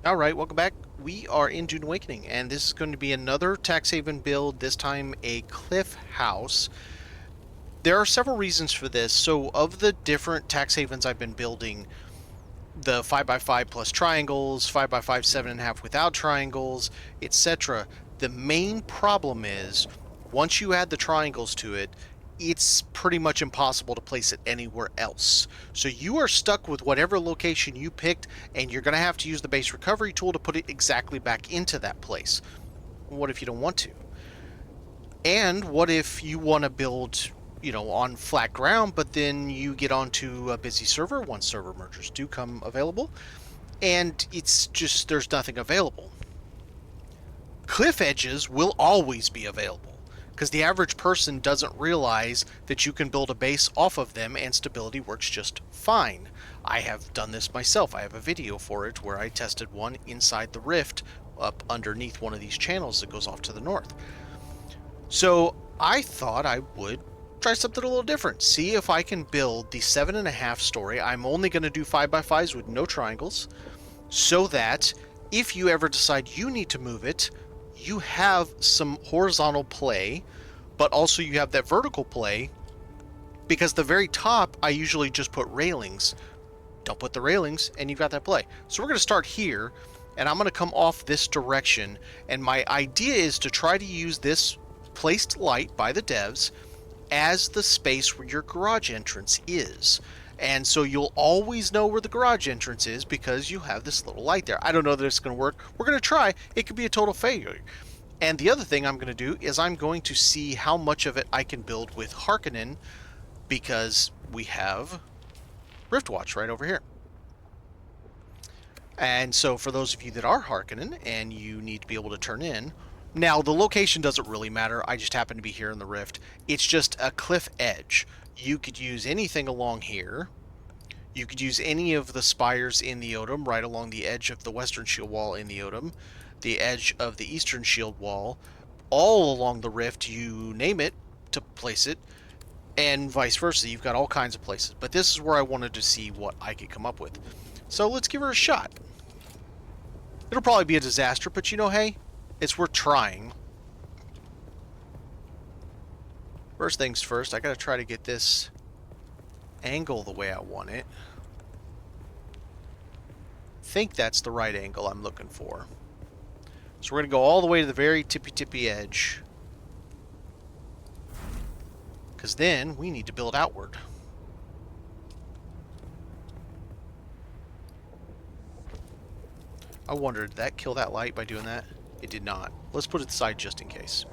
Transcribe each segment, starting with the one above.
Alright, welcome back. We are in Dune Awakening, and this is going to be another tax haven build, this time a cliff house. There are several reasons for this. So, of the different tax havens I've been building, the 5x5 plus triangles, 5x5 7.5 without triangles, etc., the main problem is once you add the triangles to it, it's pretty much impossible to place it anywhere else. So you are stuck with whatever location you picked, and you're going to have to use the base recovery tool to put it exactly back into that place. What if you don't want to? And what if you want to build, on flat ground, but then you get onto a busy server once server mergers do come available, and it's just there's nothing available. Cliff edges will always be available because the average person doesn't realize that you can build a base off of them and stability works just fine. I have done this myself. I have a video for it where I tested one inside the rift up underneath one of these channels that goes off to the north. So I thought I would try something a little different. See if I can build the 7.5 story. I'm only going to do 5x5s with no triangles, so that if you ever decide you need to move it, you have some horizontal play, but also you have that vertical play, because the very top, I usually just put railings. Don't put the railings, and you've got that play. So we're going to start here, and I'm going to come off this direction, and my idea is to try to use this placed light by the devs as the space where your garage entrance is. And so you'll always know where the garage entrance is because you have this little light there. I don't know that it's going to work. We're going to try. It could be a total failure. And the other thing I'm going to do is I'm going to see how much of it I can build with Harkonnen, because we have Riftwatch right over here. And so for those of you that are Harkonnen and you need to be able to turn in, now the location doesn't really matter. I just happen to be here in the Rift. It's just a cliff edge. You could use anything along here. You could use any of the spires in the Odom right along the edge of the western shield wall in the Odom, the edge of the eastern shield wall, all along the Rift, you name it, to place it, and vice versa. You've got all kinds of places. But this is where I wanted to see what I could come up with. So let's give her a shot. It'll probably be a disaster, but hey, it's worth trying. First things first, I gotta try to get this angle the way I want it. I think that's the right angle I'm looking for. So we're gonna go all the way to the very tippy edge, because then we need to build outward. I wonder, did that kill that light by doing that? It did not. Let's put it aside just in case.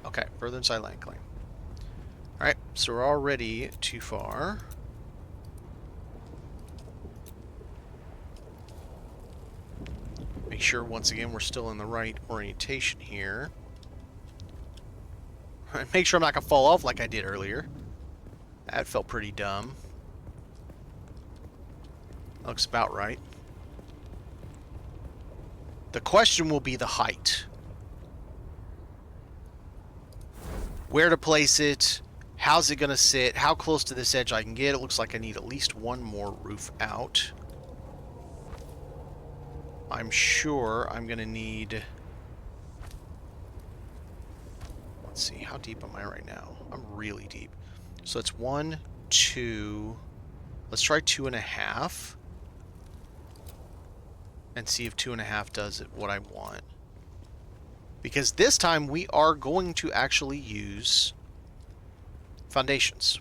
Okay, further inside land claim. Alright, so we're already too far. Make sure, once again, we're still in the right orientation here. Make sure I'm not going to fall off like I did earlier. That felt pretty dumb. Looks about right. The question will be the height. Where to place it, how's it going to sit, how close to this edge I can get. It looks like I need at least one more roof out. I'm sure I'm going to need... Let's see, how deep am I right now? I'm really deep. So it's 1, 2... Let's try 2.5. And see if 2.5 does it what I want. Because this time we are going to actually use foundations.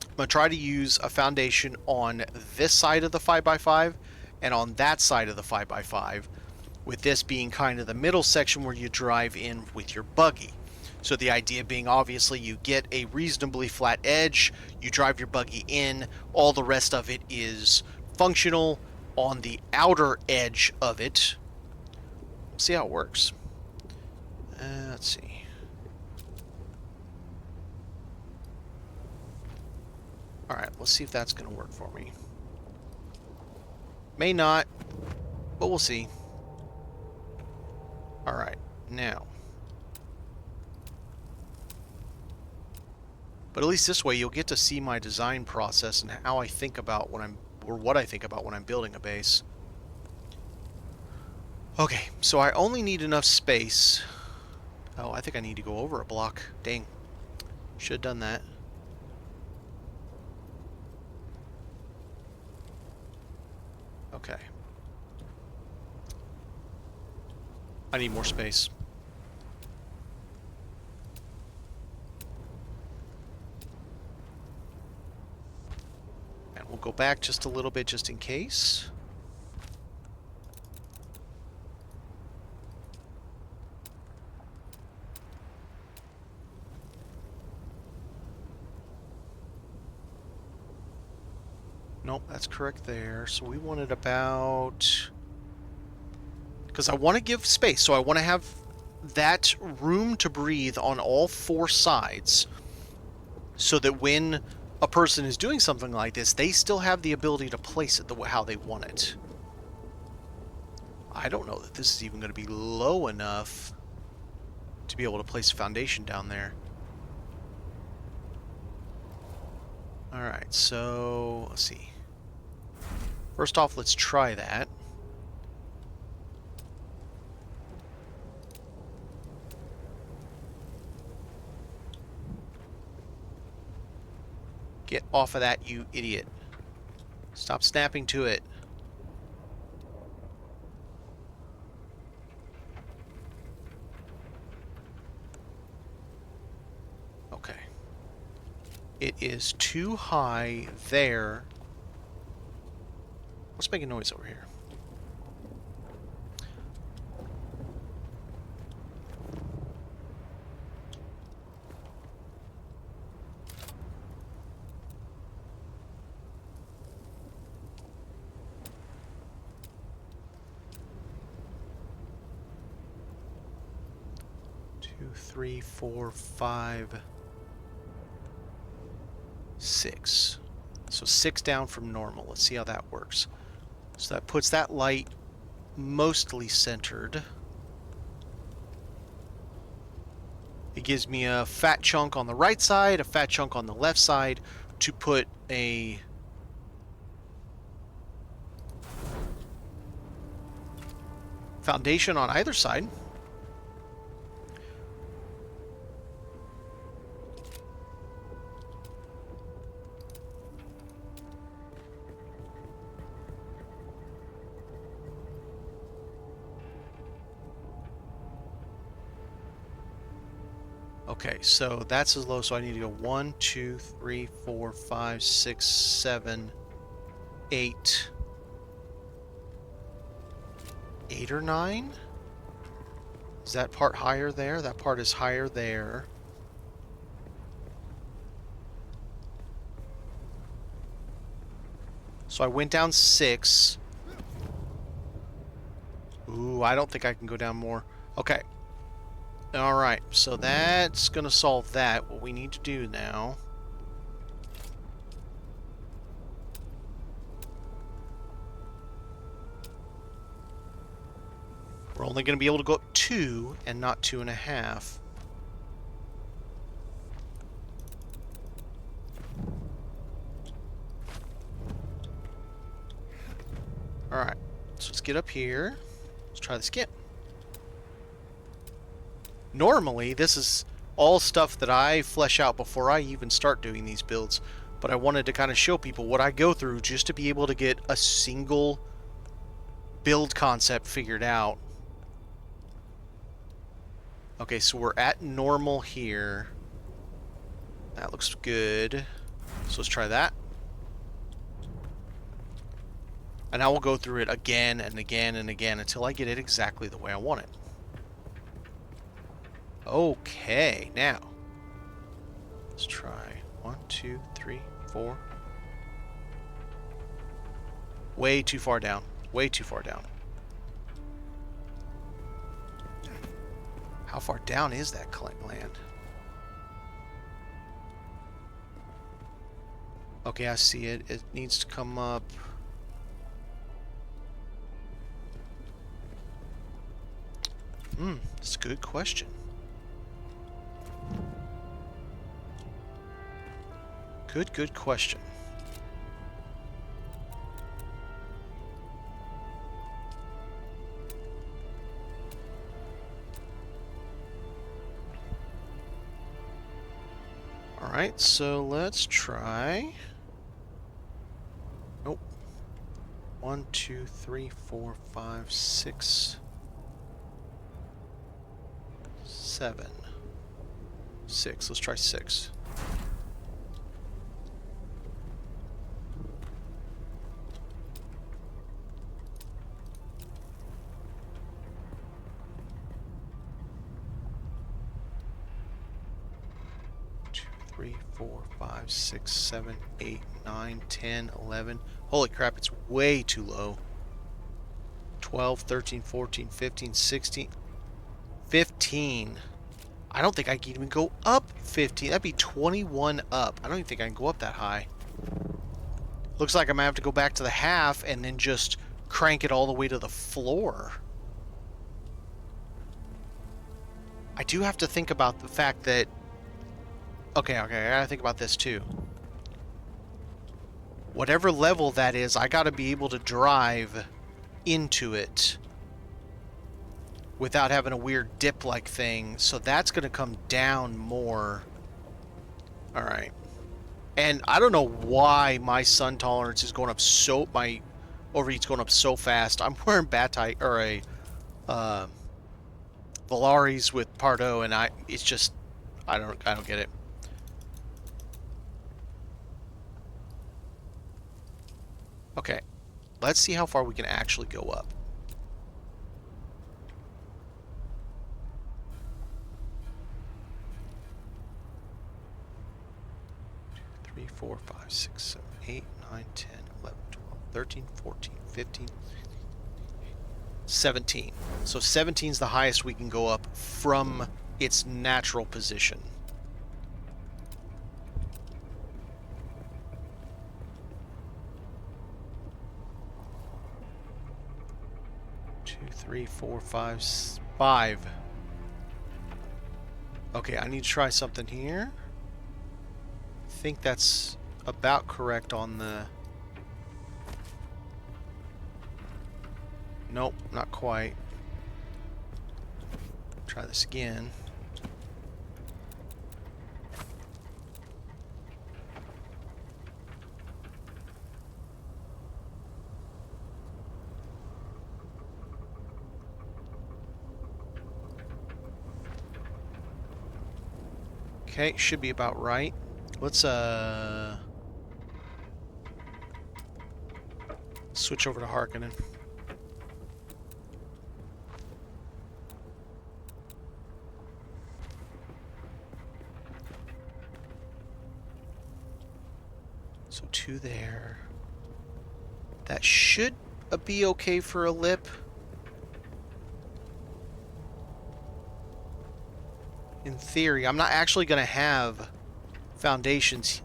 I'm going to try to use a foundation on this side of the 5x5 and on that side of the 5x5, with this being kind of the middle section where you drive in with your buggy. So the idea being, obviously, you get a reasonably flat edge, you drive your buggy in, all the rest of it is functional on the outer edge of it. We'll see how it works. Let's see. Alright, let's see if that's going to work for me. May not, but we'll see. Alright, now. But at least this way you'll get to see my design process and how I think about when I'm, or what I think about when I'm building a base. Okay, so I only need enough space. Oh, I think I need to go over a block. Dang. Should have done that. Okay. I need more space. And we'll go back just a little bit just in case. Nope, that's correct there. So we wanted about... Because I want to give space, so I want to have that room to breathe on all four sides so that when a person is doing something like this, they still have the ability to place it how they want it. I don't know that this is even going to be low enough to be able to place a foundation down there. Alright, so let's see. First off, let's try that. Get off of that, you idiot. Stop snapping to it. Okay. It is too high there. Let's make a noise over here. Two, three, four, five, 6. So 6 down from normal. Let's see how that works. So that puts that light mostly centered. It gives me a fat chunk on the right side, a fat chunk on the left side to put a foundation on either side. Okay, so that's as low, so I need to go 1, 2, 3, 4, 5, 6, 7, 8. 8 or 9? Is that part higher there? That part is higher there. So I went down 6. Ooh, I don't think I can go down more. Okay. Alright, so that's going to solve that. What we need to do now... We're only going to be able to go up 2 and not 2.5. Alright, so let's get up here. Let's try this again. Normally, this is all stuff that I flesh out before I even start doing these builds, but I wanted to kind of show people what I go through just to be able to get a single build concept figured out. Okay, so we're at normal here. That looks good. So let's try that. And I will go through it again and again and again until I get it exactly the way I want it. Okay, now let's try 1, 2, 3, 4. Way too far down. Way too far down. How far down is that land? Okay, I see it. It needs to come up. That's a good question. Good question. All right, so let's try. Nope. 1, 2, 3, 4, 5, 6, 7, 6. Let's try 6. Three, 4, 5, 6, 7, 8, 9, 10, 11. Holy crap, it's way too low. 12, 13, 14, 15, 16, 15. I don't think I can even go up 15. That'd be 21 up. I don't even think I can go up that high. Looks like I'm gonna have to go back to the half and then just crank it all the way to the floor. I do have to think about the fact that... Okay, I gotta think about this too. Whatever level that is, I gotta be able to drive into it without having a weird dip-like thing, so that's gonna come down more. Alright. And I don't know why my sun tolerance is going up so... my overheat's going up so fast. I'm wearing Batai... or a... Valaris with Pardo, and it's just... I don't get it. Okay, let's see how far we can actually go up. Two, 3, 4, 5, 6, 7, 8, 9, 10, 11, 12, 13, 14, 15, 17. So 17 is the highest we can go up from its natural position. 3, 4, 5, 5. Okay, I need to try something here. I think that's about correct on the... Nope, not quite. Try this again. Okay, should be about right. Let's switch over to Harkonnen. So 2 there. That should be okay for a lip. In theory, I'm not actually going to have foundations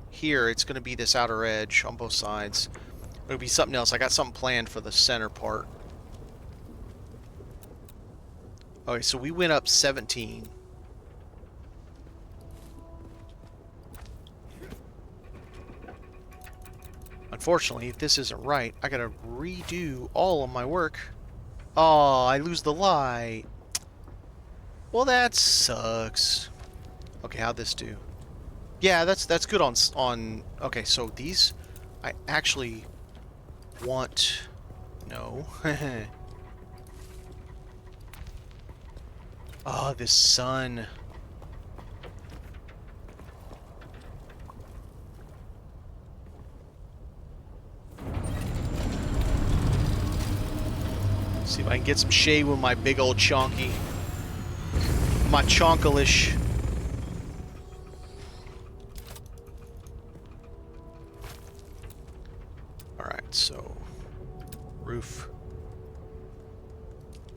here. It's going to be this outer edge on both sides. It'll be something else. I got something planned for the center part. Okay, so we went up 17. Unfortunately, if this isn't right, I gotta redo all of my work. Oh, I lose the light. Well, that sucks. Okay, how'd this do? Yeah, that's good on... Okay, so these... I actually want... No. Oh, this sun. See if I can get some shade with my big old chonky. My chonkalish. Alright, so roof.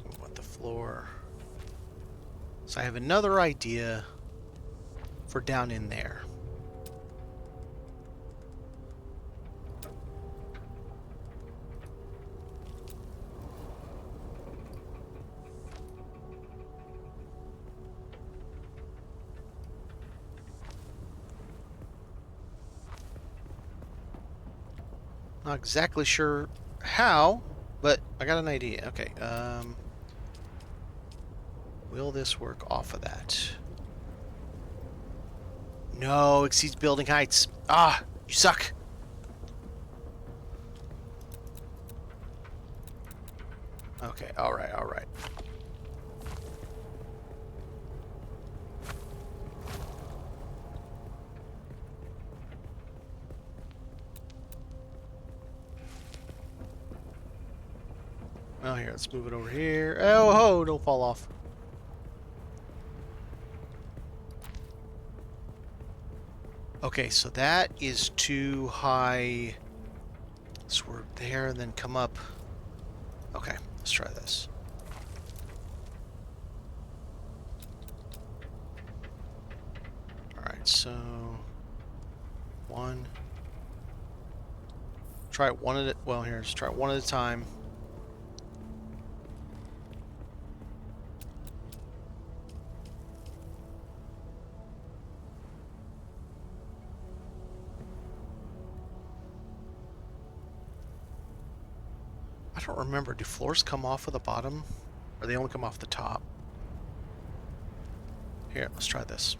We want the floor. So I have another idea for down in there. Not exactly sure how, but I got an idea. Okay, will this work off of that? No, exceeds building heights. Ah, you suck. Okay, alright, alright. Well, here, let's move it over here. Oh, ho, don't fall off. Okay, so that is too high. So we're there and then come up. Okay, let's try this. Alright, so... one. Try it one at a... Well, here, let's try it one at a time. I don't remember. Do floors come off of the bottom? Or they only come off the top? Here, let's try this.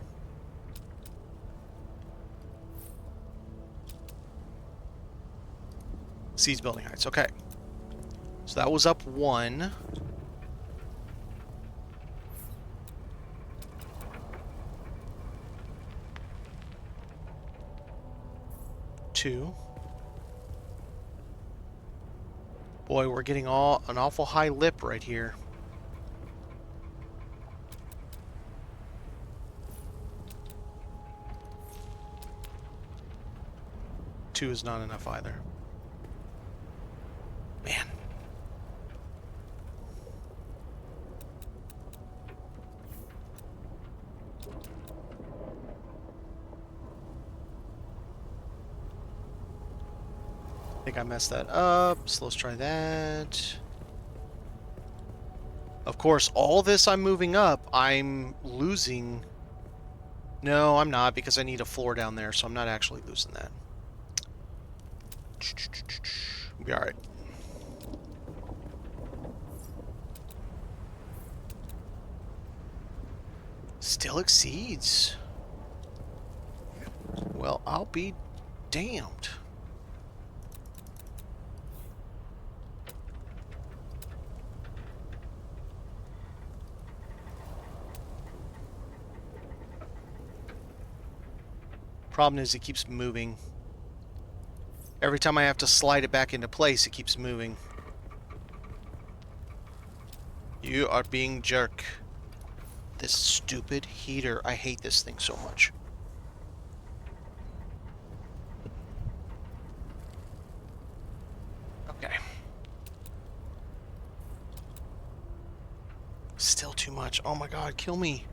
Seeds building heights. Okay. So that was up 1. 2. Boy, we're getting an awful high lip right here. Two is not enough either. Man. I think I messed that up, so let's try that. Of course, all this I'm moving up, I'm losing. No, I'm not, because I need a floor down there, so I'm not actually losing that. We'll be alright. Still exceeds. Well, I'll be damned. Problem is, it keeps moving. Every time I have to slide it back into place, it keeps moving. You are being jerk. This stupid heater. I hate this thing so much. Okay. Still too much. Oh my god, kill me.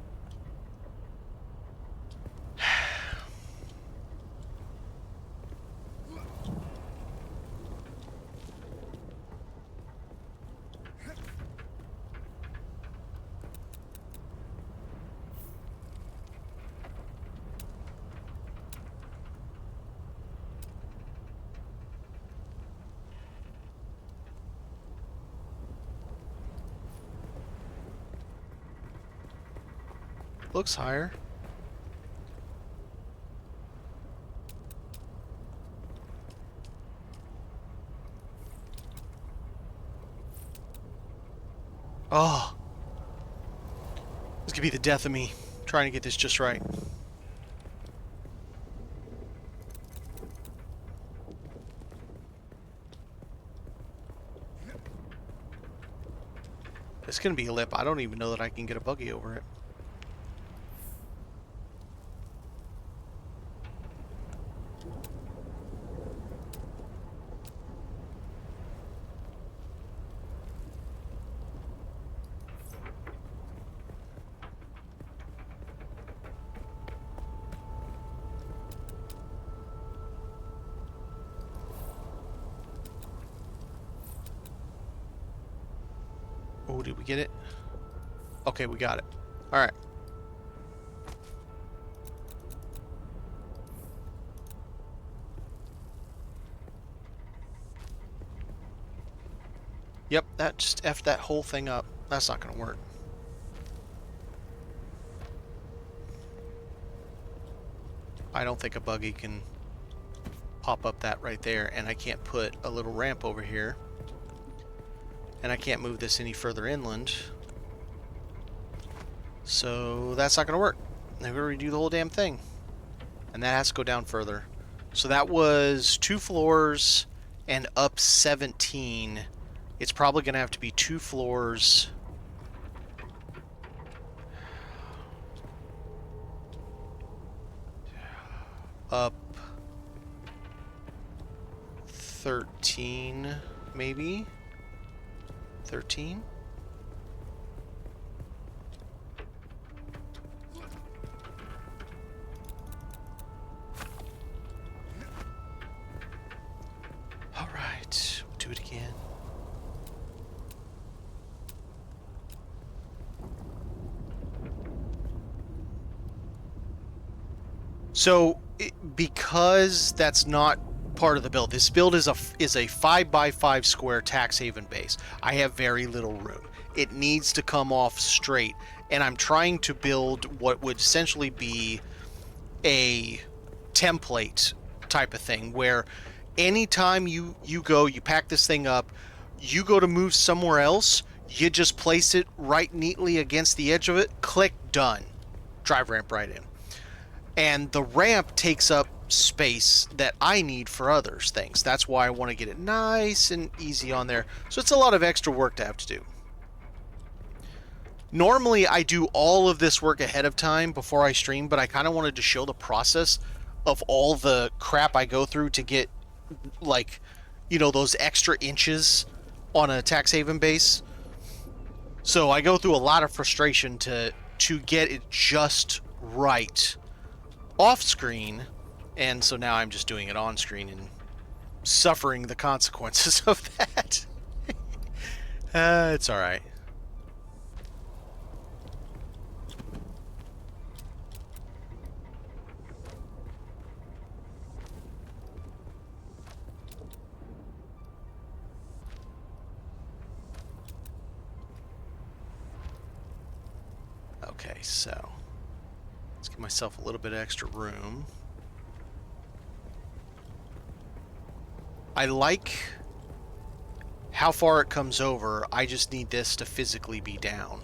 Looks higher. Oh. This could be the death of me, trying to get this just right. It's gonna be a lip. I don't even know that I can get a buggy over it. Oh, did we get it? Okay, we got it. All right. Yep, that just effed that whole thing up. That's not going to work. I don't think a buggy can pop up that right there, and I can't put a little ramp over here. And I can't move this any further inland. So that's not going to work. I'm going to redo the whole damn thing. And that has to go down further. So that was 2 floors and up 17. It's probably going to have to be 2 floors. Up 13, maybe? 13? All right, we'll do it again. So, because that's not part of the build, this build is a 5x5 square tax haven base. I have very little room. It needs to come off straight, and I'm trying to build what would essentially be a template type of thing, where anytime you pack this thing up, you go to move somewhere else, you just place it right neatly against the edge of it, click, done. Drive ramp right in. And the ramp takes up space that I need for other things. That's why I want to get it nice and easy on there. So it's a lot of extra work to have to do. Normally I do all of this work ahead of time before I stream, but I kind of wanted to show the process of all the crap I go through to get, like, you know, those extra inches on a tax haven base. So I go through a lot of frustration to get it just right off screen, and so now I'm just doing it on screen and suffering the consequences of that. It's all right. Okay, so let's give myself a little bit of extra room. I like how far it comes over. I just need this to physically be down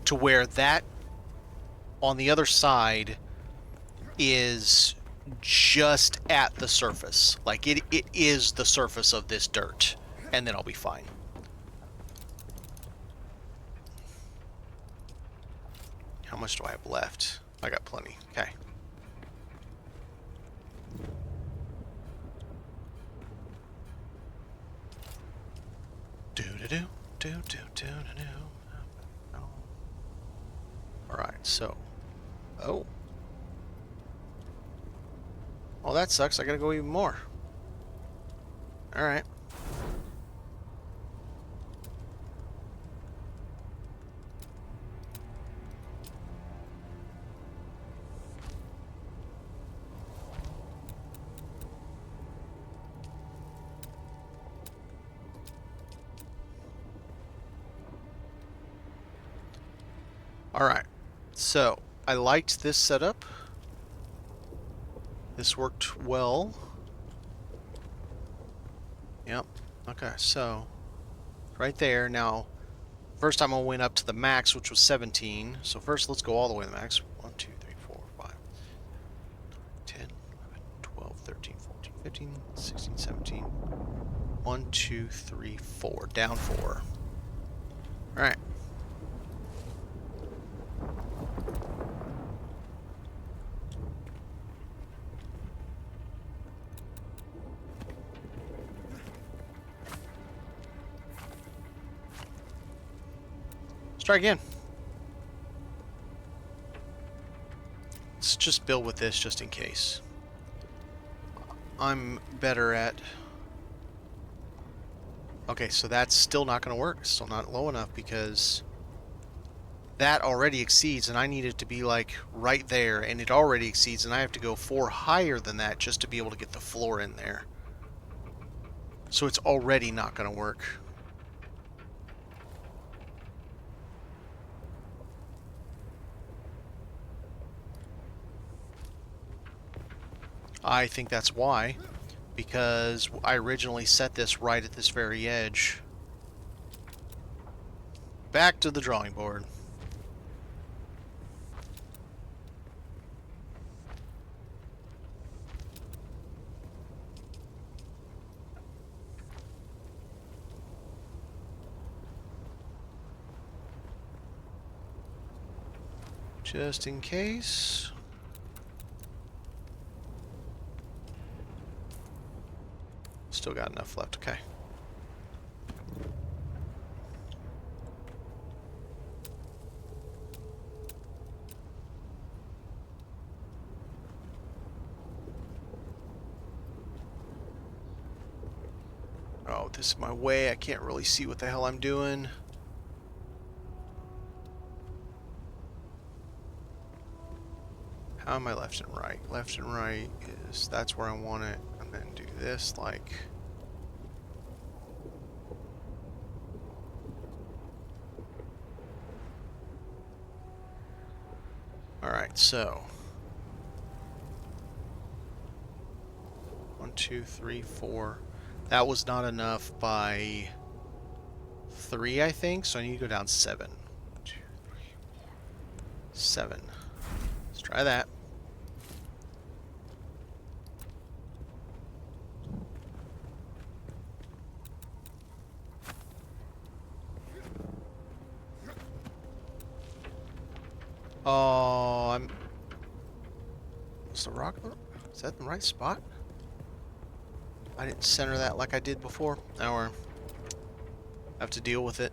to where that on the other side is just at the surface. Like it is the surface of this dirt, and then I'll be fine. How much do I have left? I got plenty. Okay. Alright, so. Oh. Oh, that sucks. I gotta go even more. Alright. Alright, so I liked this setup. This worked well. Yep. Okay, so right there. Now, first time I went up to the max, which was 17. So first let's go all the way to the max. 1, 2, 3, 4, 5, 10, 11, 12, 13, 14, 15, 16, 17. 1, 2, 3, 4. Down 4. Alright. Try again. Let's just build with this just in case. I'm better at... Okay, so that's still not going to work. It's still not low enough because that already exceeds, and I need it to be like right there, and it already exceeds, and I have to go 4 higher than that just to be able to get the floor in there. So it's already not going to work. I think that's why, because I originally set this right at this very edge. Back to the drawing board. Just in case. Still got enough left, okay. Oh, this is my way. I can't really see what the hell I'm doing. How am I left and right? Left and right is, that's where I want it. And then do this like... Alright, so... 1, 2, 3, 4. That was not enough by 3, I think, so I need to go down 7. 1, 2, 3, 4, 7. Let's try that. Oh, is the rock... Is that the right spot? I didn't center that like I did before. Now I have to deal with it.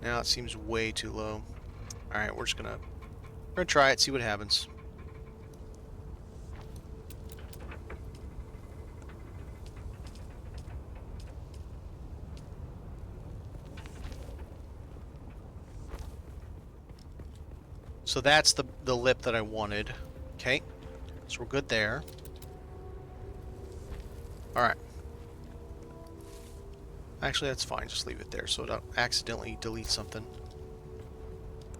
Now it seems way too low. Alright, we're gonna try it, see what happens. So that's the lip that I wanted. Okay, so we're good there. Alright. Actually, that's fine. Just leave it there so it don't accidentally delete something.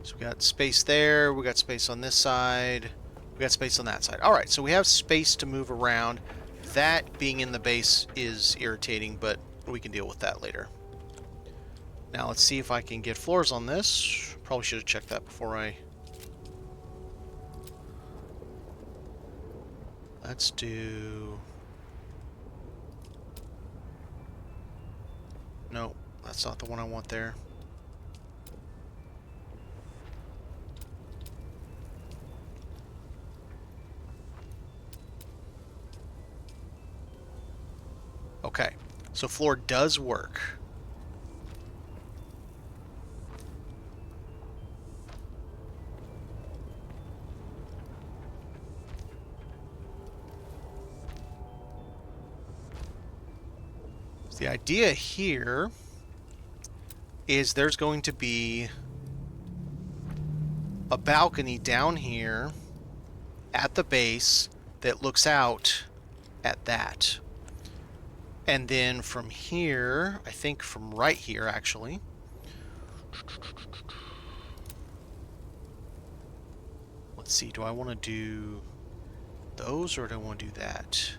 So we got space there. We got space on this side. We got space on that side. Alright, so we have space to move around. That being in the base is irritating, but we can deal with that later. Now let's see if I can get floors on this. Probably should have checked that before I... Let's do... No, that's not the one I want there. Okay, so floor does work. The idea here is there's going to be a balcony down here at the base that looks out at that. And then from here, I think from right here actually, let's see, do I want to do those or do I want to do that?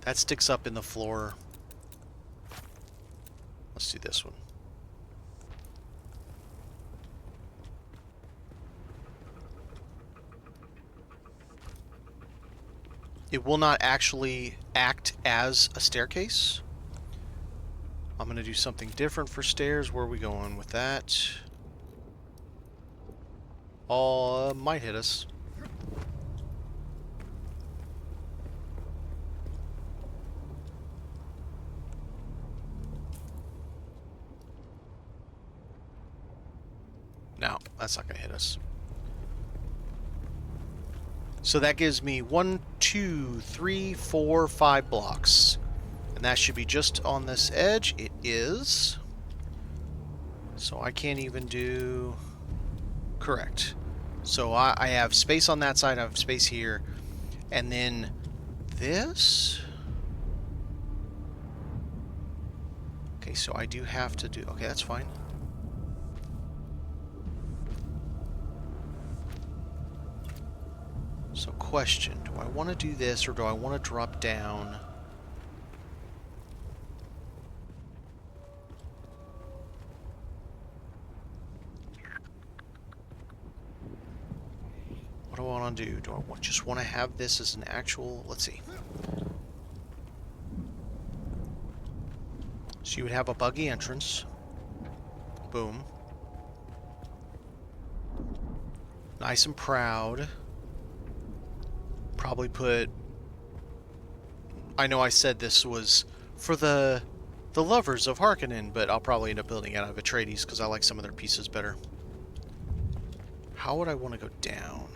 That sticks up in the floor. Let's do this one. It will not actually act as a staircase. I'm going to do something different for stairs. Where are we going with that? Oh, might hit us. No, that's not going to hit us. So that gives me 1, 2, 3, 4, 5 blocks. And that should be just on this edge. It is. So I can't even do... Correct. So I have space on that side, I have space here. And then this... Okay, so I do have to do... Okay, that's fine. So question, do I want to do this or do I want to drop down? What do I want to do? Do I just want to have this as an actual... Let's see. So you would have a buggy entrance. Boom. Nice and proud. Probably put... I know I said this was for the lovers of Harkonnen, but I'll probably end up building it out of Atreides because I like some of their pieces better. How would I want to go down?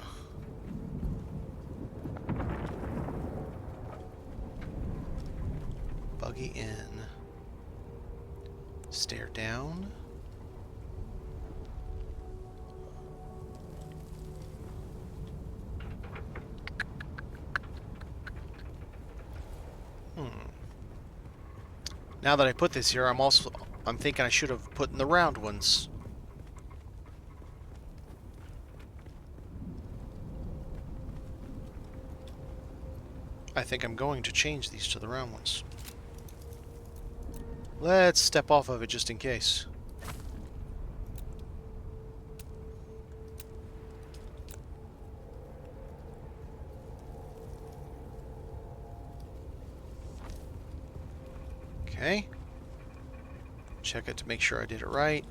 Buggy in. Stair down. Now that I put this here, I'm thinking I should have put in the round ones. I think I'm going to change these to the round ones. Let's step off of it just in case. Okay. Check it to make sure I did it right.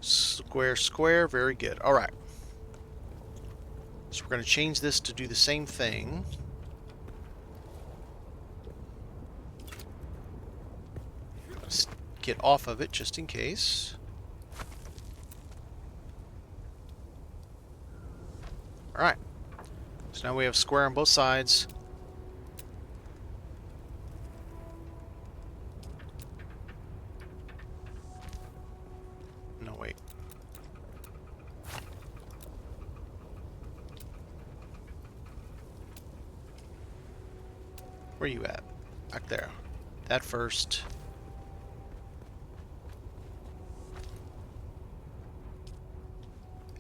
Square, square. Very good. All right. So we're going to change this to do the same thing. Let's get off of it just in case. All right. So now we have square on both sides. No, wait. Where are you at? Back there. That first.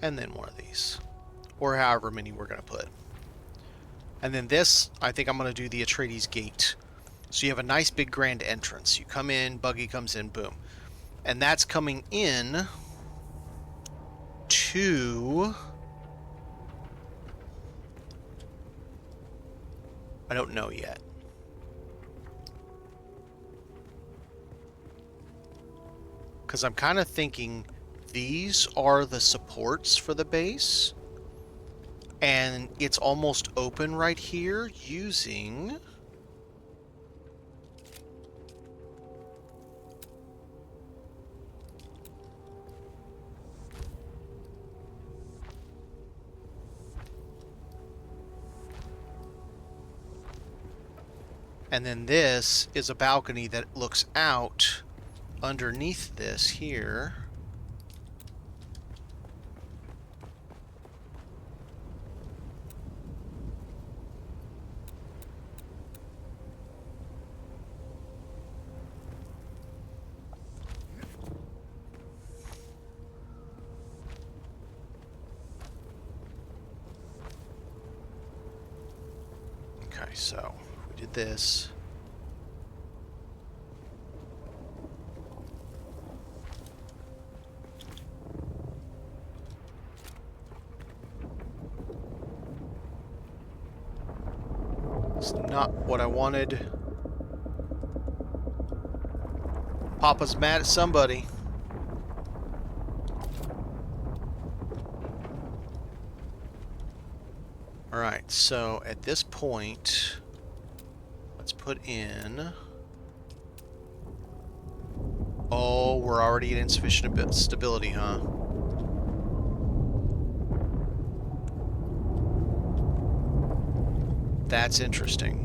And then one of these. Or however many we're going to put. And then this, I think I'm going to do the Atreides gate. So you have a nice big grand entrance. You come in, buggy comes in, boom. And that's coming in to... I don't know yet. Because I'm kind of thinking these are the supports for the base. And it's almost open right here using... And then this is a balcony that looks out underneath this here. Okay, so we did this. It's not what I wanted. Papa's mad at somebody. Alright, so at this point, let's put in... Oh, we're already at insufficient stability, huh? That's interesting.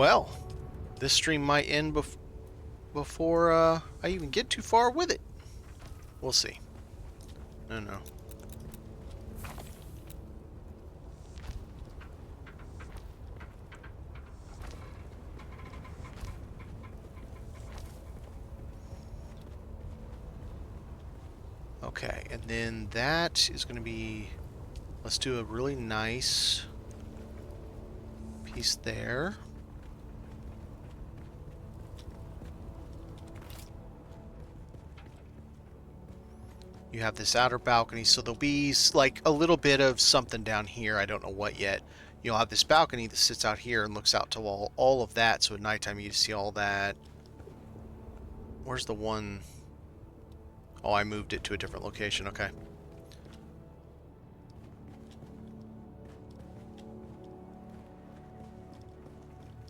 Well, this stream might end before I even get too far with it. We'll see. No. Okay, and then that is going to be... Let's do a really nice piece there. You have this outer balcony, so there'll be like a little bit of something down here. I don't know what yet. You'll have this balcony that sits out here and looks out to all of that, so at nighttime you see all that. Where's the one? Oh, I moved it to a different location. Okay.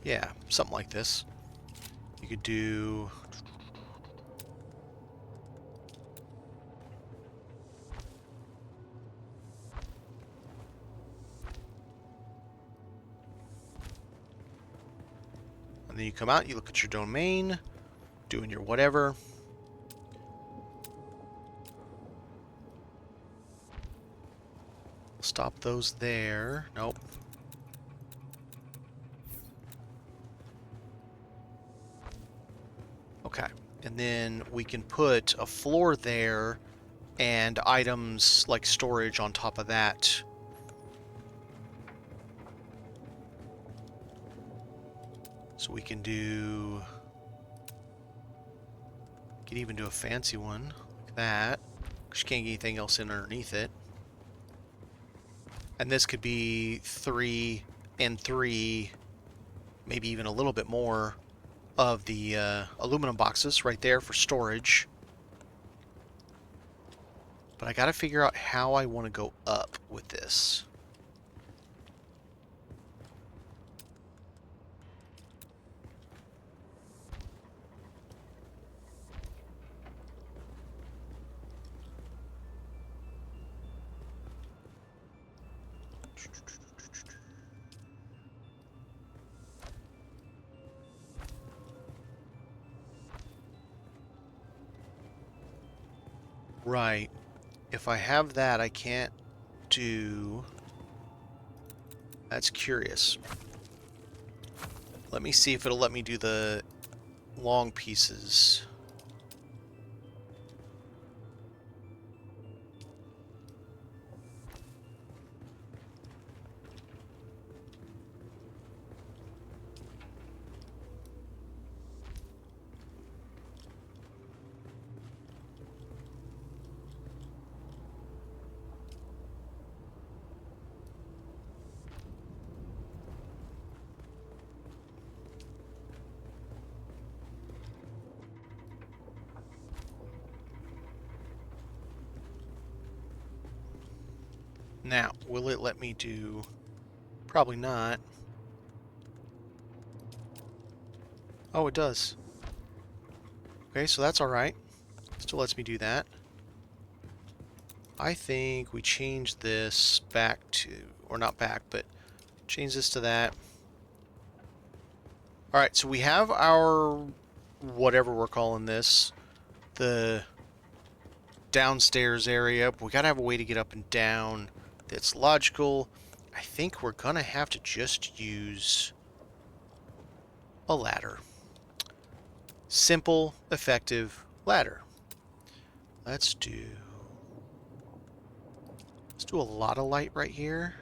Yeah, something like this. You could do... And then you come out, you look at your domain, doing your whatever. Stop those there. Nope. Okay. And then we can put a floor there and items like storage on top of that. So we can do... Could even do a fancy one like that. Because you can't get anything else in underneath it. And this could be 3 and 3, maybe even a little bit more of the aluminum boxes right there for storage. But I gotta figure out how I want to go up with this. Right. If I have that, I can't do... That's curious. Let me see if it'll let me do the long pieces. Now, will it let me do... Probably not. Oh, it does. Okay, so that's alright. Still lets me do that. I think we change this back to... Or not back, but change this to that. Alright, so we have our... Whatever we're calling this. The downstairs area. But we gotta have a way to get up and down that's logical. I think we're gonna have to just use a ladder. Simple, effective ladder. Let's do a lot of light right here.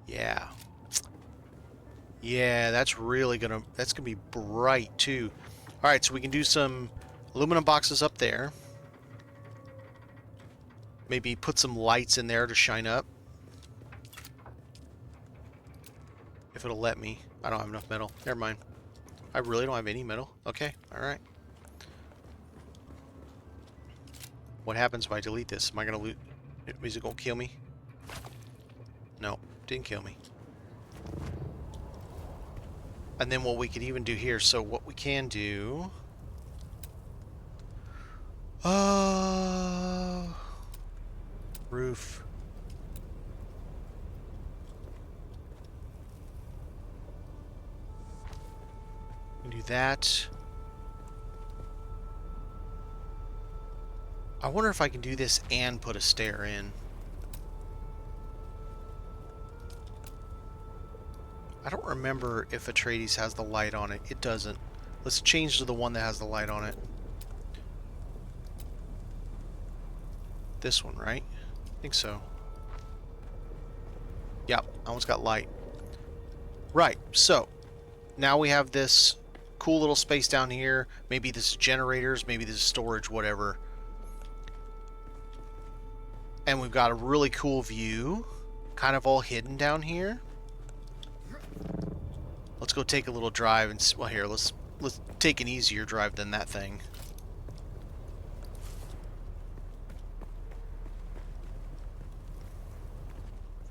Yeah. Yeah, that's gonna be bright too. All right, so we can do some aluminum boxes up there. Maybe put some lights in there to shine up. If it'll let me. I don't have enough metal. Never mind. I really don't have any metal. Okay, alright. What happens if I delete this? Am I gonna loot? Is it gonna kill me? No, didn't kill me. And then what we could even do here, so what we can do... roof. Do that. I wonder if I can do this and put a stair in. I don't remember if Atreides has the light on it. It doesn't. Let's change to the one that has the light on it. This one, right? I think so. Yep, almost got light. Right, so now we have this cool little space down here. Maybe this is generators, maybe this is storage, whatever. And we've got a really cool view, kind of all hidden down here. Let's go take a little drive and, well, here, let's take an easier drive than that thing.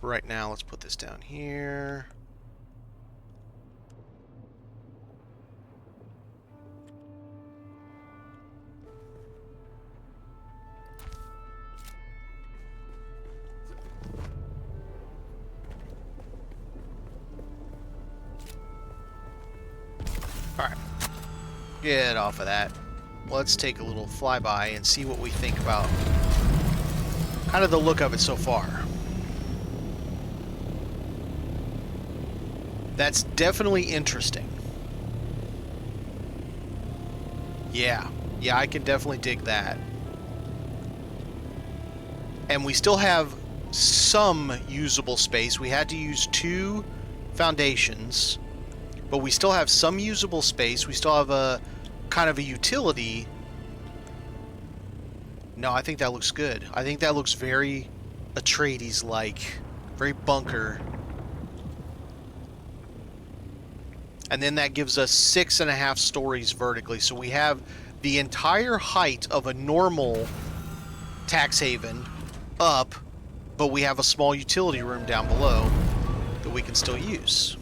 Right now, let's put this down here. Alright. Get off of that. Let's take a little flyby and see what we think about kind of the look of it so far. That's definitely interesting. Yeah, I can definitely dig that. And we still have some usable space. We had to use 2 foundations, but we still have some usable space. We still have a kind of a utility. No, I think that looks good. I think that looks very Atreides-like, very bunker. And then that gives us 6.5 stories vertically. So we have the entire height of a normal tax haven up, but we have a small utility room down below that we can still use.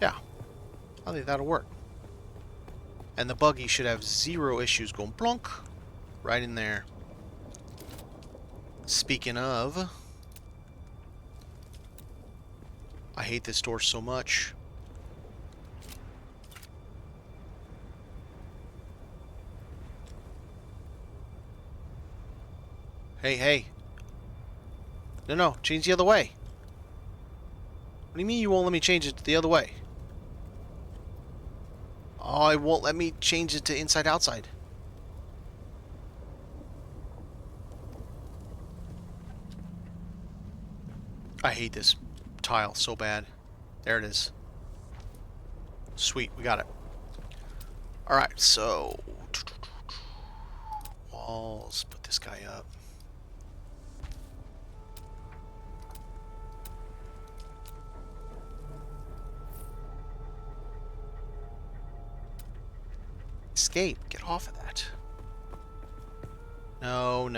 Yeah, I think that'll work. And the buggy should have 0 issues going plonk right in there. Speaking of, I hate this door so much. Hey. No, change the other way. What do you mean you won't let me change it the other way? Oh, it won't let me change it to inside-outside. I hate this tile so bad. There it is. Sweet, we got it. Alright, so walls, put this guy up. Escape, get off of that. No.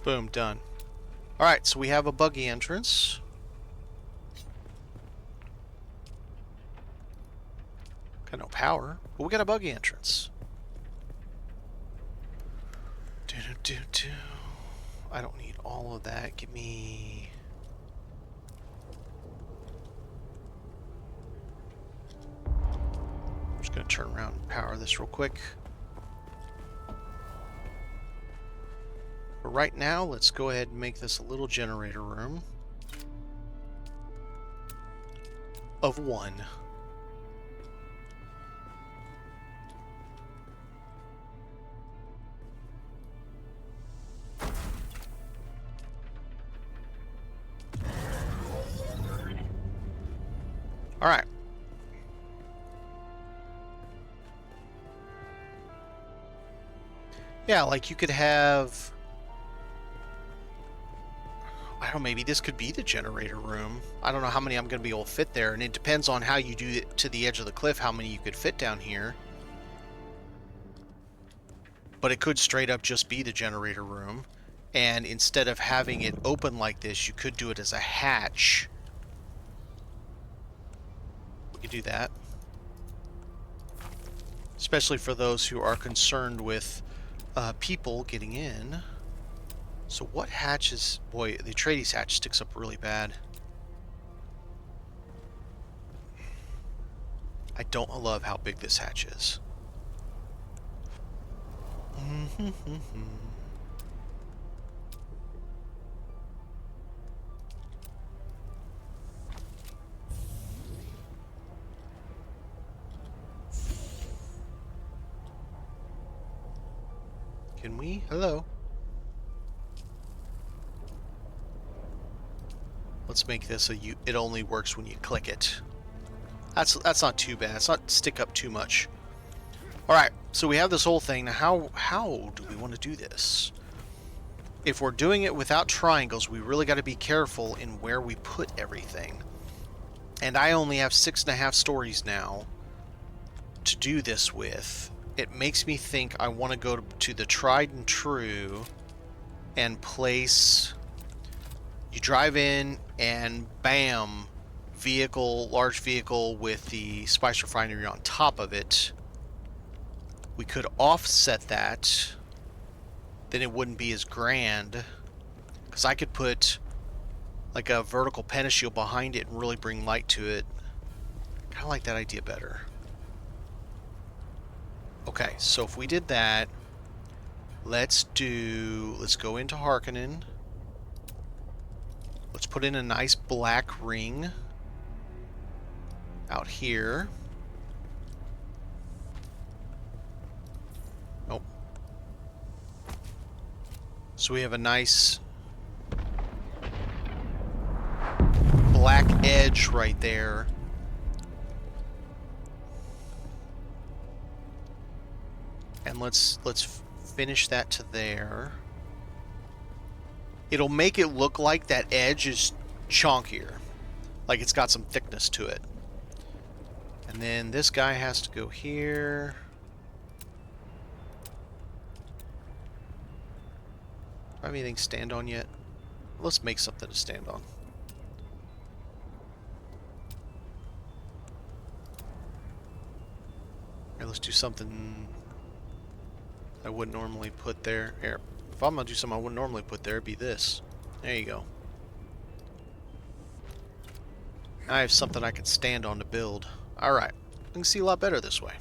Boom, done. Alright, so we have a buggy entrance. Got no power, but we got a buggy entrance. I don't need all of that. Give me... I'm just going to turn around and power this real quick. But right now, let's go ahead and make this a little generator room of 1. All right. Yeah, like you could have don't know, maybe this could be the generator room. I don't know how many I'm going to be able to fit there, and it depends on how you do it to the edge of the cliff, how many you could fit down here. But it could straight up just be the generator room, and instead of having it open like this, you could do it as a hatch. We could do that. Especially for those who are concerned with people getting in. So what hatch is... Boy, the Atreides hatch sticks up really bad. I don't love how big this hatch is. Can we? Hello. Let's make this a it only works when you click it. That's not too bad. It's not stick up too much. Alright, so we have this whole thing. Now how do we want to do this? If we're doing it without triangles, we really got to be careful in where we put everything. And I only have 6.5 stories now to do this with. It makes me think I want to go to the tried and true and place... You drive in and bam, vehicle, large vehicle with the spice refinery on top of it. We could offset that, then it wouldn't be as grand, because I could put like a vertical pentashield behind it and really bring light to it. Kind of like that idea better. Okay, so if we did that, let's go into Harkonnen. Let's put in a nice black ring out here. Oh. So we have a nice black edge right there. And let's finish that to there. It'll make it look like that edge is chonkier. Like it's got some thickness to it. And then this guy has to go here. Do I have anything to stand on yet? Let's make something to stand on. Alright, let's do something I wouldn't normally put there. Here. If I'm going to do something I wouldn't normally put there, it'd be this. There you go. I have something I can stand on to build. Alright. I can see a lot better this way.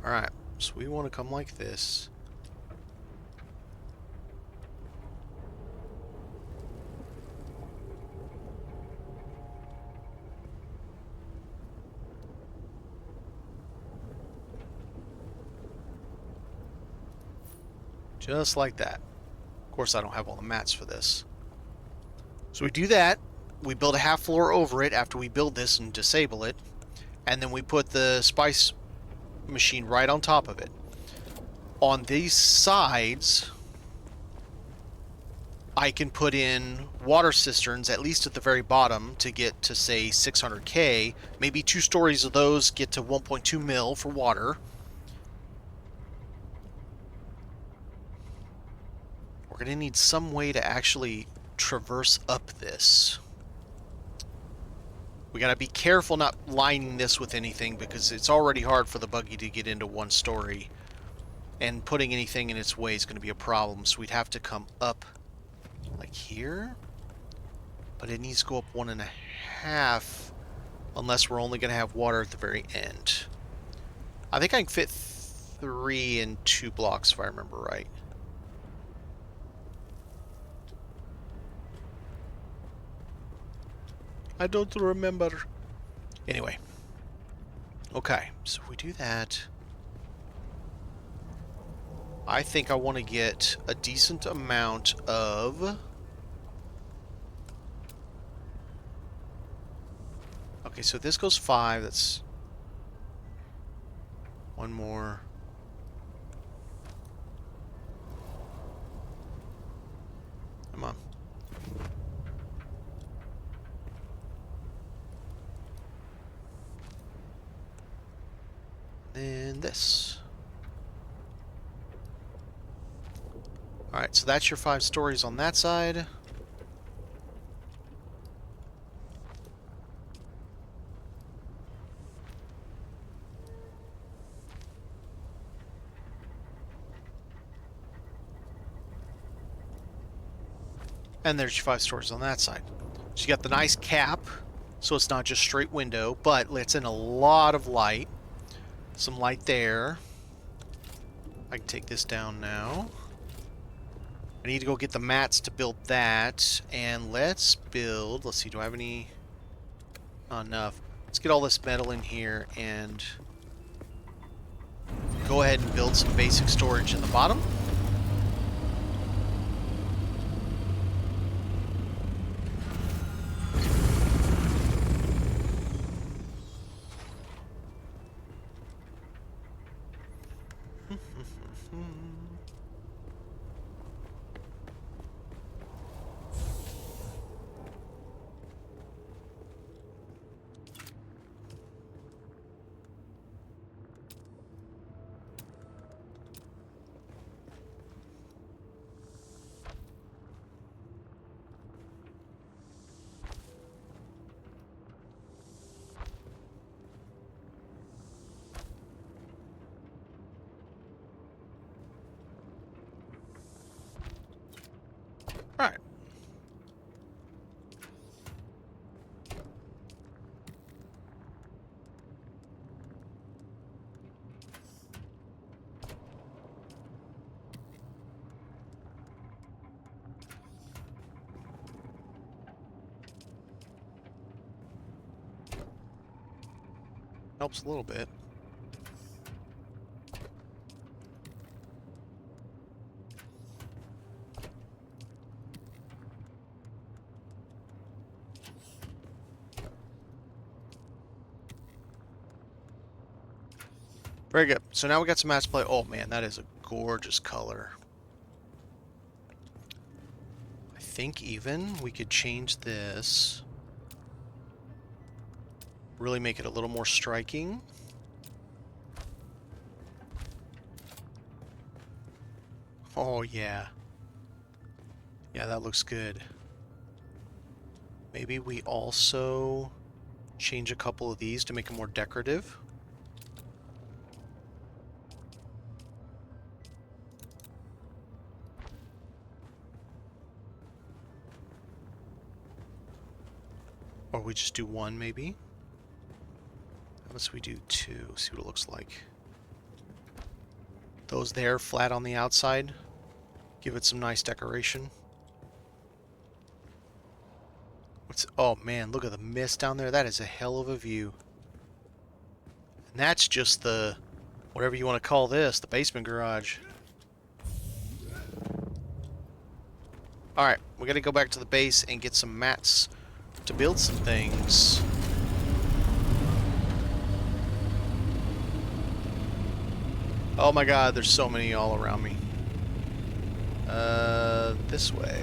Alright. So we want to come like this. Just like that. Of course, I don't have all the mats for this. So we do that. We build a half floor over it after we build this and disable it. And then we put the spice machine right on top of it. On these sides, I can put in water cisterns, at least at the very bottom, to get to, say, 600k. Maybe 2 stories of those get to 1.2 mil for water. We're going to need some way to actually traverse up this. We got to be careful not lining this with anything because it's already hard for the buggy to get into 1 story. And putting anything in its way is going to be a problem. So we'd have to come up like here. But it needs to go up 1.5 unless we're only going to have water at the very end. I think I can fit 3 in 2 blocks if I remember right. I don't remember. Anyway. Okay, so if we do that, I think I want to get a decent amount of... Okay, so this goes 5. That's 1 more. this. Alright, so that's your 5 stories on that side. And there's your 5 stories on that side. So you got the nice cap, so it's not just straight window, but lets in a lot of light. Some light there. I can take this down now. I need to go get the mats to build that. And let's build... Let's see, do I have any... Not enough. Let's get all this metal in here and go ahead and build some basic storage in the bottom. Alright. Helps a little bit. Very good. So now we got some mats to play. Oh man, that is a gorgeous color. I think even we could change this. Really make it a little more striking. Oh yeah. Yeah, that looks good. Maybe we also change a couple of these to make them more decorative. Or we just do one, maybe? How about we do 2? See what it looks like. Those there, flat on the outside. Give it some nice decoration. Oh man, look at the mist down there. That is a hell of a view. And that's just the, whatever you want to call this, the basement garage. Alright, we gotta go back to the base and get some mats to build some things. Oh my god, there's so many all around me. This way.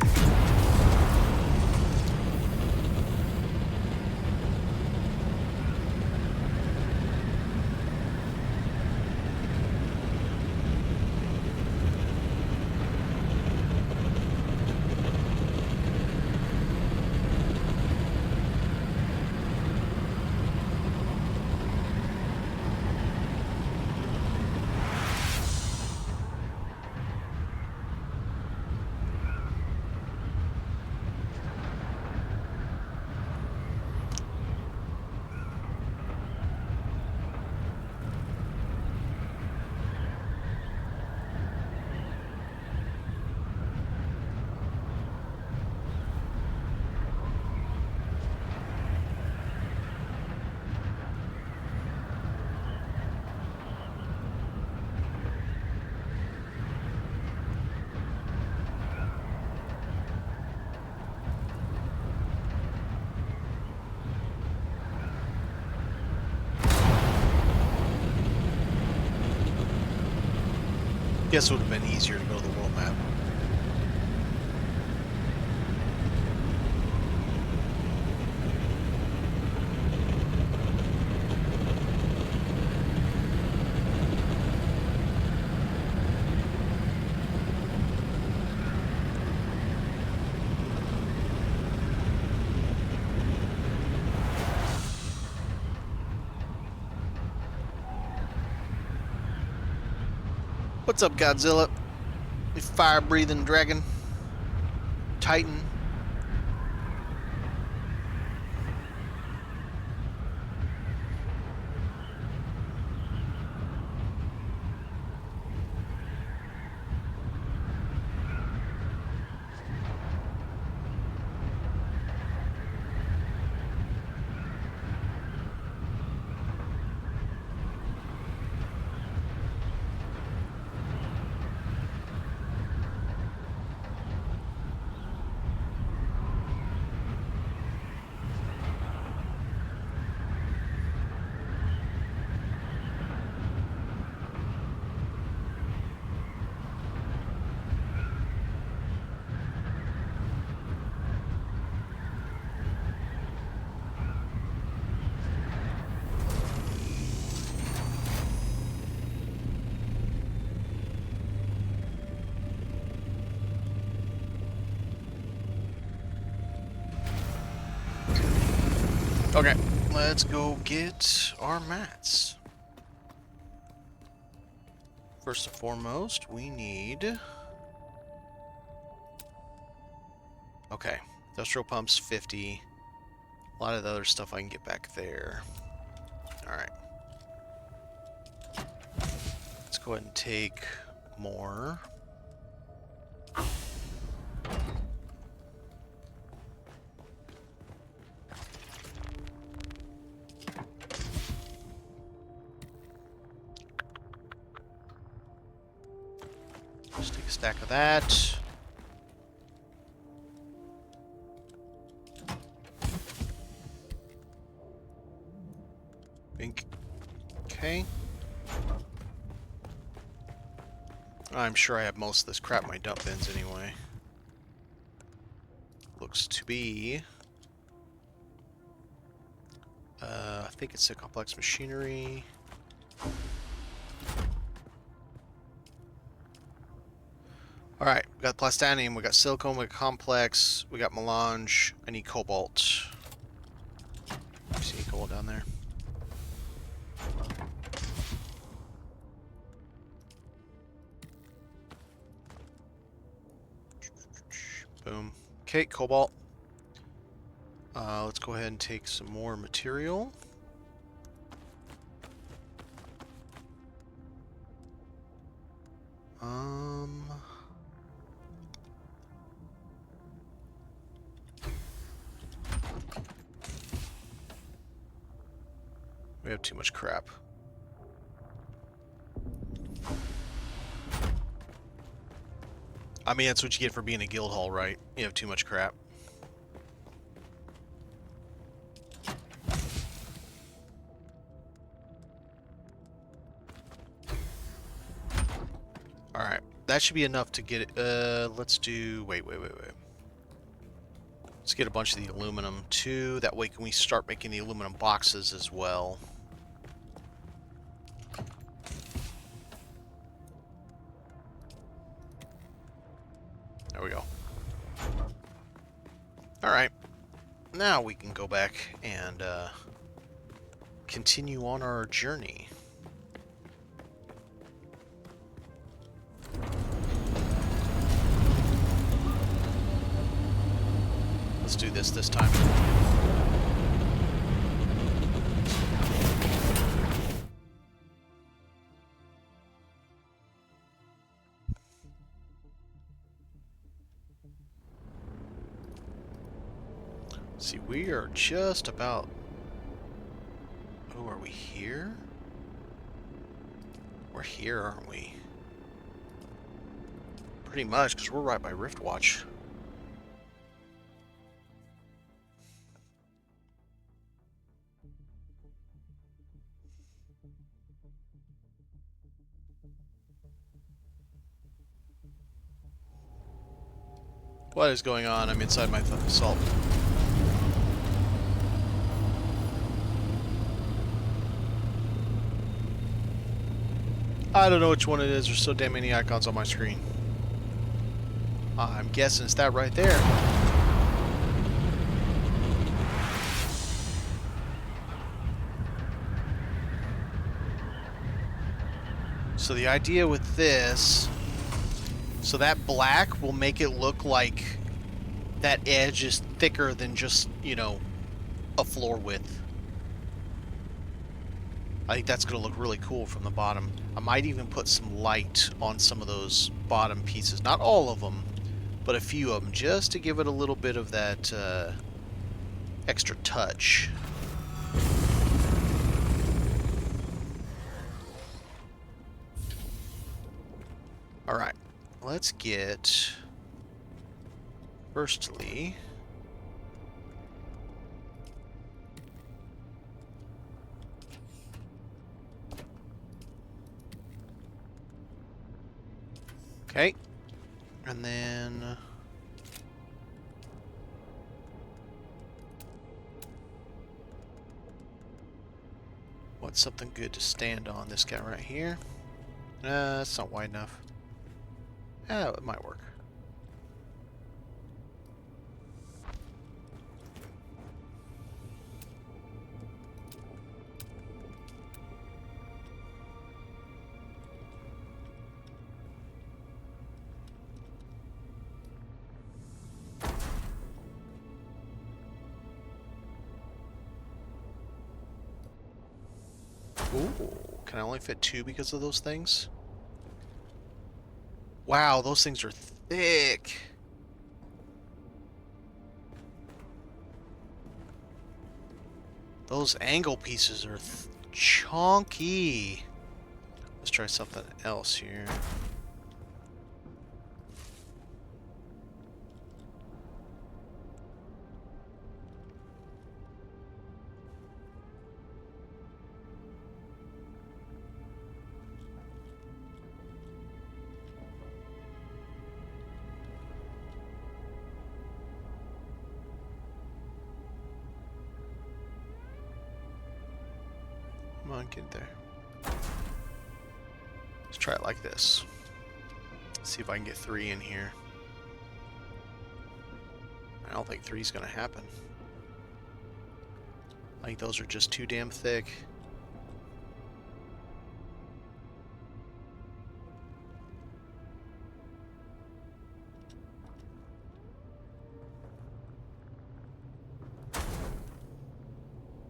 Guess it would have been easier to go to the world map. What's up, Godzilla? You fire-breathing dragon. Titan. Okay, let's go get our mats. First and foremost, we need... Okay, industrial pumps 50. A lot of the other stuff I can get back there. Alright. Let's go ahead and take more. Just take a stack of that. Bink. Okay. I'm sure I have most of this crap in my dump bins anyway. Looks to be... I think it's a complex machinery. Alright, we got plastanium, we got silicone, we got complex, we got melange. I need cobalt. See any cobalt down there? Boom. Okay, cobalt. Let's go ahead and take some more material. We have too much crap. I mean, that's what you get for being a guild hall, right? You have too much crap. Alright, that should be enough to get it. Let's do... Wait. Let's get a bunch of the aluminum, too. That way can we start making the aluminum boxes as well. There we go. Alright. Now we can go back and continue on our journey. Let's do this time. See, we are just about... Oh, are we here? We're here, aren't we? Pretty much, because we're right by Riftwatch. What is going on? I'm inside my salt. I don't know which one it is. There's so damn many icons on my screen. I'm guessing it's that right there. So the idea with this, so that black will make it look like that edge is thicker than just, you know, a floor width. I think that's going to look really cool from the bottom. I might even put some light on some of those bottom pieces. Not all of them, but a few of them, just to give it a little bit of that extra touch. Alright, let's get, firstly, okay, and then what's something good to stand on? This guy right here. That's not wide enough. Oh, it might work. Ooh, can I only fit 2 because of those things? Wow, those things are thick. Those angle pieces are chunky. Let's try something else here. Come on, get there. Let's try it like this. See if I can get 3 in here. I don't think 3's gonna happen. I think those are just too damn thick.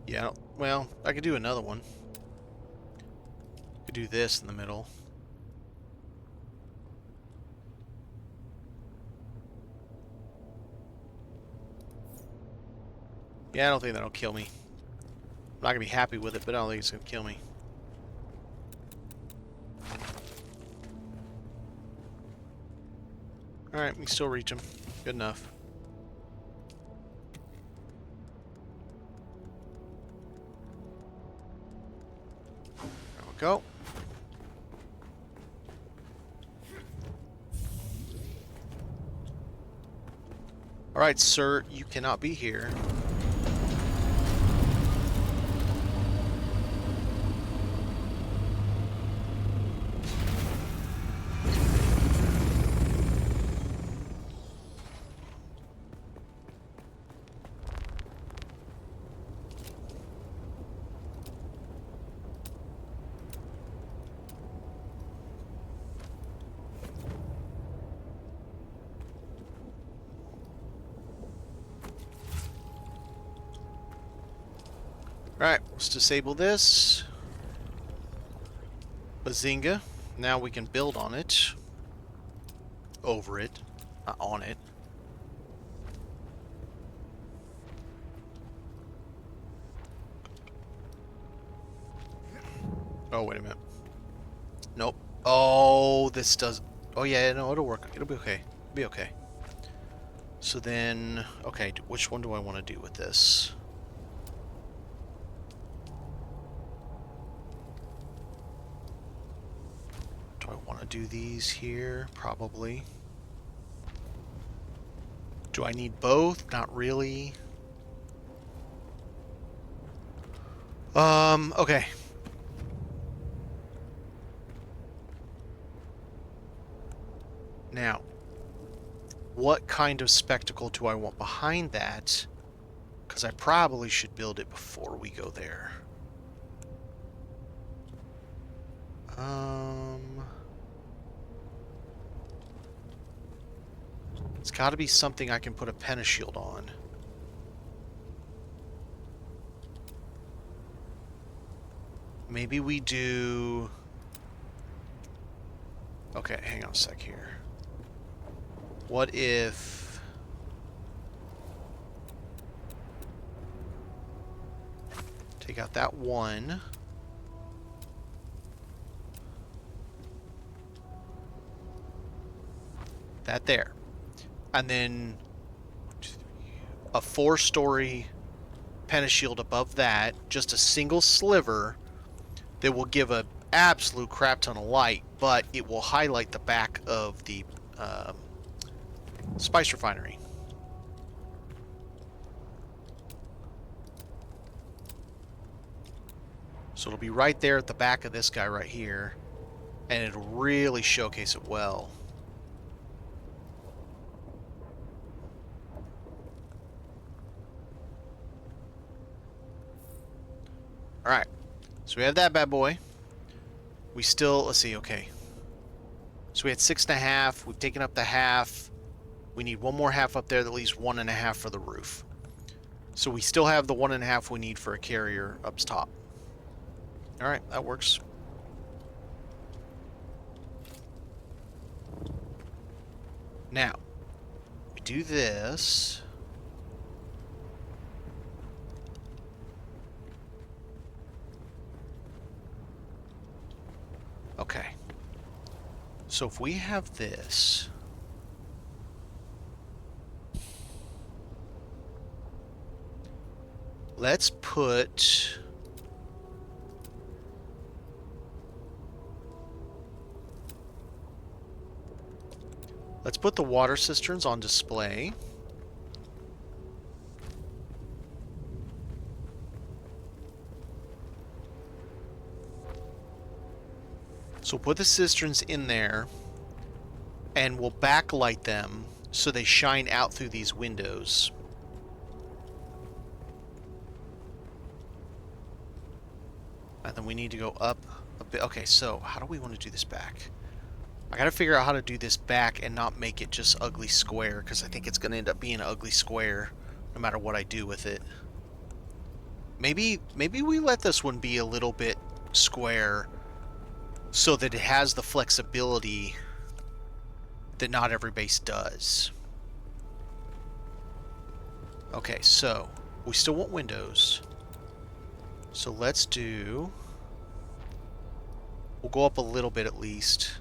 Yeah, well, I could do another one. Could do this in the middle. Yeah, I don't think that'll kill me. I'm not gonna be happy with it, but I don't think it's gonna kill me. Alright, we can still reach him. Good enough. There we go. Alright, sir, you cannot be here. Alright, let's disable this. Bazinga. Now we can build on it. Over it. Not on it. Oh, wait a minute. Nope. Oh, this does... Oh, yeah, no, it'll work. It'll be okay. It'll be okay. So then... Okay, which one do I want to do with this? Do I want to do these here? Probably. Do I need both? Not really. Okay. Now, what kind of spectacle do I want behind that? Because I probably should build it before we go there. It's got to be something I can put a pentashield on. Maybe we do... Okay, hang on a sec here. What if... Take out that one. That there. And then a 4-story pentashield above that, just a single sliver that will give a absolute crap ton of light, but it will highlight the back of the spice refinery. So it'll be right there at the back of this guy right here, and it'll really showcase it well. Alright, so we have that bad boy. We still, let's see, okay. So we had 6.5, we've taken up the half. We need one more half up there that leaves 1.5 for the roof. So we still have the 1.5 we need for a carrier up top. Alright, that works. Now, we do this. Okay. So if we have this... Let's put... Let's put the water cisterns on display. So we'll put the cisterns in there, and we'll backlight them so they shine out through these windows. And then we need to go up a bit. Okay, so how do we want to do this back? I gotta figure out how to do this back and not make it just ugly square, because I think it's gonna end up being an ugly square no matter what I do with it. Maybe we let this one be a little bit square so that it has the flexibility that not every base does. Okay, so we still want windows. So let's do... We'll go up a little bit at least.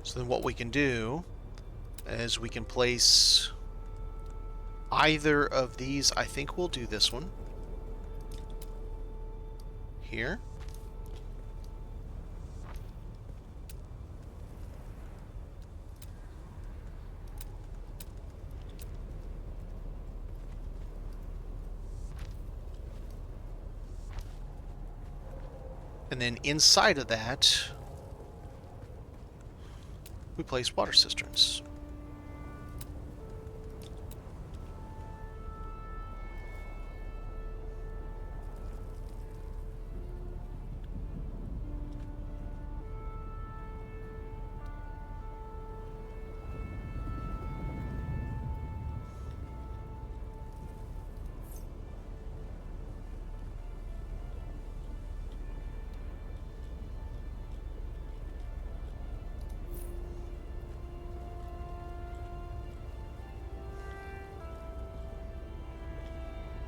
So then what we can do is we can place either of these. I think we'll do this one here. And then inside of that, we place water cisterns.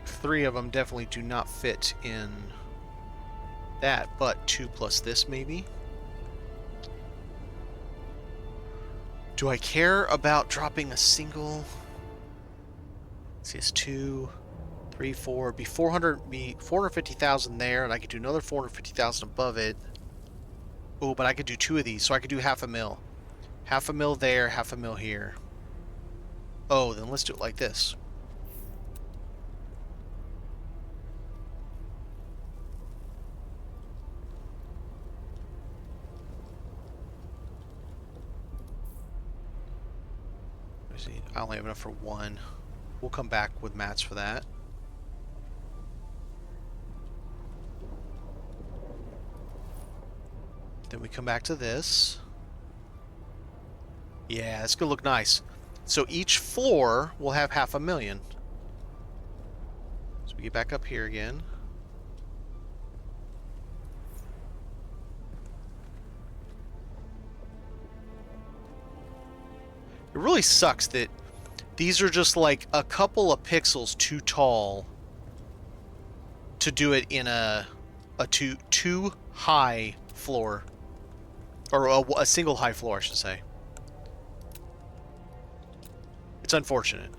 Three of them definitely do not fit in that, but 2 plus this maybe. Do I care about dropping a single? Let's see, it's 2, 3, 4. Be 450,000 there, and I could do another 450,000 above it. Oh, but I could do 2 of these, so I could do $500,000. $500,000 there, $500,000 here. Oh, then let's do it like this. I only have enough for 1. We'll come back with mats for that. Then we come back to this. Yeah, it's gonna look nice. So each floor will have 500,000. So we get back up here again. It really sucks that these are just like a couple of pixels too tall to do it in a too high floor, or a single high floor, I should say. It's unfortunate.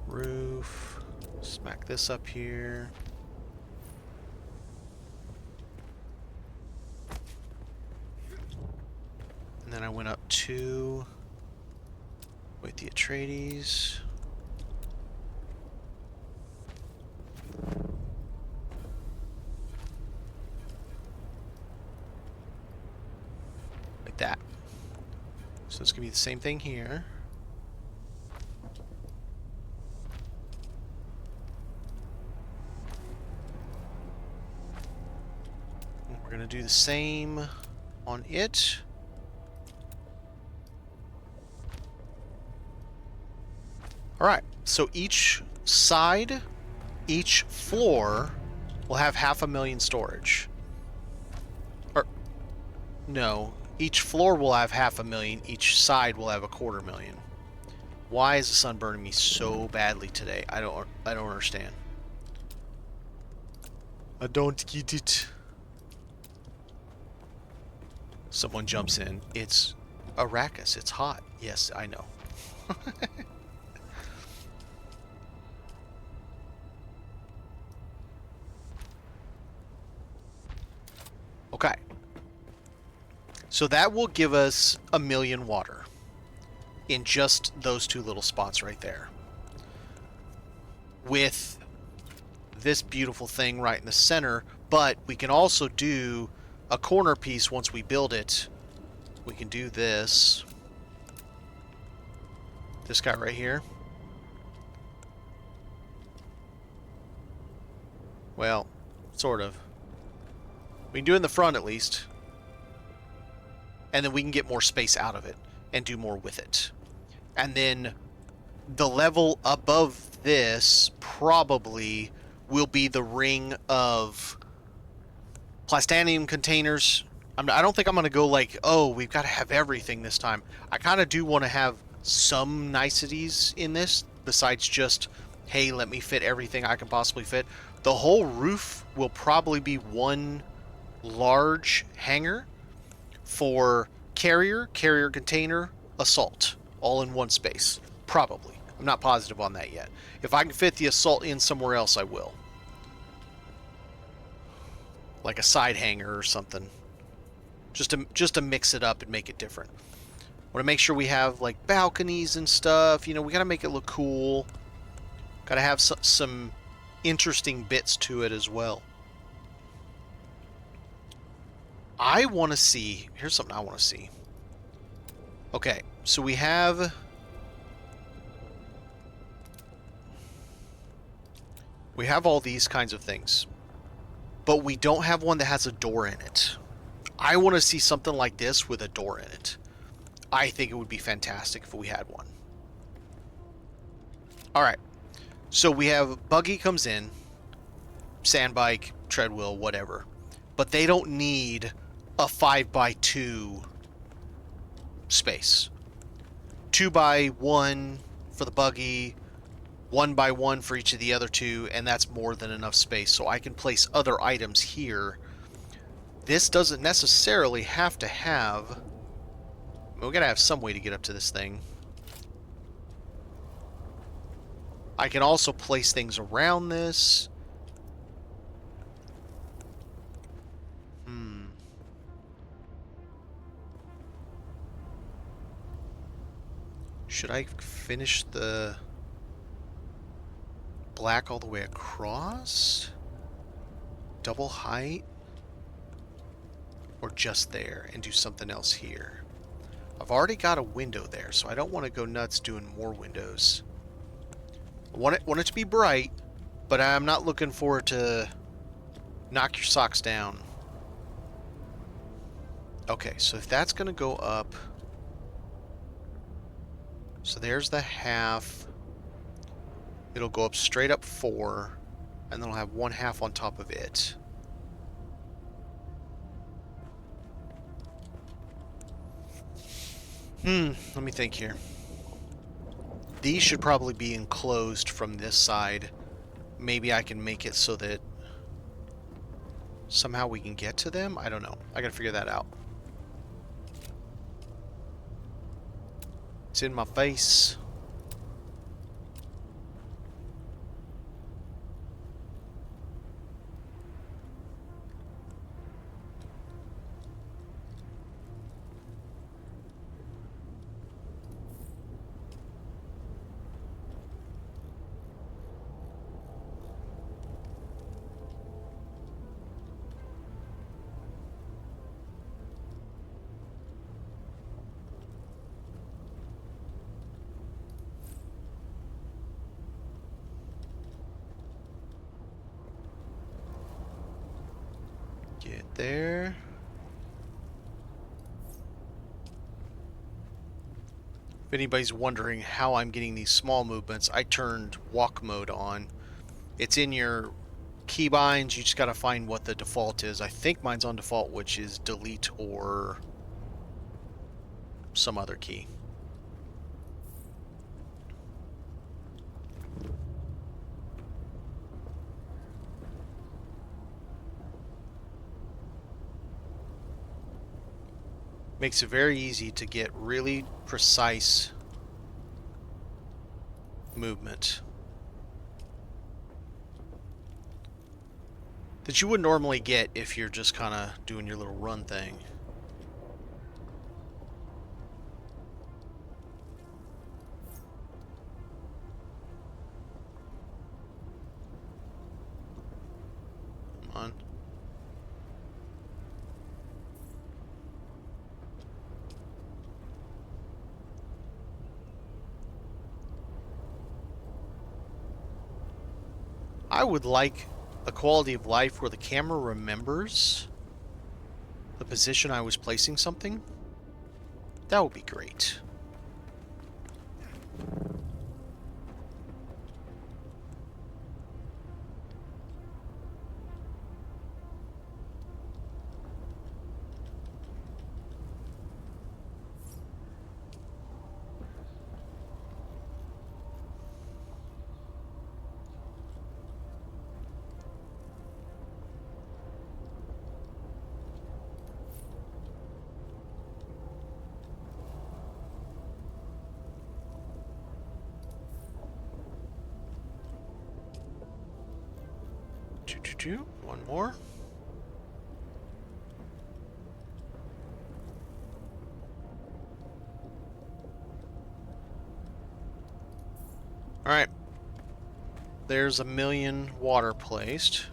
Roof. Smack this up here. And then I went up 2 with the Atreides. Like that. So it's going to be the same thing here. And we're going to do the same on it. Alright, so each side, each floor will have 500,000 storage. Or, no, each floor will have 500,000, each side will have 250,000. Why is the sun burning me so badly today? I don't understand. I don't get it. Someone jumps in. It's Arrakis. It's hot. Yes, I know. Okay. So that will give us 1,000,000 water in just those 2 little spots right there. With this beautiful thing right in the center, but we can also do a corner piece once we build it. We can do this. This guy right here. Well, sort of. We can do it in the front at least. And then we can get more space out of it and do more with it. And then the level above this probably will be the ring of plastanium containers. I don't think I'm going to go like, oh, we've got to have everything this time. I kind of do want to have some niceties in this besides just, hey, let me fit everything I can possibly fit. The whole roof will probably be one large hangar for carrier container, assault, all in one space. Probably. I'm not positive on that yet. If I can fit the assault in somewhere else, I will. Like a side hangar or something. Just to mix it up and make it different. Want to make sure we have like balconies and stuff. You know, we got to make it look cool. Got to have some interesting bits to it as well. I want to see... Here's something I want to see. Okay, so we have... We have all these kinds of things. But we don't have one that has a door in it. I want to see something like this with a door in it. I think it would be fantastic if we had one. Alright. So we have... Buggy comes in. Sand bike, treadwheel, whatever. But they don't need a 5x2 space. 2x1 for the buggy, 1x1 for each of the other 2, and that's more than enough space. So I can place other items here. This doesn't necessarily have to have... We gotta have some way to get up to this thing. I can also place things around this. Should I finish the black all the way across? Double height? Or just there and do something else here? I've already got a window there, so I don't want to go nuts doing more windows. I want it to be bright, but I'm not looking for it to knock your socks down. Okay, so if that's going to go up, so there's the half. It'll go up straight up 4, and then I'll have 1/2 on top of it. Let me think here. These should probably be enclosed from this side. Maybe I can make it so that somehow we can get to them? I don't know. I gotta figure that out. It's in my face. Get there. If anybody's wondering how I'm getting these small movements, I turned walk mode on. It's in your keybinds. You just gotta find what the default is. I think mine's on default, which is delete or some other key. Makes it very easy to get really precise movement that you would normally get if you're just kind of doing your little run thing. Come on. I would like a quality of life where the camera remembers the position I was placing something. That would be great. One more. All right. There's 1,000,000 water placed.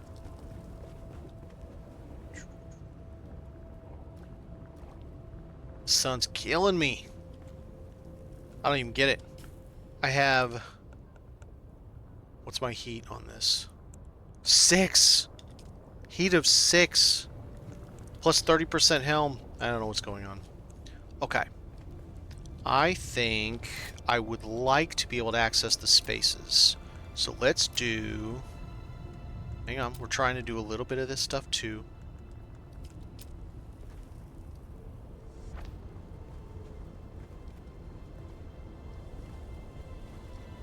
Sun's killing me. I don't even get it. I have... What's my heat on this? 6! Heat of 6. Plus 30% helm. I don't know what's going on. Okay. I think I would like to be able to access the spaces. So let's do... Hang on, we're trying to do a little bit of this stuff too.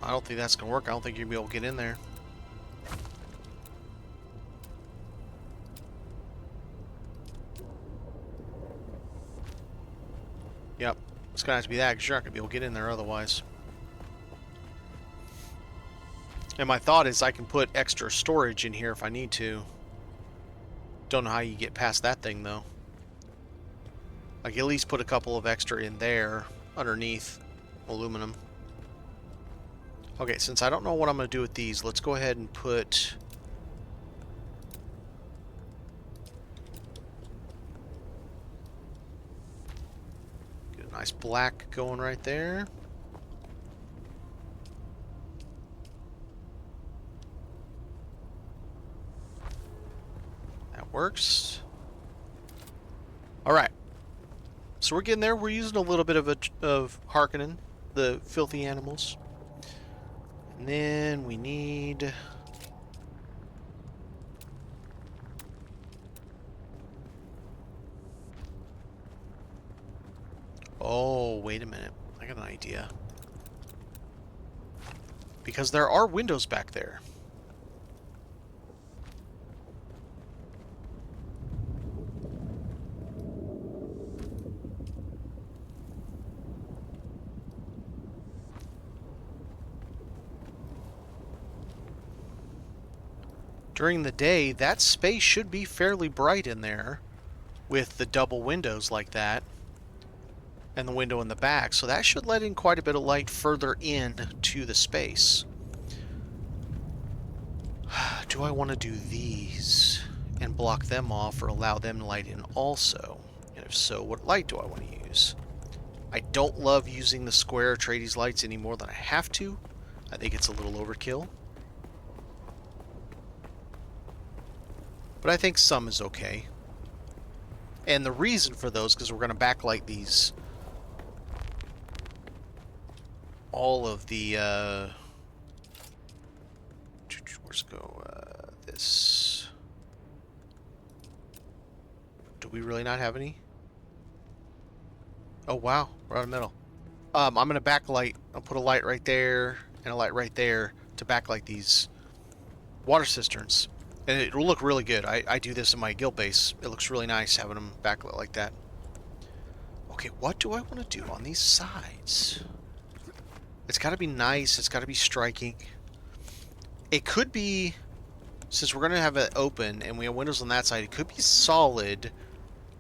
I don't think that's going to work. I don't think you're going to be able to get in there. Yep. It's going to have to be that because you're not going to be able to get in there otherwise. And my thought is I can put extra storage in here if I need to. Don't know how you get past that thing, though. Like, at least put a couple of extra in there underneath aluminum. Okay, since I don't know what I'm going to do with these, let's go ahead and put... Get a nice black going right there. Works. All right. So we're getting there. We're using a little bit of Harkonnen, the filthy animals. And then we need... Oh, wait a minute. I got an idea. Because there are windows back there. During the day, that space should be fairly bright in there with the double windows like that and the window in the back, so that should let in quite a bit of light further in to the space. Do I want to do these and block them off or allow them light in also? And if so, what light do I want to use? I don't love using the square Atreides lights any more than I have to. I think it's a little overkill. But I think some is okay. And the reason for those, because we're going to backlight these, all of the, where's go, this. Do we really not have any? Oh wow, we're out of metal. I'm going to backlight, I'll put a light right there and a light right there to backlight these water cisterns. And it will look really good. I do this in my guild base. It looks really nice having them backlit like that. Okay, what do I want to do on these sides? It's got to be nice. It's got to be striking. It could be, since we're going to have it open and we have windows on that side, it could be solid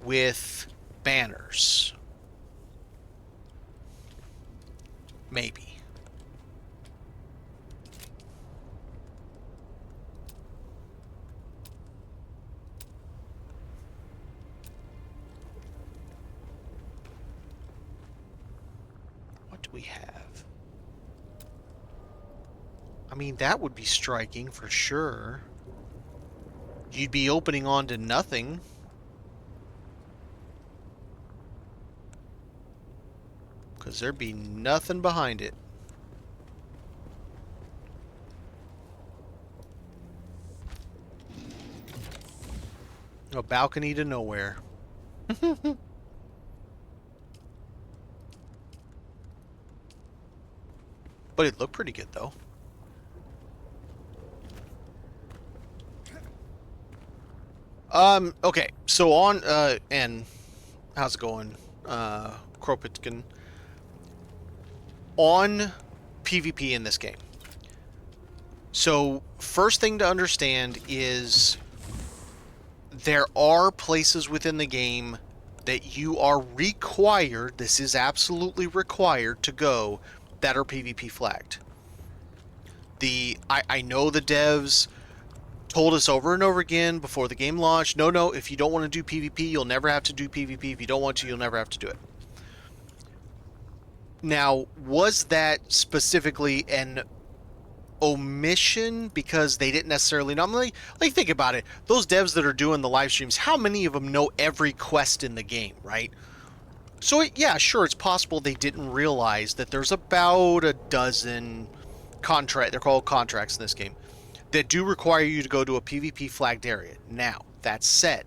with banners. Maybe. We have. I mean, that would be striking for sure. You'd be opening onto nothing. Because there'd be nothing behind it. A balcony to nowhere. But it looked pretty good, though. Okay, so on, and how's it going, Kropotkin? On PvP in this game. So, first thing to understand is there are places within the game that you are required, this is absolutely required to go, that are PvP flagged. I know the devs told us over and over again before the game launched, no, if you don't want to do PvP, you'll never have to do PvP. If you don't want to, you'll never have to do it. Now, was that specifically an omission because they didn't necessarily normally, like, think about it, those devs that are doing the live streams, how many of them know every quest in the game, right? So, yeah, sure, it's possible they didn't realize that there's about a dozen they're called contracts in this game, that do require you to go to a PvP flagged area. Now, that said,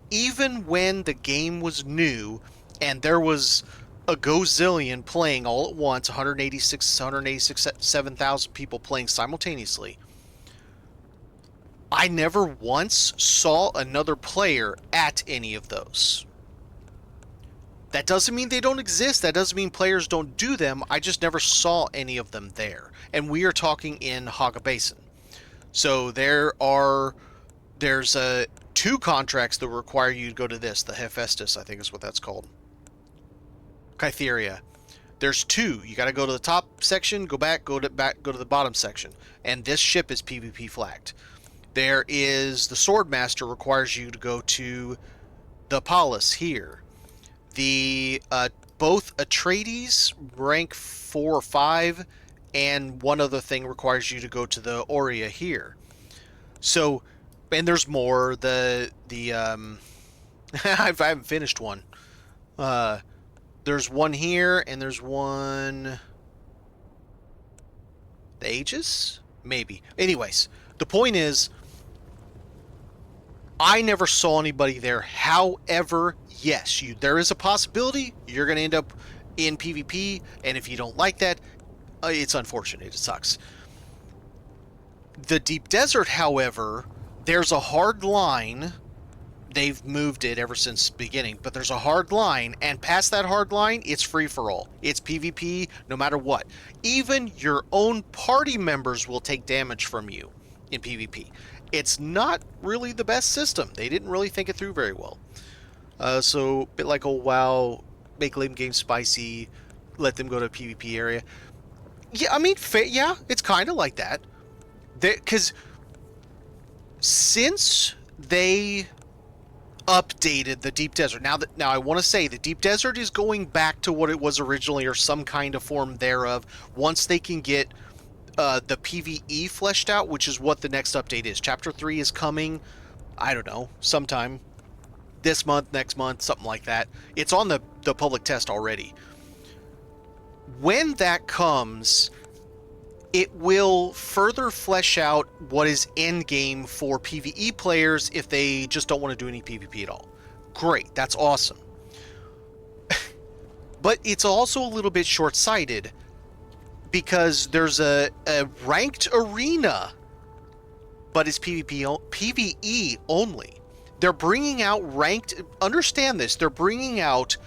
even when the game was new and there was a gazillion playing all at once, 7,000 people playing simultaneously, I never once saw another player at any of those. That doesn't mean they don't exist. That doesn't mean players don't do them. I just never saw any of them there. And we are talking in Haga Basin. So there's 2 contracts that require you to go to this, the Hephaestus, I think is what that's called. Kytheria. There's 2. You got to go to the top section, go to the bottom section, and this ship is PvP flagged. There is the Swordmaster requires you to go to the Palace here. The both Atreides rank 4 or 5, and one other thing requires you to go to the Aurea here. So And there's more. I haven't finished one. Uh, there's one here, and there's one. The Aegis? Maybe. Anyways, the point is, I never saw anybody there. However, yes, there is a possibility you're going to end up in PvP, and if you don't like that, it's unfortunate. It sucks. The Deep Desert, however, there's a hard line. They've moved it ever since the beginning, but there's a hard line, and past that hard line, it's free for all. It's PvP no matter what. Even your own party members will take damage from you in PvP. It's not really the best system. They didn't really think it through very well. So, a bit like, oh wow, make late game spicy, let them go to a PvP area. Yeah, I mean, yeah, it's kind of like that. Because since they updated the Deep Desert, now I want to say the Deep Desert is going back to what it was originally, or some kind of form thereof, once they can get the PvE fleshed out, which is what the next update is. Chapter 3 is coming, I don't know, sometime this month, next month, something like that. It's on the public test already. When that comes, it will further flesh out what is endgame for PvE players if they just don't want to do any PvP at all. Great, that's awesome. But it's also a little bit short-sighted, because there's a ranked arena, but it's PvE only. They're bringing out ranked... Understand this. They're bringing out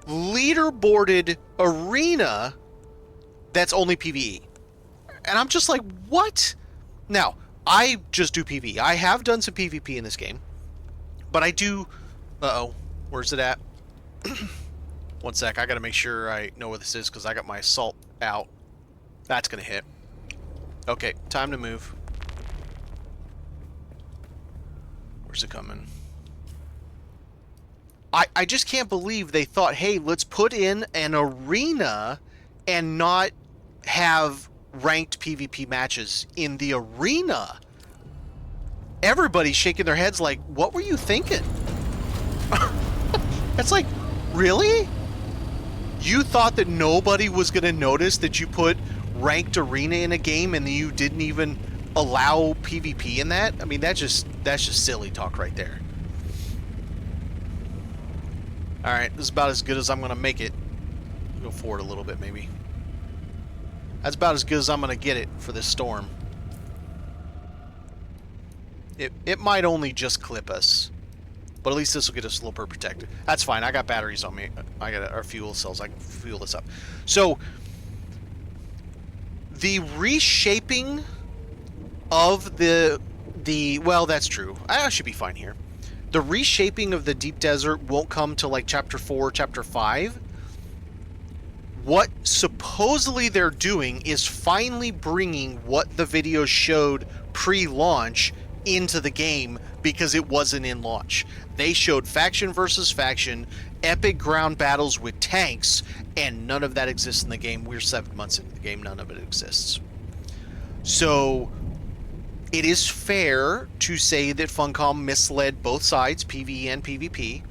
leaderboarded arena that's only PvE. And I'm just like, what? Now, I just do PvE. I have done some PvP in this game, but I do... Uh-oh. Where's it at? One sec. I gotta make sure I know where this is, because I got my assault out. That's gonna hit. Okay, time to move. Where's it coming? I just can't believe they thought, hey, let's put in an arena and not have ranked PvP matches in the arena. Everybody's shaking their heads like, what were you thinking? It's like, really? You thought that nobody was going to notice that you put ranked arena in a game and you didn't even allow PvP in that? I mean, that's just silly talk right there. Alright, this is about as good as I'm going to make it. Go forward a little bit, maybe. That's about as good as I'm going to get it for this storm. It might only just clip us, but at least this will get us a little bit protected. That's fine. I got batteries on me. I got our fuel cells. I can fuel this up. So, the reshaping of the well, that's true. I should be fine here. The reshaping of the Deep Desert won't come till like Chapter 4, Chapter 5. What supposedly they're doing is finally bringing what the video showed pre-launch into the game, because it wasn't in launch. They showed faction versus faction, epic ground battles with tanks, and none of that exists in the game. We're 7 months into the game, none of it exists. So it is fair to say that Funcom misled both sides, PvE and PvP.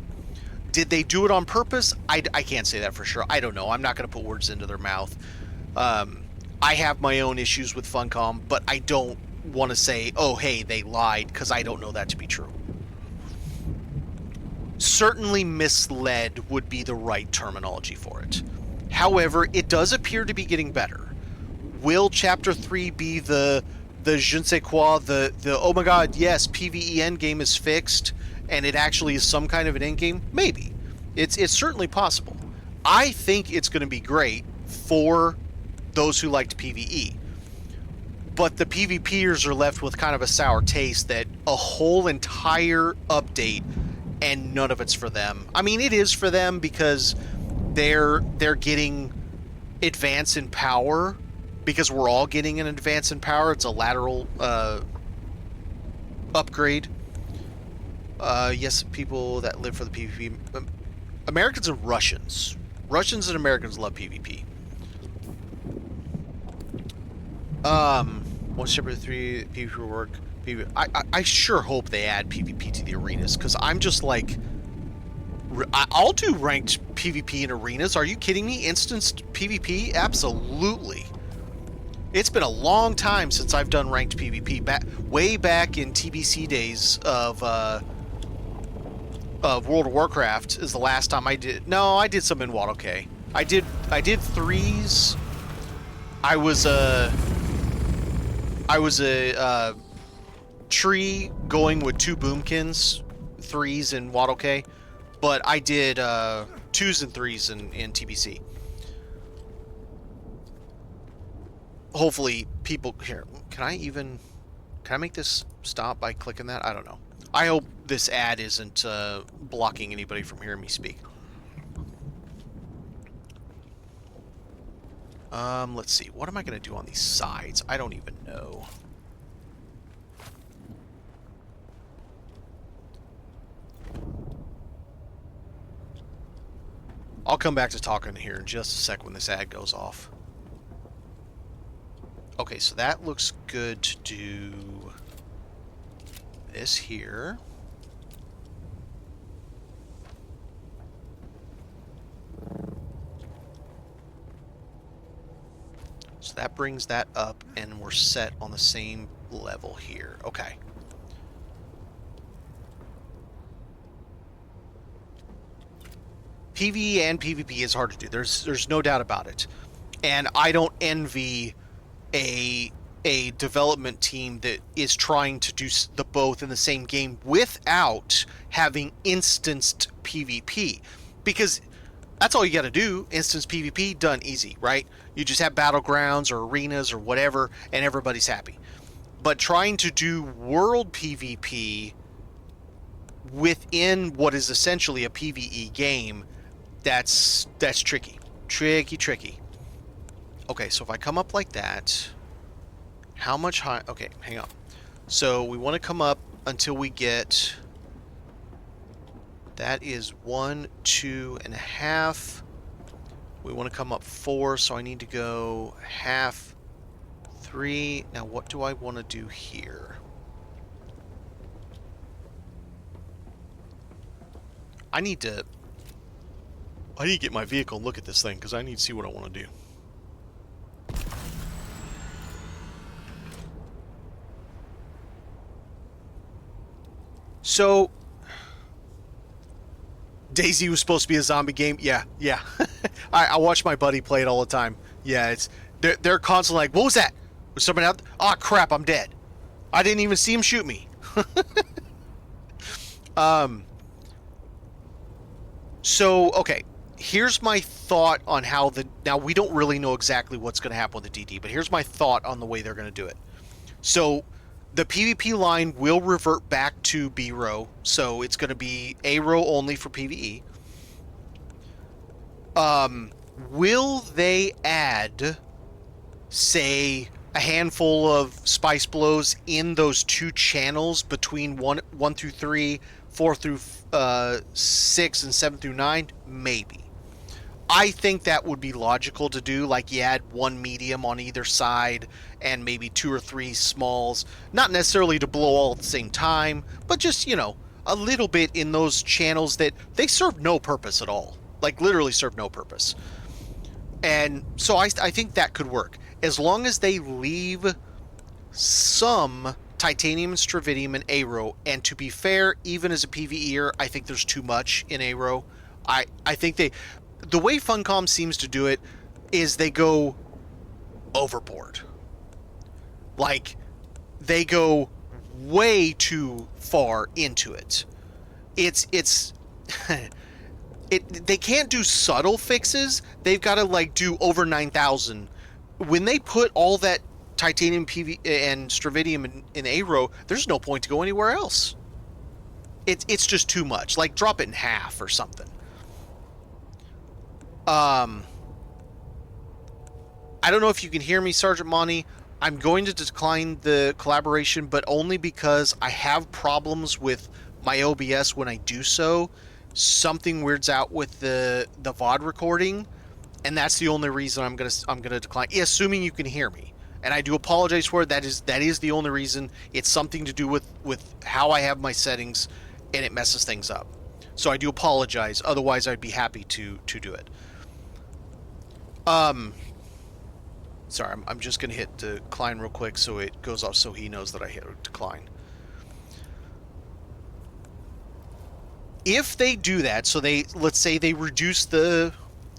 Did they do it on purpose? I can't say that for sure. I don't know. I'm not going to put words into their mouth. I have my own issues with Funcom, but I don't want to say, oh, hey, they lied, because I don't know that to be true. Certainly misled would be the right terminology for it. However, it does appear to be getting better. Will Chapter 3 be the je ne sais quoi, the oh my god, yes, PvE endgame is fixed, and it actually is some kind of an endgame? Maybe. It's certainly possible. I think it's going to be great for those who liked PvE. But the PvPers are left with kind of a sour taste that a whole entire update and none of it's for them. I mean, it is for them because they're getting advance in power, because we're all getting an advance in power. It's a lateral upgrade. Yes, people that live for the PvP. Americans and Russians. Russians and Americans love PvP. Once Chapter 3 PvP will work, I sure hope they add PvP to the arenas, because I'm just like, I'll do ranked PvP in arenas. Are you kidding me? Instanced PvP? Absolutely. It's been a long time since I've done ranked PvP. Way back in TBC days of World of Warcraft is the last time I did. No, I did some in WoD. Okay, I did threes. I was a tree going with 2 boomkins, threes in WoD. Okay, but I did 2s and 3s in TBC. Hopefully people here. Can I make this stop by clicking that? I don't know. I hope this ad isn't blocking anybody from hearing me speak. Let's see. What am I going to do on these sides? I don't even know. I'll come back to talking here in just a sec when this ad goes off. Okay, so that looks good to do this here. So that brings that up, and we're set on the same level here. Okay. PvE and PvP is hard to do. There's no doubt about it. And I don't envy a development team that is trying to do the both in the same game without having instanced PvP, because that's all you got to do. Instance PvP, done, easy, right? You just have battlegrounds or arenas or whatever, and everybody's happy. But trying to do world PvP within what is essentially a PvE game, that's tricky. Tricky. Okay, so if I come up like that, how much high? Okay, hang on. So we want to come up until we get, that is 1, 2.5. We want to come up 4, so I need to go half, 3. Now what do I want to do here? I need to get my vehicle and look at this thing, because I need to see what I want to do. So, DayZ was supposed to be a zombie game. Yeah. I watch my buddy play it all the time. Yeah, they're constantly like, "What was that? Was someone out? Oh crap, I'm dead. I didn't even see him shoot me." So okay, here's my thought on how now we don't really know exactly what's going to happen with the DD, but here's my thought on the way they're going to do it. So the PvP line will revert back to B row, so it's going to be A row only for PvE. Will they add, say, a handful of spice blows in those 2 channels between 1 through 3, 4 through 6, and 7 through 9? Maybe. I think that would be logical to do, like you add 1 medium on either side and maybe 2 or 3 smalls. Not necessarily to blow all at the same time, but just, a little bit in those channels that they serve no purpose at all. Like, literally serve no purpose. And so I think that could work. As long as they leave some titanium and stravidium in A row, and to be fair, even as a PvEer, I think there's too much in A row. I think the way Funcom seems to do it is they go overboard. Like, they go way too far into it. They can't do subtle fixes. They've got to like do over 9,000. When they put all that titanium PV and stravidium in A row, there's no point to go anywhere else. It's just too much. Like, drop it in half or something. I don't know if you can hear me, Sergeant Monty. I'm going to decline the collaboration, but only because I have problems with my OBS when I do so. Something weirds out with the VOD recording, and that's the only reason I'm gonna decline. Assuming you can hear me. And I do apologize for it. That is the only reason. It's something to do with how I have my settings, and it messes things up. So I do apologize. Otherwise, I'd be happy to do it. Sorry, I'm just gonna hit decline real quick so it goes off, so he knows that I hit decline. If they do that, so let's say they reduce the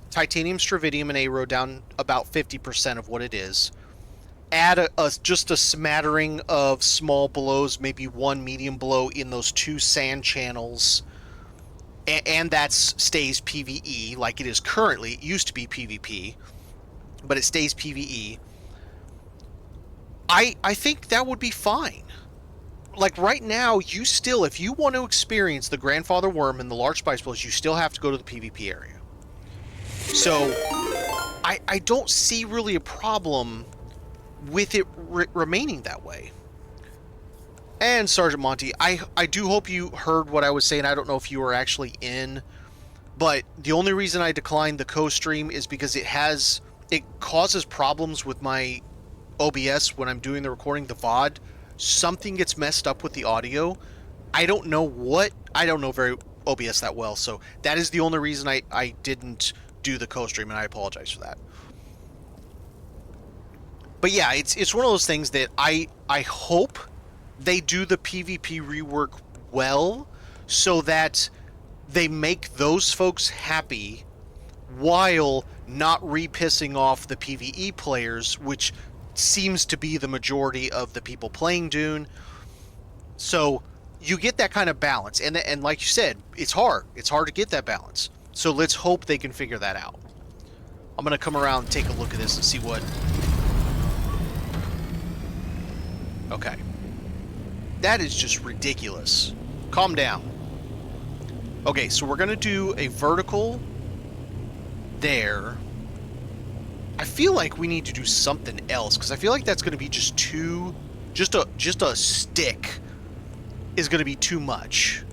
titanium, stravidium, and aero down about 50% of what it is, add just a smattering of small blows, maybe one medium blow in those two sand channels, and that stays PvE like it is currently. It used to be PvP, but it stays PvE. I think that would be fine. Like right now, you still, if you want to experience the Grandfather Worm and the large spice blows, you still have to go to the PvP area. So I don't see really a problem with it remaining that way. And Sergeant Monty, I do hope you heard what I was saying. I don't know if you were actually in, but the only reason I declined the co-stream is because it causes problems with my OBS when I'm doing the recording, the VOD. Something gets messed up with the audio. I don't know very OBS that well, so that is the only reason I didn't do the co-stream, and I apologize for that. But yeah, it's one of those things that I hope they do the PvP rework well, so that they make those folks happy while not re-pissing off the PvE players, which seems to be the majority of the people playing Dune. So you get that kind of balance, and like you said, it's hard to get that balance. So let's hope they can figure that out. I'm gonna come around and take a look at this and see what... Okay, that is just ridiculous. Calm down. Okay, so we're gonna do a vertical there. I feel like we need to do something else, because I feel like that's going to be just a stick is going to be too much.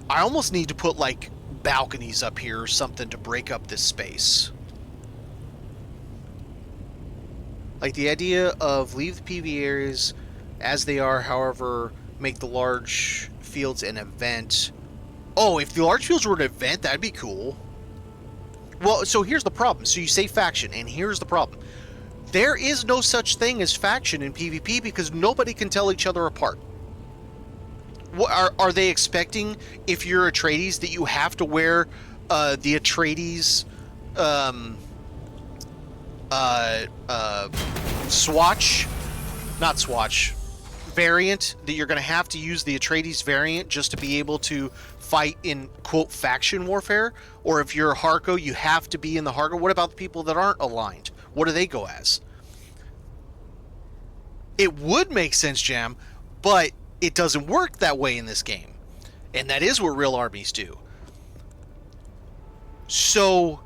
I almost need to put like balconies up here or something to break up this space. Like the idea of leave the PV areas as they are, however, make the large fields an event. Oh, if the large fields were an event, that'd be cool. Well, so here's the problem. So you say faction, and here's the problem. There is no such thing as faction in PvP because nobody can tell each other apart. What are they expecting, if you're Atreides, that you have to wear the Atreides variant, that you're going to have to use the Atreides variant just to be able to fight in, quote, faction warfare? Or if you're a Harko, you have to be in the Harko? What about the people that aren't aligned? What do they go as? It would make sense, Jam, but it doesn't work that way in this game. And that is what real armies do. So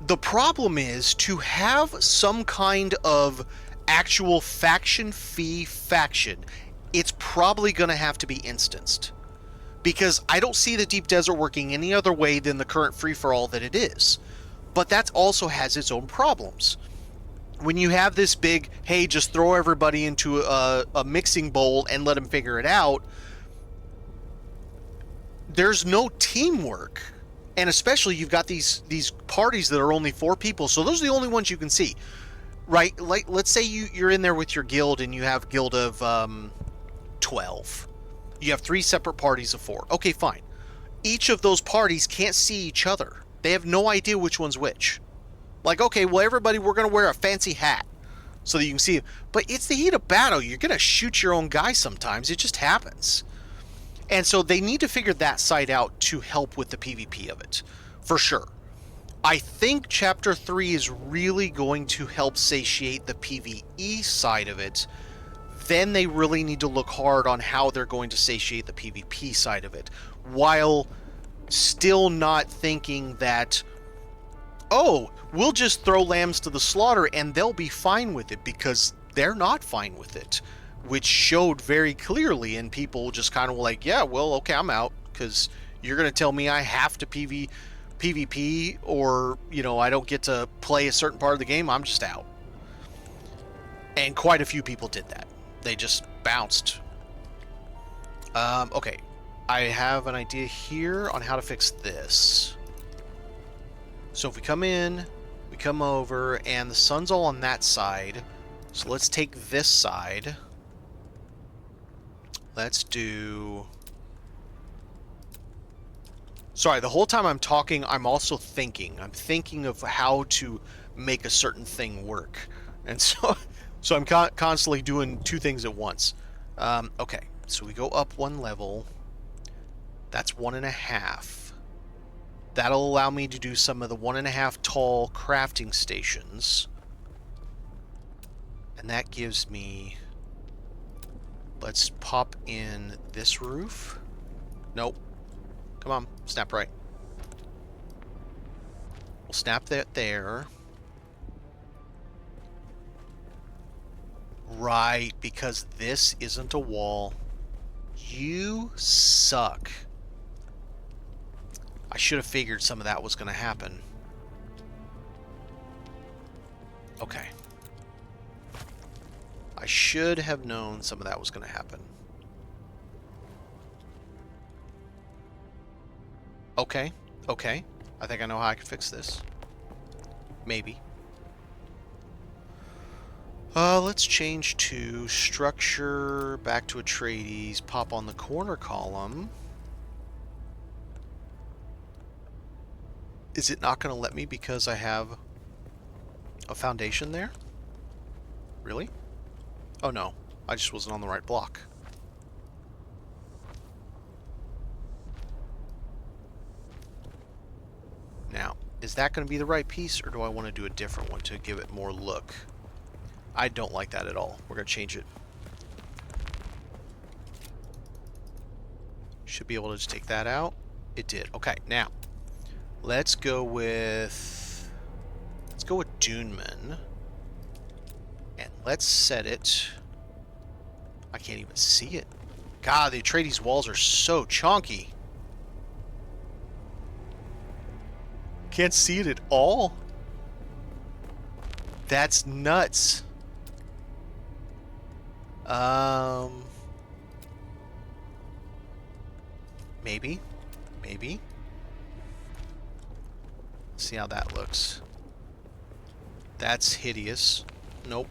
the problem is to have some kind of actual faction fee faction. It's probably going to have to be instanced, because I don't see the Deep Desert working any other way than the current free-for-all that it is. But that also has its own problems. When you have this big, hey, just throw everybody into a mixing bowl and let them figure it out, there's no teamwork. And especially you've got these parties that are only 4 people, so those are the only ones you can see. Right? Like, let's say you're in there with your guild and you have a guild of 12. You have 3 separate parties of 4. Okay, fine. Each of those parties can't see each other. They have no idea which one's which. Like, okay, well, everybody, we're going to wear a fancy hat so that you can see it. But it's the heat of battle. You're going to shoot your own guy sometimes. It just happens. And so they need to figure that side out to help with the PvP of it, for sure. I think Chapter 3 is really going to help satiate the PvE side of it. Then they really need to look hard on how they're going to satiate the PvP side of it, while still not thinking that, oh, we'll just throw lambs to the slaughter and they'll be fine with it, because they're not fine with it, which showed very clearly, and people just kind of were like, yeah, well, okay, I'm out, because you're going to tell me I have to PvP or, you know, I don't get to play a certain part of the game, I'm just out. And quite a few people did that. They just bounced. Okay. I have an idea here on how to fix this. So if we come in, we come over, and the sun's all on that side. So let's take this side. Let's do... Sorry, the whole time I'm talking, I'm also thinking. I'm thinking of how to make a certain thing work. And so I'm constantly doing two things at once. Okay, so we go up one level. That's 1.5. That'll allow me to do some of the 1.5 tall crafting stations. And that gives me... Let's pop in this roof. Nope. Come on, snap right. We'll snap that there. Right, because this isn't a wall. You suck. I should have figured some of that was going to happen. Okay. I should have known some of that was going to happen. Okay, okay. I think I know how I can fix this. Maybe. Let's change to structure, back to Atreides, pop on the corner column. Is it not going to let me because I have a foundation there? Really? Oh no, I just wasn't on the right block. Now, is that going to be the right piece, or do I want to do a different one to give it more look? I don't like that at all. We're going to change it. Should be able to just take that out. It did. Okay, now, let's go with Duneman. And let's set it... I can't even see it. God, the Atreides walls are so chonky. Can't see it at all. That's nuts. Maybe. Maybe. Let's see how that looks. That's hideous. Nope.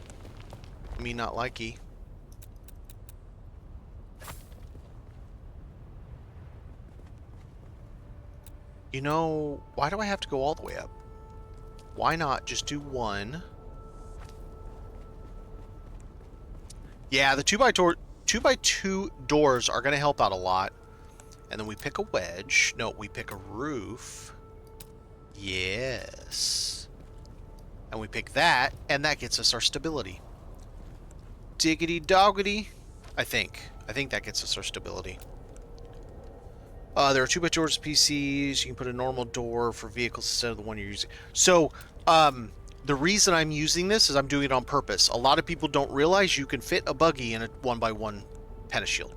Me not likey. You know, why do I have to go all the way up? Why not just do one? Yeah, the 2x2 doors are going to help out a lot. And then we pick a wedge. No, we pick a roof. Yes. And we pick that, and that gets us our stability. Diggity doggity. I think that gets us our stability. There are 2x doors PCs. You can put a normal door for vehicles instead of the one you're using. So, the reason I'm using this is I'm doing it on purpose. A lot of people don't realize you can fit a buggy in a 1x1 Pentashield.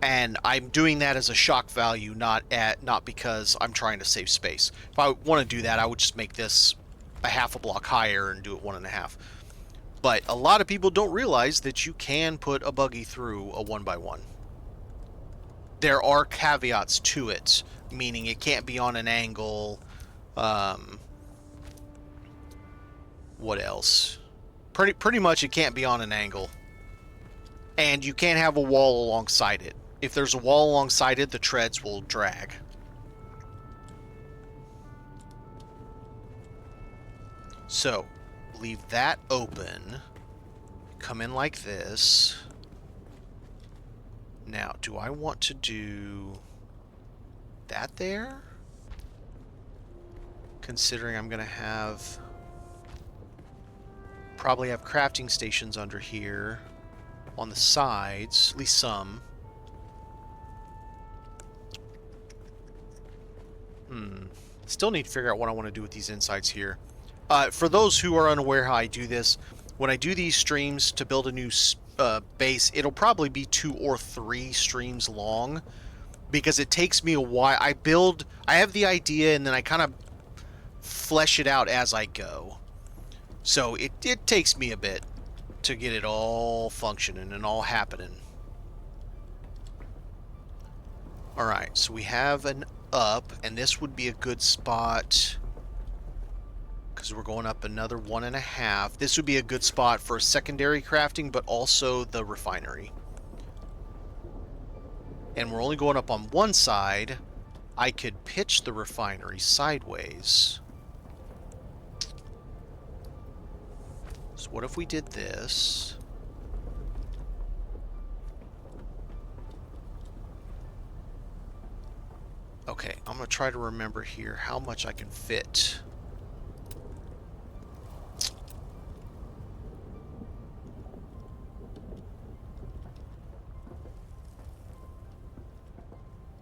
And I'm doing that as a shock value, not because I'm trying to save space. If I want to do that, I would just make this a half a block higher and do it 1.5. But a lot of people don't realize that you can put a buggy through a 1x1. There are caveats to it, meaning it can't be on an angle. What else? Pretty much it can't be on an angle. And you can't have a wall alongside it. If there's a wall alongside it, the treads will drag. So, leave that open. Come in like this. Now, do I want to do that there? Considering I'm going to probably have crafting stations under here on the sides, at least some. Still need to figure out what I want to do with these insides here. For those who are unaware how I do this, when I do these streams to build a new base, it'll probably be 2 or 3 streams long. because it takes me a while. I have the idea and then I kind of flesh it out as I go. So it takes me a bit to get it all functioning and all happening. Alright, so we have an up, and this would be a good spot because we're going up another 1.5. This would be a good spot for secondary crafting, but also the refinery. And we're only going up on one side. I could pitch the refinery sideways. So what if we did this? Okay, I'm going to try to remember here how much I can fit.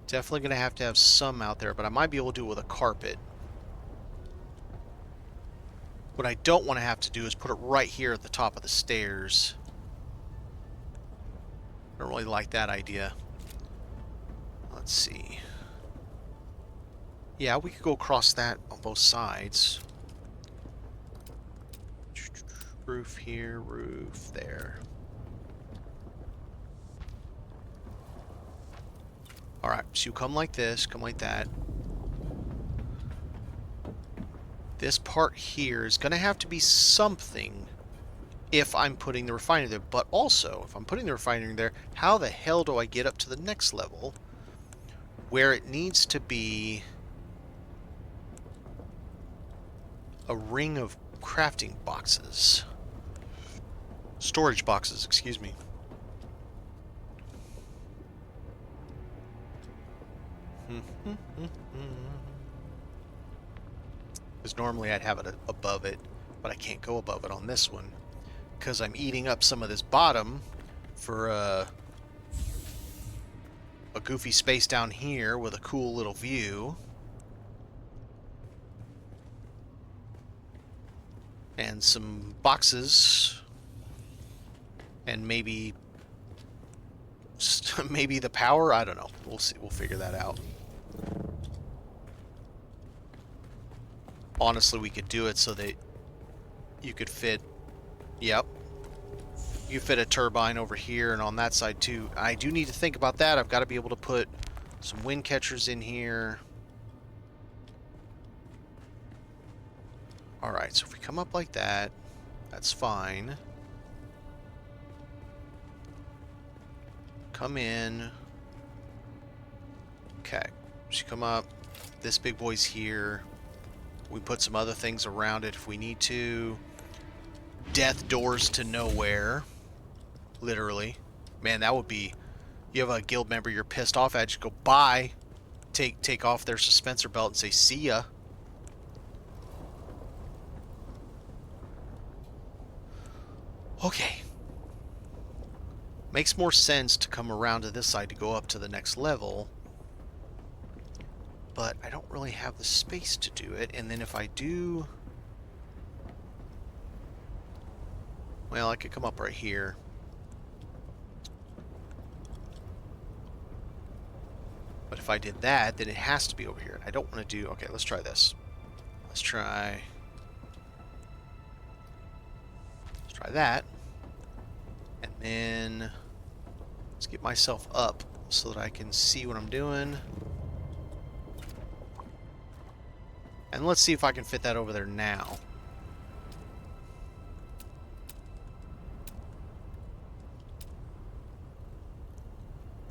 Definitely going to have some out there, but I might be able to do it with a carpet. What I don't want to have to do is put it right here at the top of the stairs. I don't really like that idea. Let's see. Yeah, we could go across that on both sides. Roof here, roof there. Alright, so you come like this, come like that. This part here is going to have to be something if I'm putting the refinery there. But also, if I'm putting the refinery there, how the hell do I get up to the next level where it needs to be a ring of crafting boxes? Storage boxes, excuse me. Because normally I'd have it above it, but I can't go above it on this one because I'm eating up some of this bottom for a goofy space down here with a cool little view. And some boxes. And maybe the power? I don't know. We'll see. We'll figure that out. Honestly, we could do it so that you could fit... Yep. You fit a turbine over here and on that side too. I do need to think about that. I've got to be able to put some wind catchers in here. Alright, so if we come up like that, that's fine. Come in. Okay. So you come up. This big boy's here. We put some other things around it if we need to. Death doors to nowhere. Literally. Man, that would be... You have a guild member you're pissed off at, just go, bye. Take off their suspensor belt and say, see ya. Okay. Makes more sense to come around to this side to go up to the next level. But I don't really have the space to do it. And then if I do... Well, I could come up right here. But if I did that, then it has to be over here. I don't want to do... Okay, let's try this. Let's try that. And then... Let's get myself up so that I can see what I'm doing. And let's see if I can fit that over there now.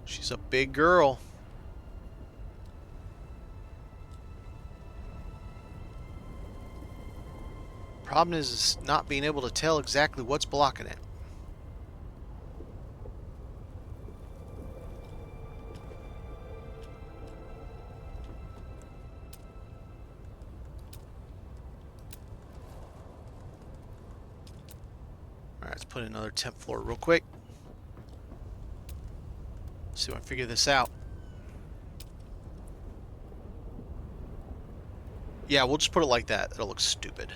She's a big girl. Problem is not being able to tell exactly what's blocking it. Alright, let's put in another temp floor real quick. See if I can figure this out. Yeah, we'll just put it like that. It'll look stupid.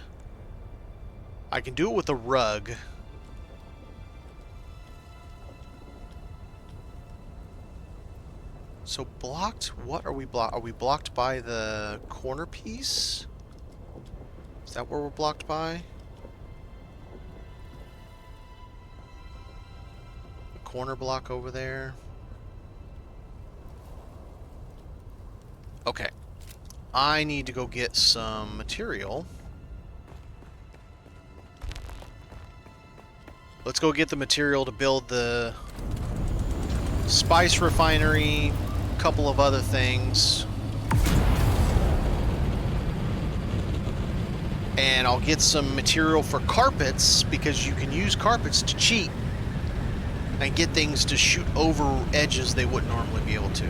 I can do it with a rug. So So blocked, what are we blocked? Are we blocked by the corner piece? Is that where we're blocked by? The corner block over there? Okay. I need to go get some material. Let's go get the material to build the spice refinery, a couple of other things. And I'll get some material for carpets, because you can use carpets to cheat and get things to shoot over edges they wouldn't normally be able to.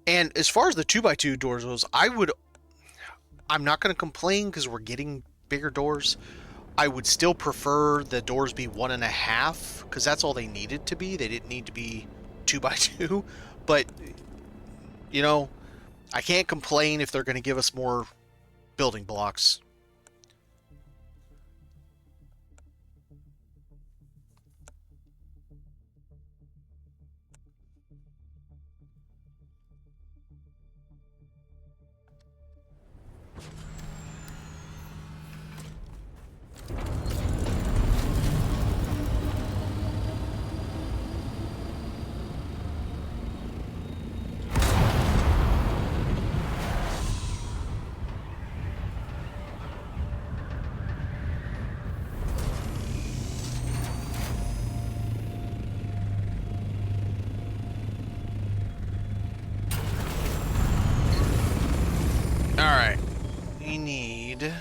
And as far as the 2x2 doors goes, I'm not going to complain because we're getting bigger doors. I would still prefer the doors be 1.5, because that's all they needed to be. They didn't need to be 2x2, but you know, I can't complain if they're going to give us more building blocks. Alright, we need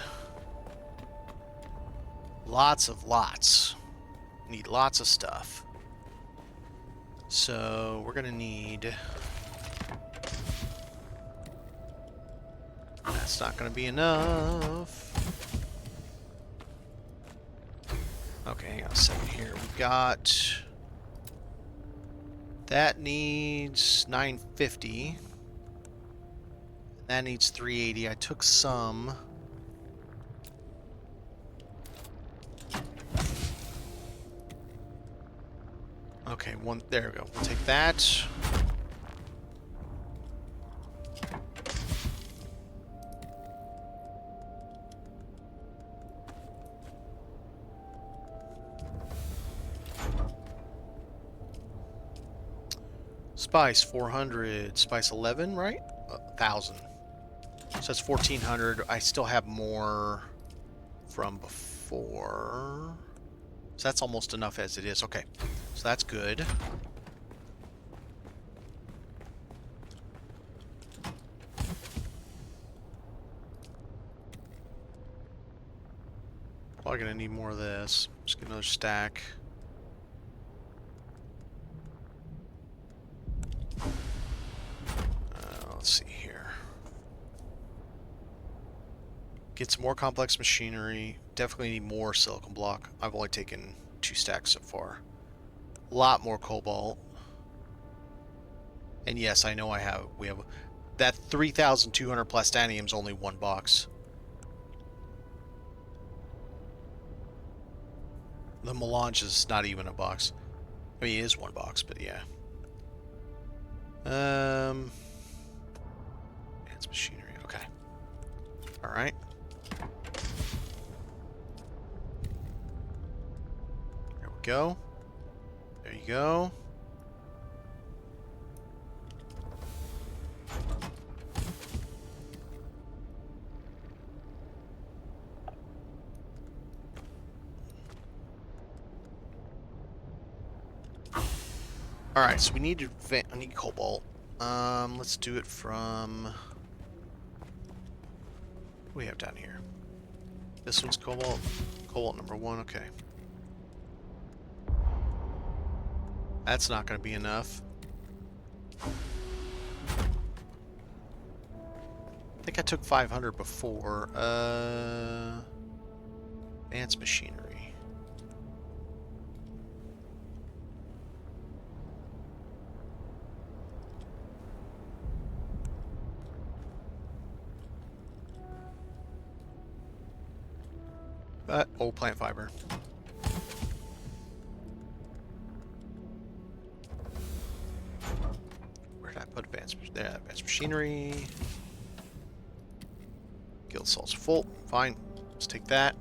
lots. Need lots of stuff. So we're gonna need... That's not gonna be enough. Okay, hang on a second here. We've got... That needs 950. That needs 380. I took some. Okay, one. There we go. We'll take that. Spice 400. Spice 11, right? 1,000. So that's 1,400. I still have more from before. So that's almost enough as it is. Okay. So that's good. Probably gonna need more of this. Just get another stack. Let's see here. Get some more complex machinery. Definitely need more silicon block. I've only taken 2 stacks so far. A lot more cobalt. And yes, I know we have that 3,200 plastanium is only 1 box. The melange is not even a box. I mean, it is 1 box, but yeah. It's machinery. Okay. All right. There we go. There you go. All right, so I need cobalt. Let's do it from... What do we have down here? This one's cobalt. Cobalt number 1, okay. That's not going to be enough. I think I took 500 before. Advanced machinery. Old plant fiber. Put advanced machinery. Guild salts full. Fine. Let's take that.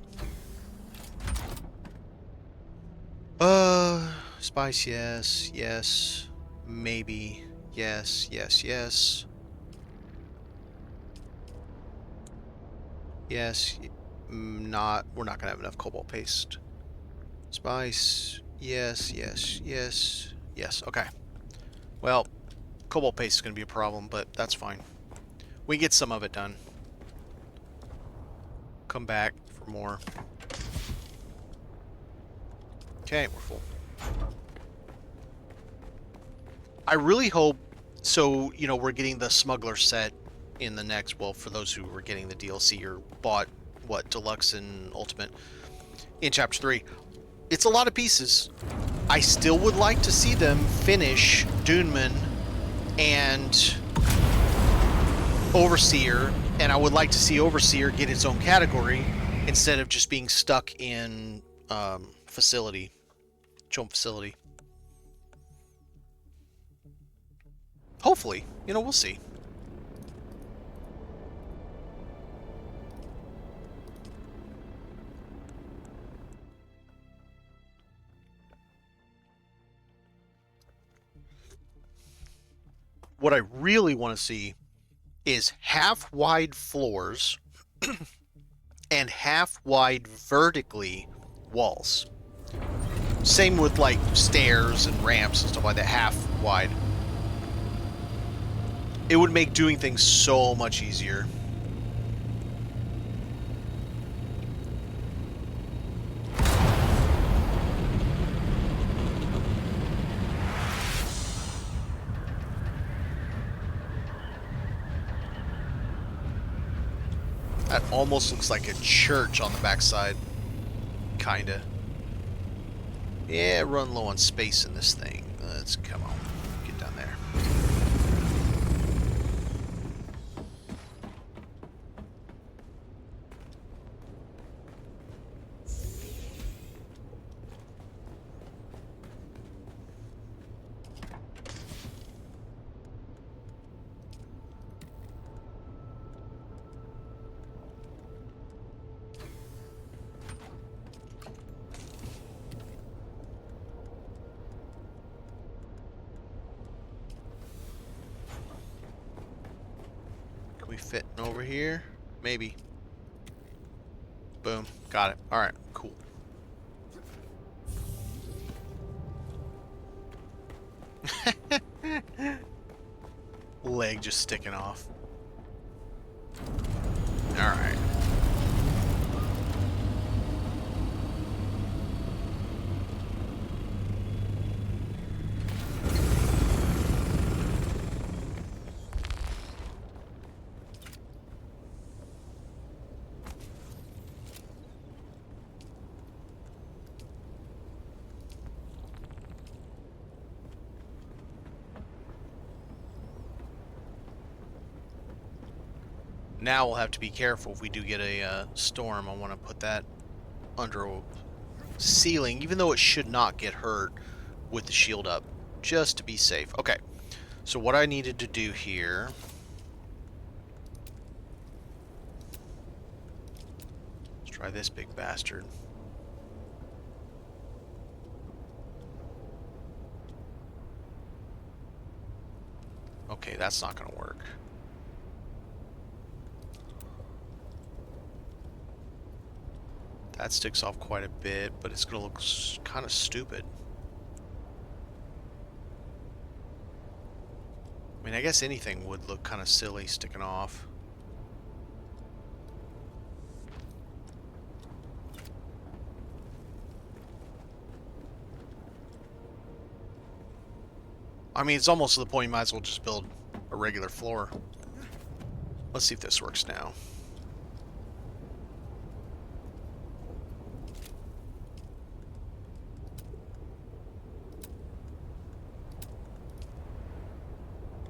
Spice, yes. Yes. Maybe. Yes. Yes. Yes. Yes. Not. We're not gonna have enough cobalt paste. Spice. Yes. Yes. Yes. Yes. Okay. Well, cobalt paste is gonna be a problem, but that's fine. We get some of it done. Come back for more. Okay, we're full. I really hope, so, you know, we're getting the smuggler set in the next, well, for those who were getting the DLC or bought, what, Deluxe and Ultimate in Chapter 3. It's a lot of pieces. I still would like to see them finish Duneman and Overseer, and I would like to see Overseer get its own category instead of just being stuck in facility, Chum facility. Hopefully, you know, we'll see. What I really want to see is half-wide floors and half-wide vertically walls. Same with like stairs and ramps and stuff like that, half-wide. It would make doing things so much easier. That almost looks like a church on the backside. Kinda. Yeah, run low on space in this thing. Let's come on. Get down there. We fitting over here? Maybe. Boom. Got it. Alright, cool. Leg just sticking off. Alright. Now we'll have to be careful if we do get a storm. I want to put that under a ceiling, even though it should not get hurt with the shield up, just to be safe. Okay, so what I needed to do here... Let's try this big bastard. Okay, that's not going to work. That sticks off quite a bit, but it's going to look kind of stupid. I mean, I guess anything would look kind of silly sticking off. I mean, it's almost to the point you might as well just build a regular floor. Let's see if this works now.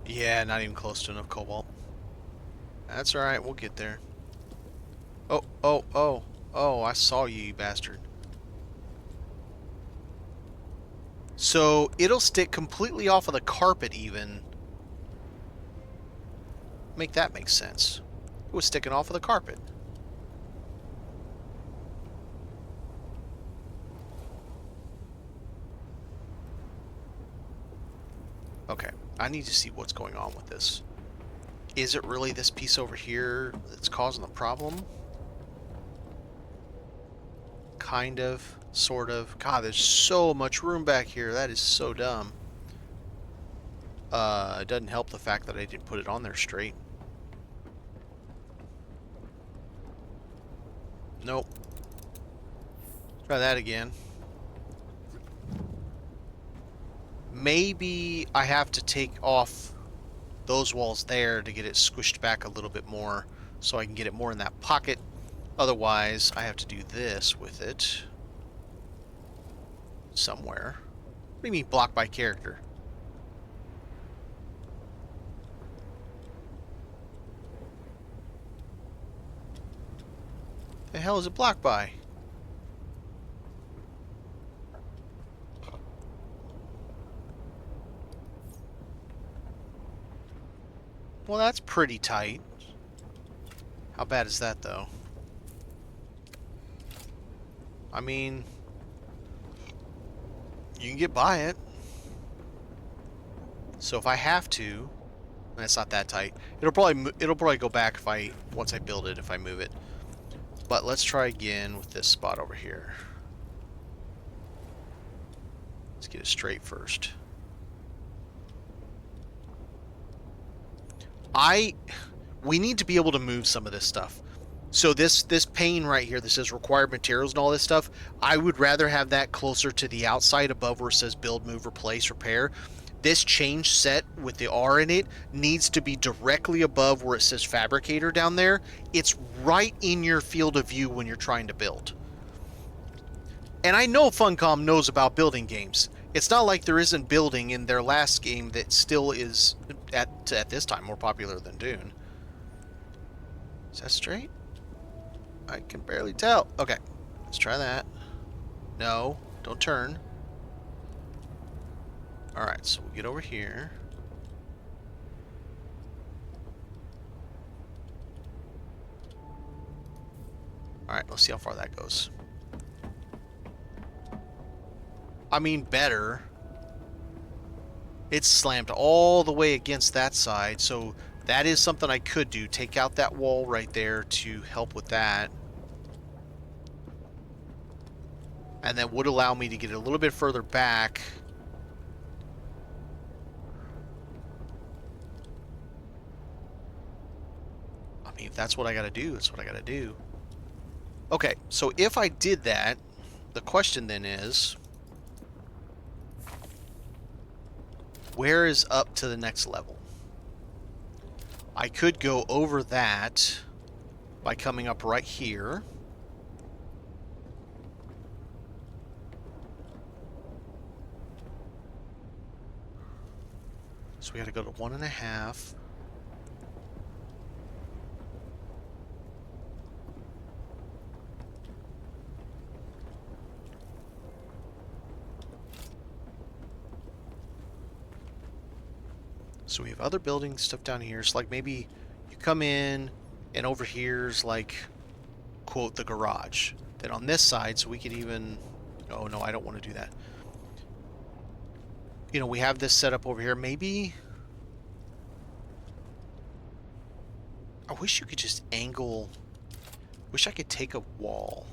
Yeah, not even close to enough cobalt. That's alright, we'll get there. Oh, oh, oh. Oh, I saw you, you bastard. So, it'll stick completely off of the carpet even Make that make sense. It was sticking off of the carpet. Okay, I need to see what's going on with this. Is it really this piece over here that's causing the problem? Kind of, sort of. God, there's so much room back here. That is so dumb. It doesn't help the fact that I didn't put it on there straight. Nope. Try that again. Maybe I have to take off those walls there to get it squished back a little bit more so I can get it more in that pocket. Otherwise, I have to do this with it somewhere. What do you mean block by character? The hell is it blocked by? Well, that's pretty tight. How bad is that, though? I mean, you can get by it. So if I have to, and it's not that tight, it'll probably go back once I build it if I move it. But let's try again with this spot over here. Let's get it straight first. We need to be able to move some of this stuff. So this pane right here that says required materials and all this stuff, I would rather have that closer to the outside above where it says build, move, replace, repair. This change set with the R in it needs to be directly above where it says fabricator down there. It's right in your field of view when you're trying to build. And I know Funcom knows about building games. It's not like there isn't building in their last game that still is, at this time, more popular than Dune. Is that straight? I can barely tell. Okay, let's try that. No, don't turn. Alright, so we'll get over here. Alright, let's see how far that goes. I mean, better. It's slammed all the way against that side, so that is something I could do. Take out that wall right there to help with that. And that would allow me to get it a little bit further back. I mean, if that's what I gotta do, that's what I gotta do. Okay, so if I did that, the question then is, where is up to the next level? I could go over that by coming up right here. So we got to go to 1.5. So we have other building stuff down here. So like maybe you come in and over here's like, quote, the garage. Then on this side, so we could even, oh no, I don't want to do that. You know, we have this set up over here. Maybe, I wish you could just angle, wish I could take a wall,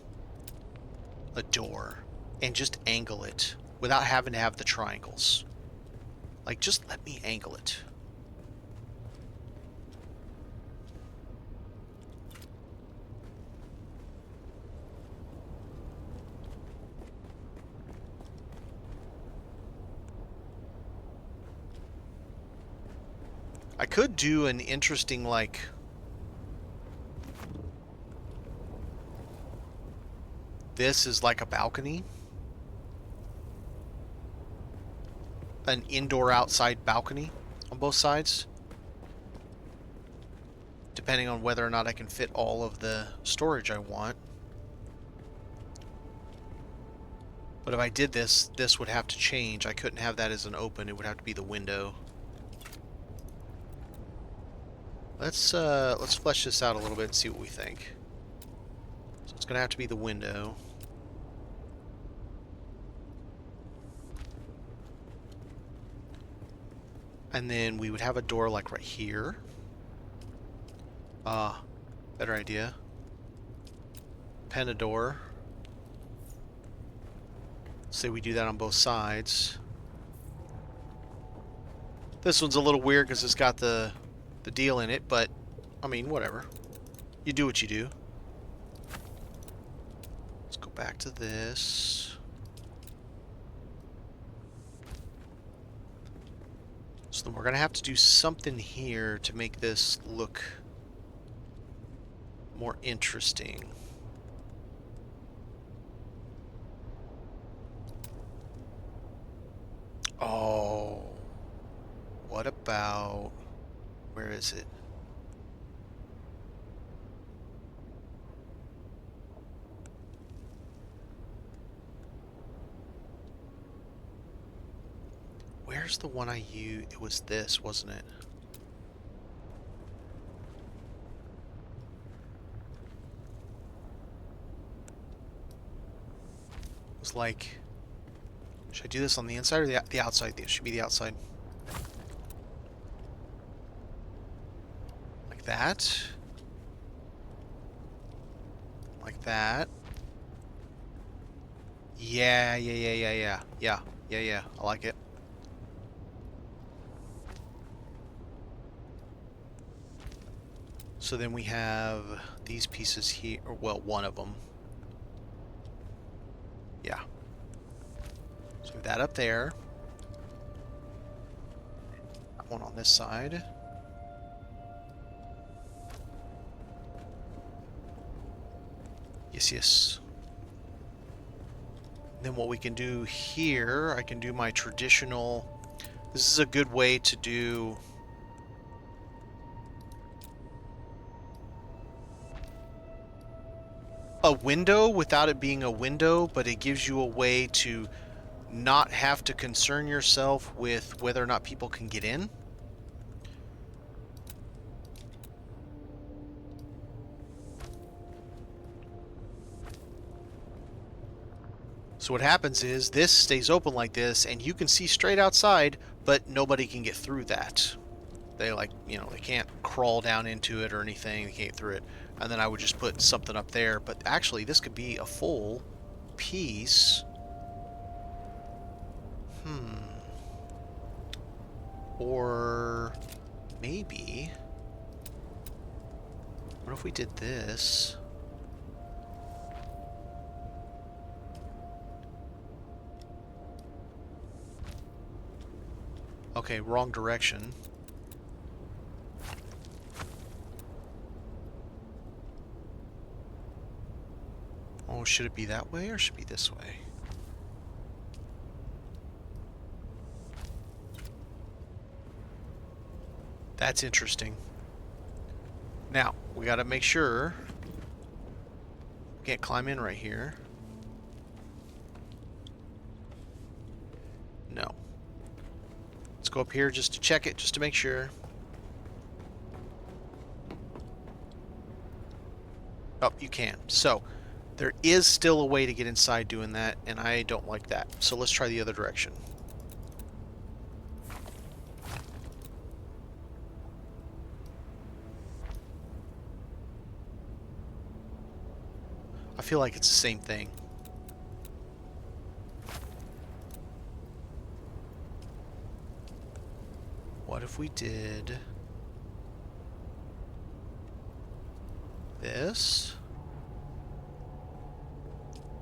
a door, and just angle it without having to have the triangles. Like, just let me angle it. I could do an interesting, like, this is like a balcony. An indoor-outside balcony on both sides. Depending on whether or not I can fit all of the storage I want. But if I did this, this would have to change. I couldn't have that as an open. It would have to be the window. Let's flesh this out a little bit and see what we think. So it's gonna have to be the window. And then we would have a door like right here. Better idea. Pen a door. Say we do that on both sides. This one's a little weird because it's got the deal in it, but I mean, whatever. You do what you do. Let's go back to this. So then we're going to have to do something here to make this look more interesting. Oh, what about, where is it? Where's the one I used? It was this, wasn't it? It was like, should I do this on the inside or the outside? It should be the outside. Like that. Like that. Yeah. I like it. So then we have these pieces here, or well, one of them. Yeah. So that up there. One on this side. Yes. Then what we can do here, I can do my traditional. This is a good way to do a window without it being a window, but it gives you a way to not have to concern yourself with whether or not people can get in. So what happens is this stays open like this and you can see straight outside, but nobody can get through that. They they can't crawl down into it or anything. They can't get through it. And then I would just put something up there. But actually, this could be a full piece. Or maybe, what if we did this? Okay, wrong direction. Oh, should it be that way or should it be this way? That's interesting. Now, we gotta make sure we can't climb in right here. No. Let's go up here just to check it, just to make sure. Oh, you can. So, there is still a way to get inside doing that, and I don't like that. So let's try the other direction. I feel like it's the same thing. What if we did this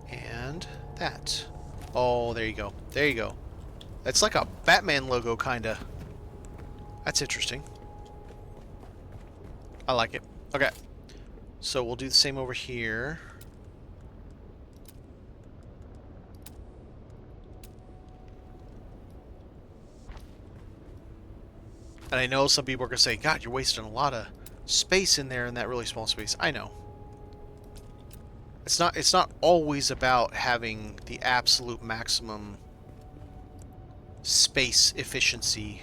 and that? Oh, there you go. There you go. That's like a Batman logo, kinda. That's interesting. I like it. Okay. So we'll do the same over here. And I know some people are going to say, God, you're wasting a lot of space in there in that really small space. I know. It's not always about having the absolute maximum space efficiency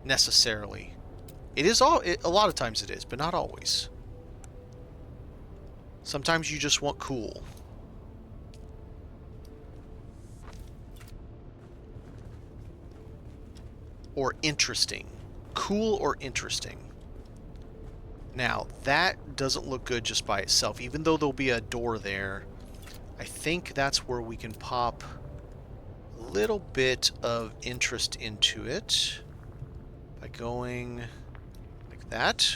necessarily. It is a lot of times it is, but not always. Sometimes you just want cool. Or interesting. Cool or interesting. Now, that doesn't look good just by itself. Even though there'll be a door there, I think that's where we can pop a little bit of interest into it by going like that.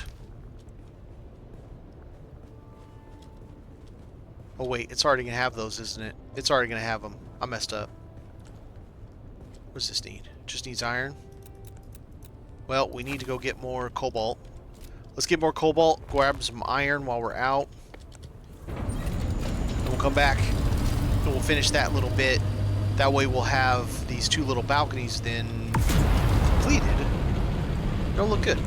Oh wait, it's already gonna have those, isn't it? It's already gonna have them. I messed up. What does this need? Just needs iron? Well, we need to go get more cobalt. Let's get more cobalt, grab some iron while we're out. And we'll come back and we'll finish that little bit. That way we'll have these 2 little balconies then completed. It'll look good.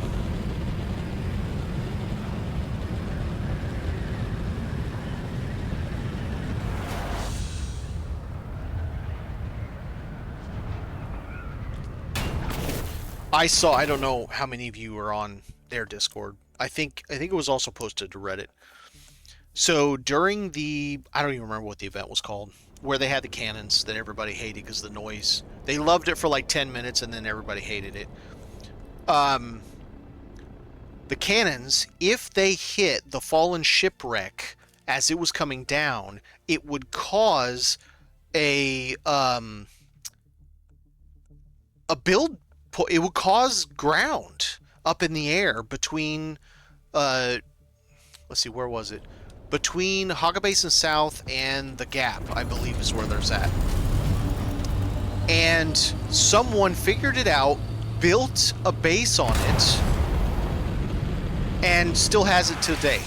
I don't know how many of you are on their Discord. I think it was also posted to Reddit. So during the, I don't even remember what the event was called, where they had the cannons that everybody hated because of the noise. They loved it for like 10 minutes and then everybody hated it. The cannons, if they hit the fallen shipwreck as it was coming down, it would cause a build. It would cause ground up in the air between, let's see, where was it? Between Haga Basin South and the Gap, I believe is where there's at. And someone figured it out, built a base on it, and still has it today.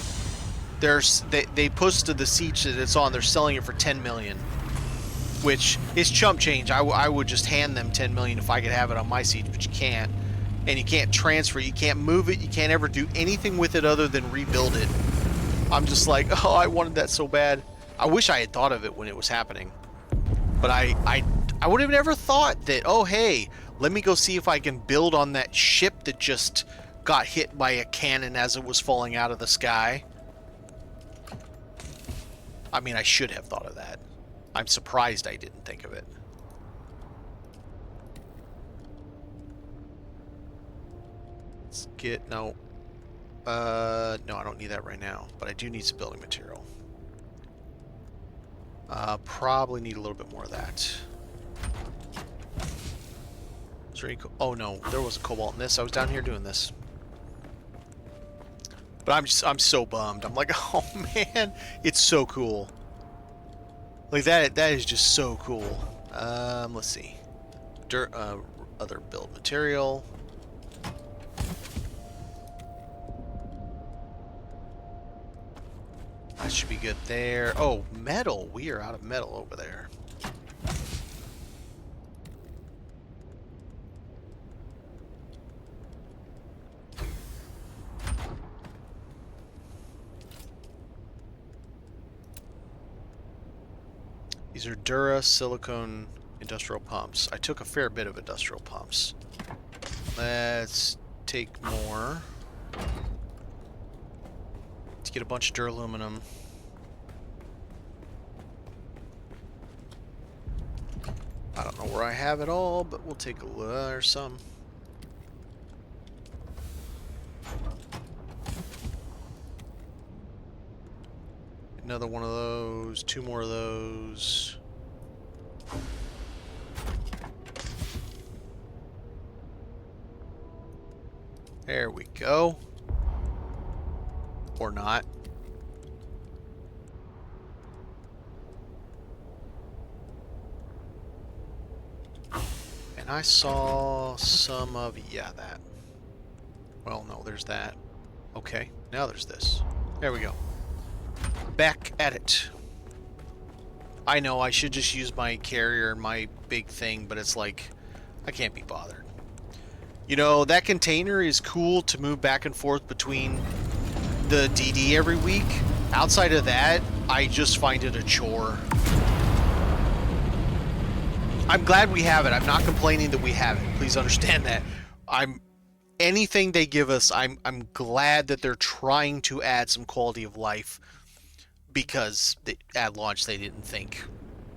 They posted the siege that it's on. They're selling it for 10 million. Which is chump change. I would just hand them 10 million if I could have it on my siege, but you can't. And you can't transfer, you can't move it, you can't ever do anything with it other than rebuild it. I'm just like, oh, I wanted that so bad. I wish I had thought of it when it was happening. But I would have never thought that, oh, hey, let me go see if I can build on that ship that just got hit by a cannon as it was falling out of the sky. I mean, I should have thought of that. I'm surprised I didn't think of it. Let's get, no, I don't need that right now, but I do need some building material. Probably need a little bit more of that. Is there any, oh no, there was a cobalt in this. I was down here doing this. But I'm so bummed. I'm like, oh man, it's so cool. Like that is just so cool. Let's see. Other build material. That should be good there. Oh, metal. We are out of metal over there. These are Dura silicone industrial pumps. I took a fair bit of industrial pumps. Let's take more. Let's get a bunch of duraluminum. I don't know where I have it all, but we'll take a look. There's some. Another one of those, 2 more of those. There we go. Or not. And I saw some of, yeah, that. Well, no, there's that. Okay, now there's this. There we go. Back at it. I know I should just use my carrier and my big thing, but it's like, I can't be bothered. You know, that container is cool to move back and forth between the DD every week. Outside of that, I just find it a chore. I'm glad we have it. I'm not complaining that we have it. Please understand that. anything they give us, I'm glad that they're trying to add some quality of life, because at launch they didn't think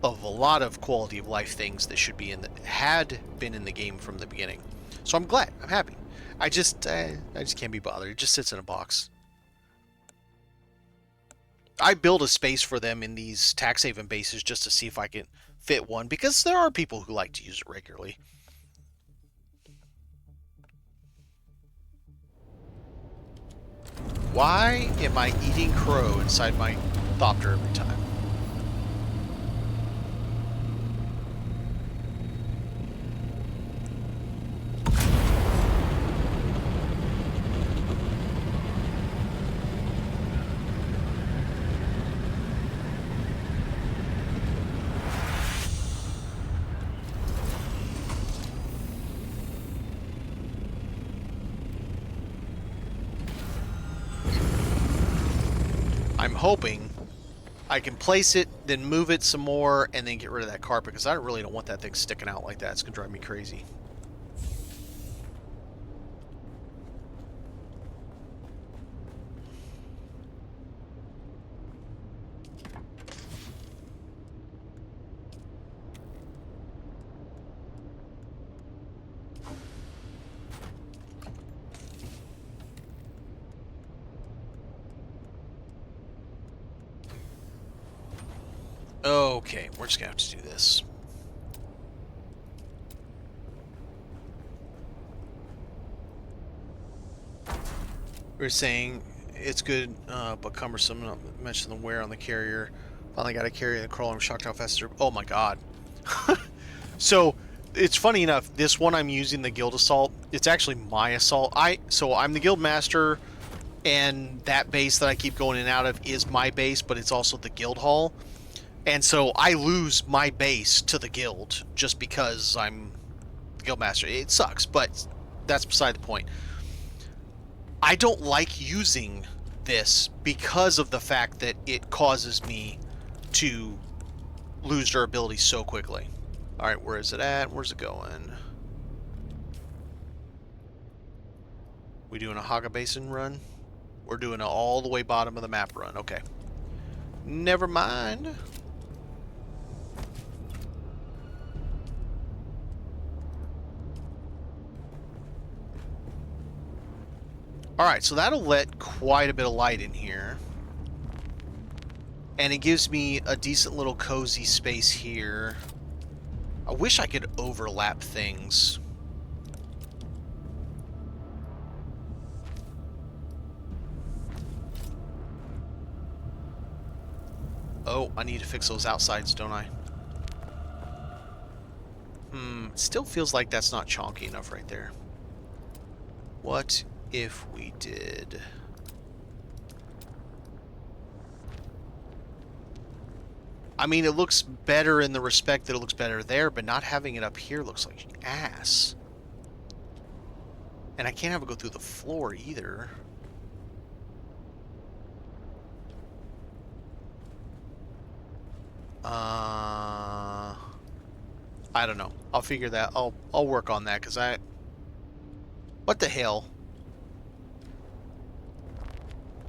of a lot of quality of life things that should be had been in the game from the beginning. So I'm glad. I'm happy. I just can't be bothered. It just sits in a box. I build a space for them in these tax haven bases just to see if I can fit one, because there are people who like to use it regularly. Why am I eating crow inside my thopter every time? I'm hoping I can place it, then move it some more, and then get rid of that carpet, because I really don't want that thing sticking out like that. It's going to drive me crazy. Okay, we're just going to have to do this. We were saying it's good, but cumbersome. Not mention the wear on the carrier. Finally got a carrier and crawler. I'm shocked how fast they're... Oh my god. So, it's funny enough, this one I'm using, the Guild Assault, it's actually my assault. So I'm the Guild Master, and that base that I keep going in and out of is my base, but it's also the Guild Hall. And so I lose my base to the guild just because I'm the guild master. It sucks, but that's beside the point. I don't like using this because of the fact that it causes me to lose durability so quickly. Alright, where is it at? Where's it going? We doing a Haga Basin run? We're doing an all the way bottom of the map run. Okay. Never mind. Alright, so that'll let quite a bit of light in here. And it gives me a decent little cozy space here. I wish I could overlap things. Oh, I need to fix those outsides, don't I? It still feels like that's not chonky enough right there. What if we did... I mean, it looks better in the respect that it looks better there, but not having it up here looks like ass. And I can't have it go through the floor either. I don't know. I'll figure that. I'll work on that, because I... What the hell?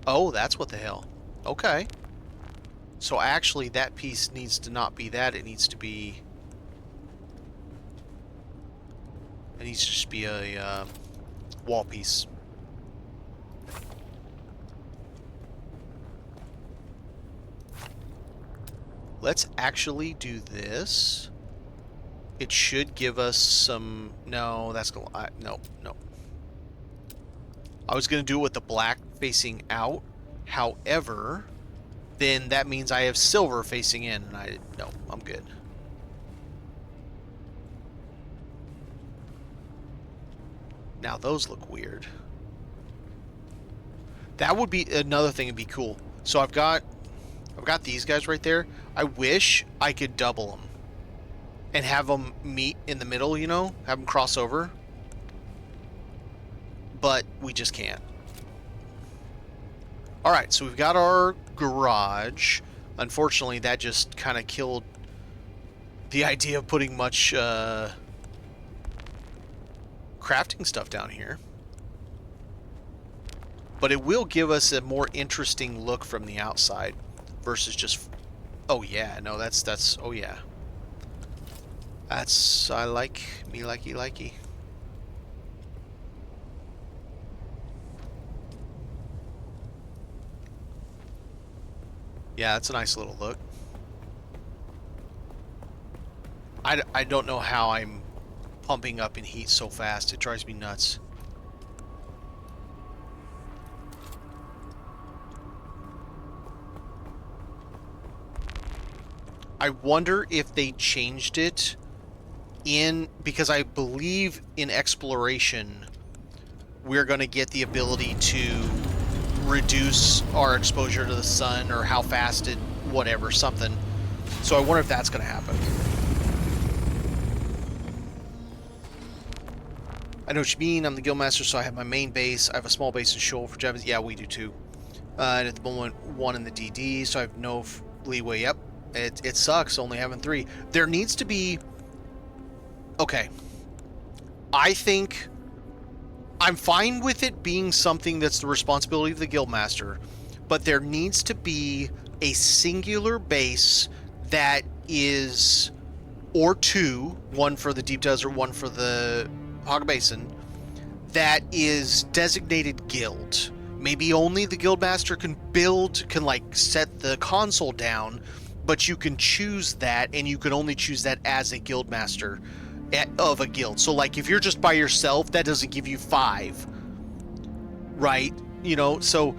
Oh, that's what the hell. Okay. So actually, that piece needs to not be that. It needs to be... It needs to just be a wall piece. Let's actually do this. It should give us some... No, that's gonna... no. I was gonna do it with the black facing out. However, then that means I have silver facing in, and no, I'm good. Now those look weird. That would be another thing that'd be cool. So I've got these guys right there. I wish I could double them and have them meet in the middle, you know? Have them cross over. But we just can't. Alright, so we've got our garage. Unfortunately, that just kind of killed the idea of putting much crafting stuff down here. but it will give us a more interesting look from the outside versus just... Oh yeah, no, that's oh yeah. That's, I like, me likey. Yeah, that's a nice little look. I don't know how I'm pumping up in heat so fast. It drives me nuts. I wonder if they changed it because I believe in exploration we're going to get the ability to reduce our exposure to the sun or how fast it, whatever, something. So I wonder if that's going to happen. I know what you mean. I'm the guildmaster, so I have my main base. I have a small base in Shoal for Jevons. Yeah, we do too. And at the moment, 1 in the DD, so I have no leeway. Yep, it sucks only having 3. There needs to be... Okay. I think... I'm fine with it being something that's the responsibility of the guildmaster, but there needs to be a singular base that is... Or 2, 1 for the Deep Desert, 1 for the Hog Basin, that is designated guild. Maybe only the guildmaster can like set the console down, but you can choose that, and you can only choose that as a guildmaster of a guild. So like if you're just by yourself, that doesn't give you 5, right? You know, so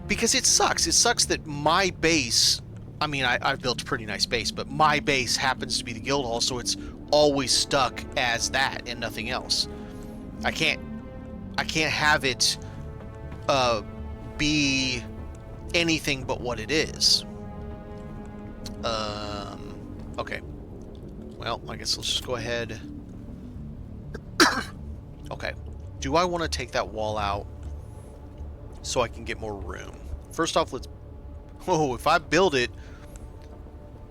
because it sucks that my base, I mean, I've built a pretty nice base, but my base happens to be the guild hall, so it's always stuck as that and nothing else. I can't have it be anything but what it is. Okay. Well, I guess let's just go ahead. Okay. Do I want to take that wall out so I can get more room? First off, let's... Oh, if I build it,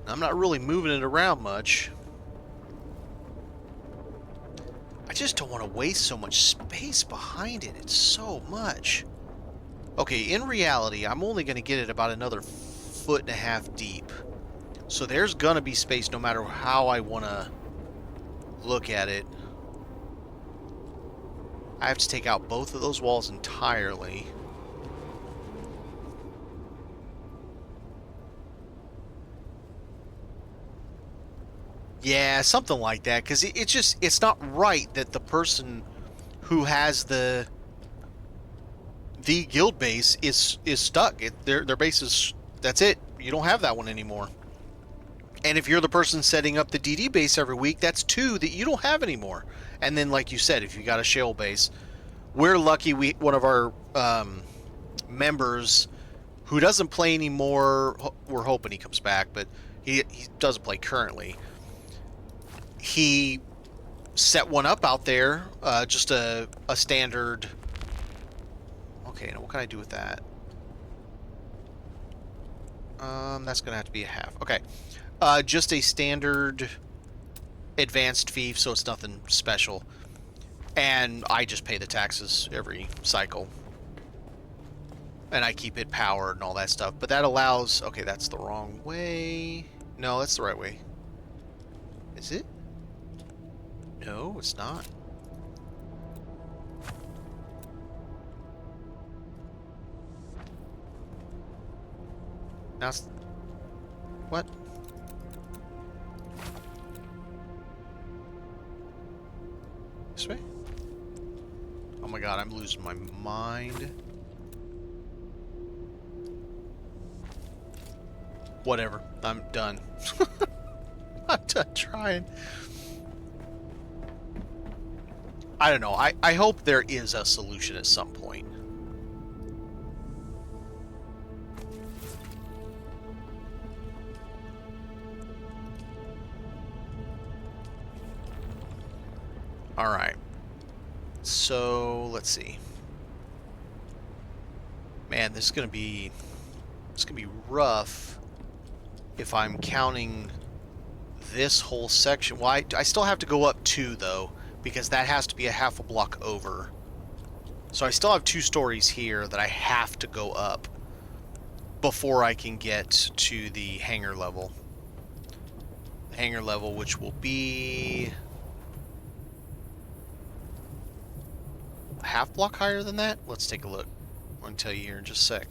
I'm not really moving it around much. I just don't want to waste so much space behind it. It's so much. Okay, in reality, I'm only going to get it about another 1.5 feet deep. So there's going to be space no matter how I want to look at it. I have to take out both of those walls entirely. Yeah, something like that, because it's not right that the person who has the guild base is stuck. Their base is, that's it. You don't have that one anymore. And if you're the person setting up the DD base every week, that's 2 that you don't have anymore. And then, like you said, if you got a shale base, we're lucky. One of our members who doesn't play anymore, we're hoping he comes back, but he doesn't play currently. He set one up out there, just a standard... Okay, now what can I do with that? That's going to have to be a half. Okay. Just a standard advanced fee, so it's nothing special. And I just pay the taxes every cycle. And I keep it powered and all that stuff. But that allows... Okay, that's the wrong way. No, that's the right way. Is it? No, it's not. Now it's... What? This way? Oh my god, I'm losing my mind. Whatever. I'm done. I'm done trying. I don't know. I hope there is a solution at some point. Alright. So, let's see. Man, this is gonna be... It's gonna be rough if I'm counting this whole section. Well, I still have to go up 2, though, because that has to be a half a block over. So I still have 2 stories here that I have to go up before I can get to the hangar level. The hangar level, which will be a half block higher than that? Let's take a look. I'm going to tell you here in just a sec.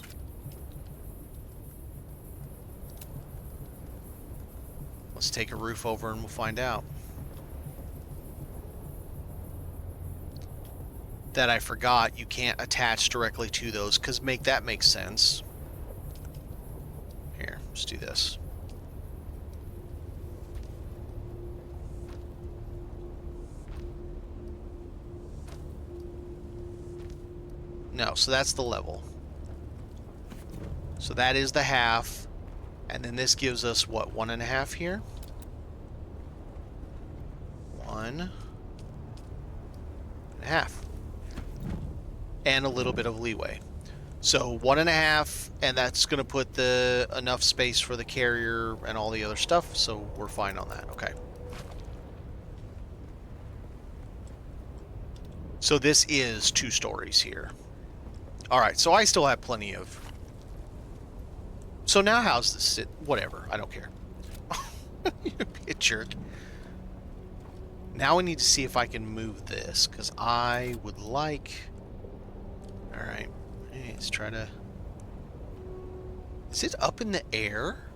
Let's take a roof over and we'll find out. That I forgot, you can't attach directly to those, because that makes sense. Here, let's do this. No, so that's the level. So that is the half. And then this gives us, what, 1.5 here? 1.5. And a little bit of leeway. So 1.5, and that's going to put enough space for the carrier and all the other stuff, so we're fine on that. Okay. So this is 2 stories here. Alright, so I still have plenty of... So now how's this sit? Whatever, I don't care. You'd be a jerk. Now we need to see if I can move this, because I would like... Alright, let's try to... Is it up in the air?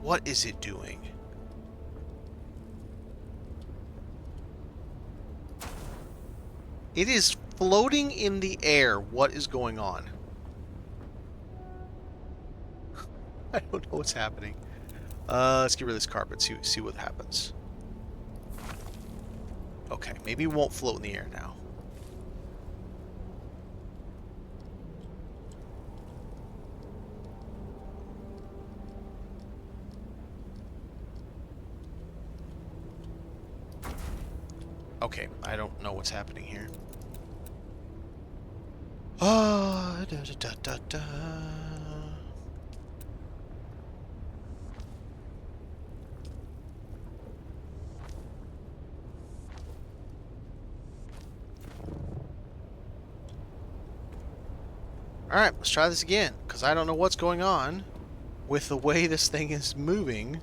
What is it doing? It is floating in the air. What is going on? I don't know what's happening. Let's get rid of this carpet, see what happens. Okay, maybe it won't float in the air now. Okay, I don't know what's happening here. Ah, da da da da da. Alright, let's try this again, because I don't know what's going on with the way this thing is moving.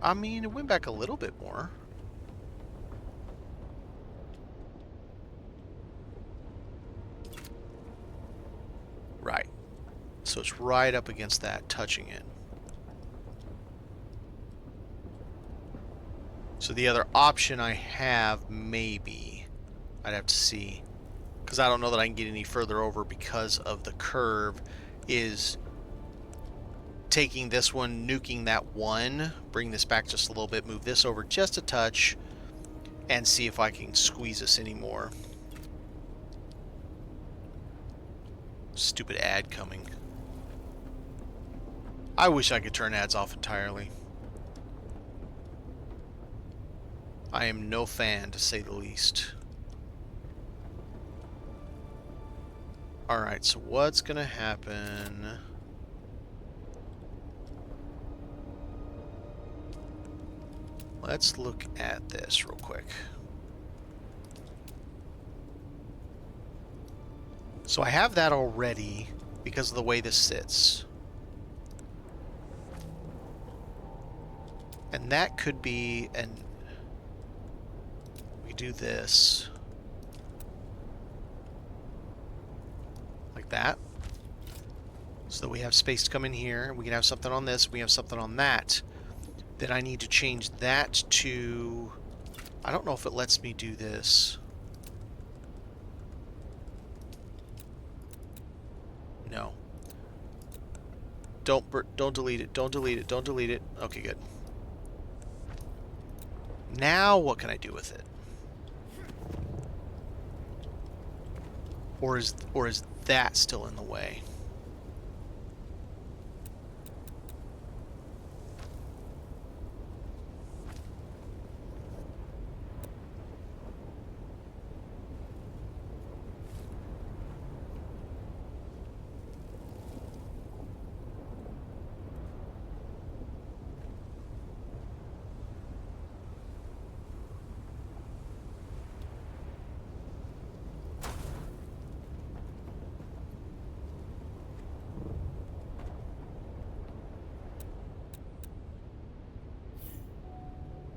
I mean, it went back a little bit more. Right. So it's right up against that, touching it. So the other option I have, maybe, I'd have to see, because I don't know that I can get any further over because of the curve, is taking this one, nuking that one, bring this back just a little bit, move this over just a touch, and see if I can squeeze this anymore. Stupid ad coming. I wish I could turn ads off entirely. I am no fan, to say the least. Alright, so what's gonna happen? Let's look at this real quick. So I have that already because of the way this sits. And that could be we do this like that. So that we have space to come in here. We can have something on this, we have something on that. Then I need to change that to... I don't know if it lets me do this. No. Don't delete it. Don't delete it. Don't delete it. Okay, good. Now what can I do with it? Or is that still in the way?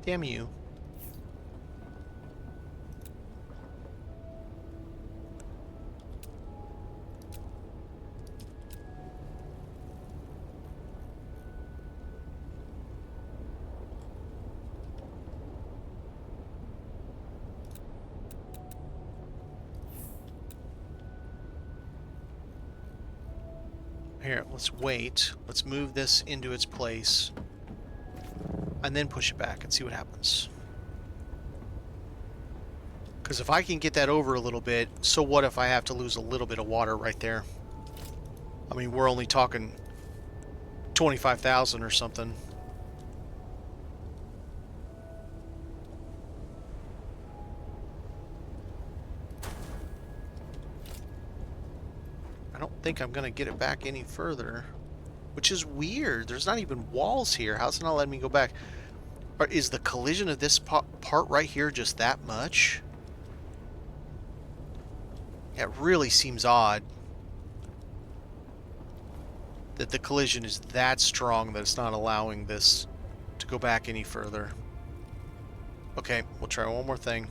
Damn you. Here, let's wait. Let's move this into its place. And then push it back and see what happens. Because if I can get that over a little bit, so what if I have to lose a little bit of water right there? I mean, we're only talking 25,000 or something. I don't think I'm going to get it back any further, which is weird. There's not even walls here. How's it not letting me go back? Or is the collision of this part right here just that much? It really seems odd that the collision is that strong that it's not allowing this to go back any further. Okay, we'll try one more thing.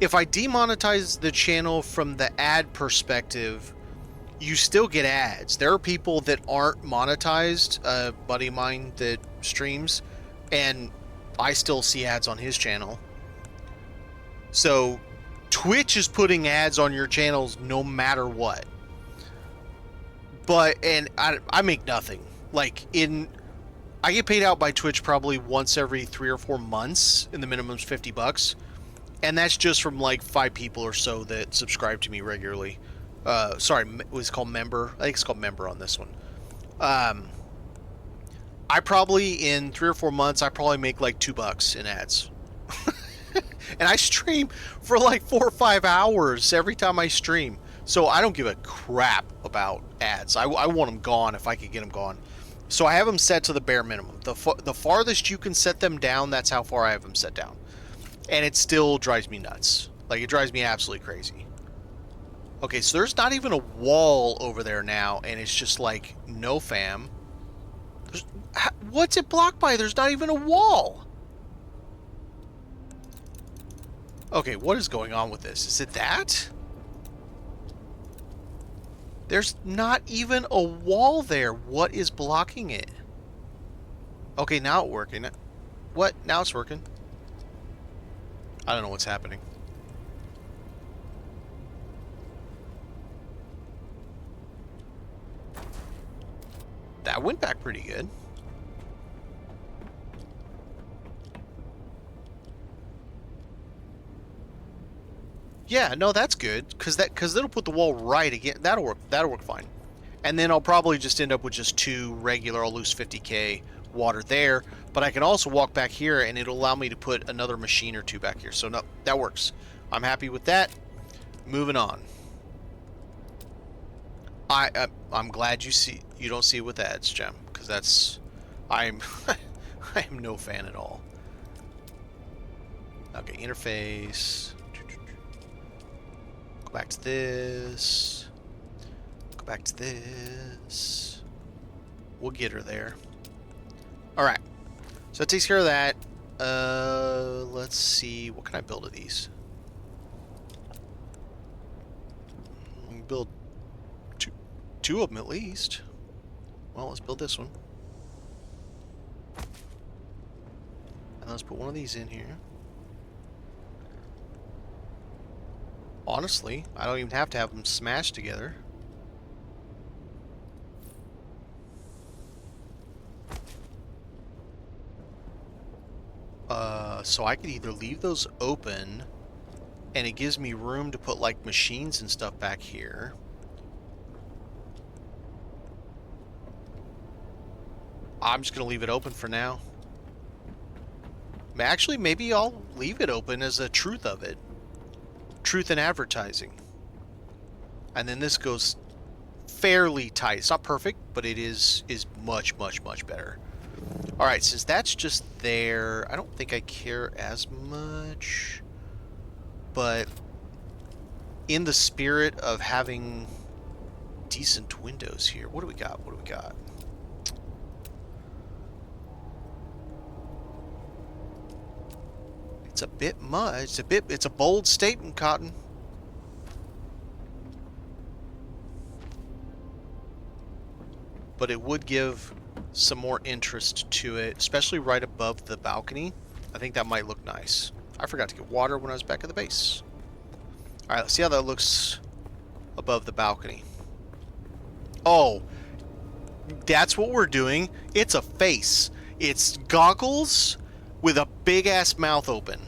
If I demonetize the channel from the ad perspective, you still get ads. There are people that aren't monetized, a buddy of mine that streams, and I still see ads on his channel. So Twitch is putting ads on your channels no matter what. But, and I make nothing. Like, I get paid out by Twitch probably once every 3 or 4 months, and the minimum's $50. And that's just from like 5 people or so that subscribe to me regularly. Sorry, it was called member. I think it's called member on this one. I probably, in 3 or 4 months, I probably make like $2 in ads. And I stream for like 4 or 5 hours every time I stream. So I don't give a crap about ads. I want them gone if I could get them gone. So I have them set to the bare minimum. The farthest you can set them down, that's how far I have them set down. And it still drives me nuts. Like, it drives me absolutely crazy. Okay, so there's not even a wall over there now, and it's just like, no fam. What's it blocked by? There's not even a wall. Okay, what is going on with this? Is it that? There's not even a wall there. What is blocking it? Okay, now it's working. What? Now it's working. I don't know what's happening. That went back pretty good. Yeah, no, that's good, because it'll put the wall right again. That'll work fine. And then I'll probably just end up with just 2 regular. I'll lose 50k water there, but I can also walk back here and it'll allow me to put another machine or 2 back here. So no, that works. I'm happy with that. Moving on. I'm glad you don't see it with ads, Gem, because that's I'm I am no fan at all. Okay, interface. Go back to this. Go back to this. We'll get her there. Alright. So that takes care of that. Let's see. What can I build of these? We can build two of them at least. Well, let's build this one. And let's put one of these in here. Honestly, I don't even have to have them smashed together. So I could either leave those open, and it gives me room to put, like, machines and stuff back here. I'm just gonna leave it open for now. Actually, maybe I'll leave it open as a truth of it. Truth in advertising. And then this goes fairly tight. It's not perfect, but it is much, much, much better. Alright, since that's just there, I don't think I care as much. But in the spirit of having decent windows here, what do we got? What do we got? It's a bit much. It's a bold statement, Cotton. But it would give some more interest to it, especially right above the balcony. I think that might look nice. I forgot to get water when I was back at the base. All right, let's see how that looks above the balcony. Oh, that's what we're doing. It's a face. It's goggles with a big-ass mouth open.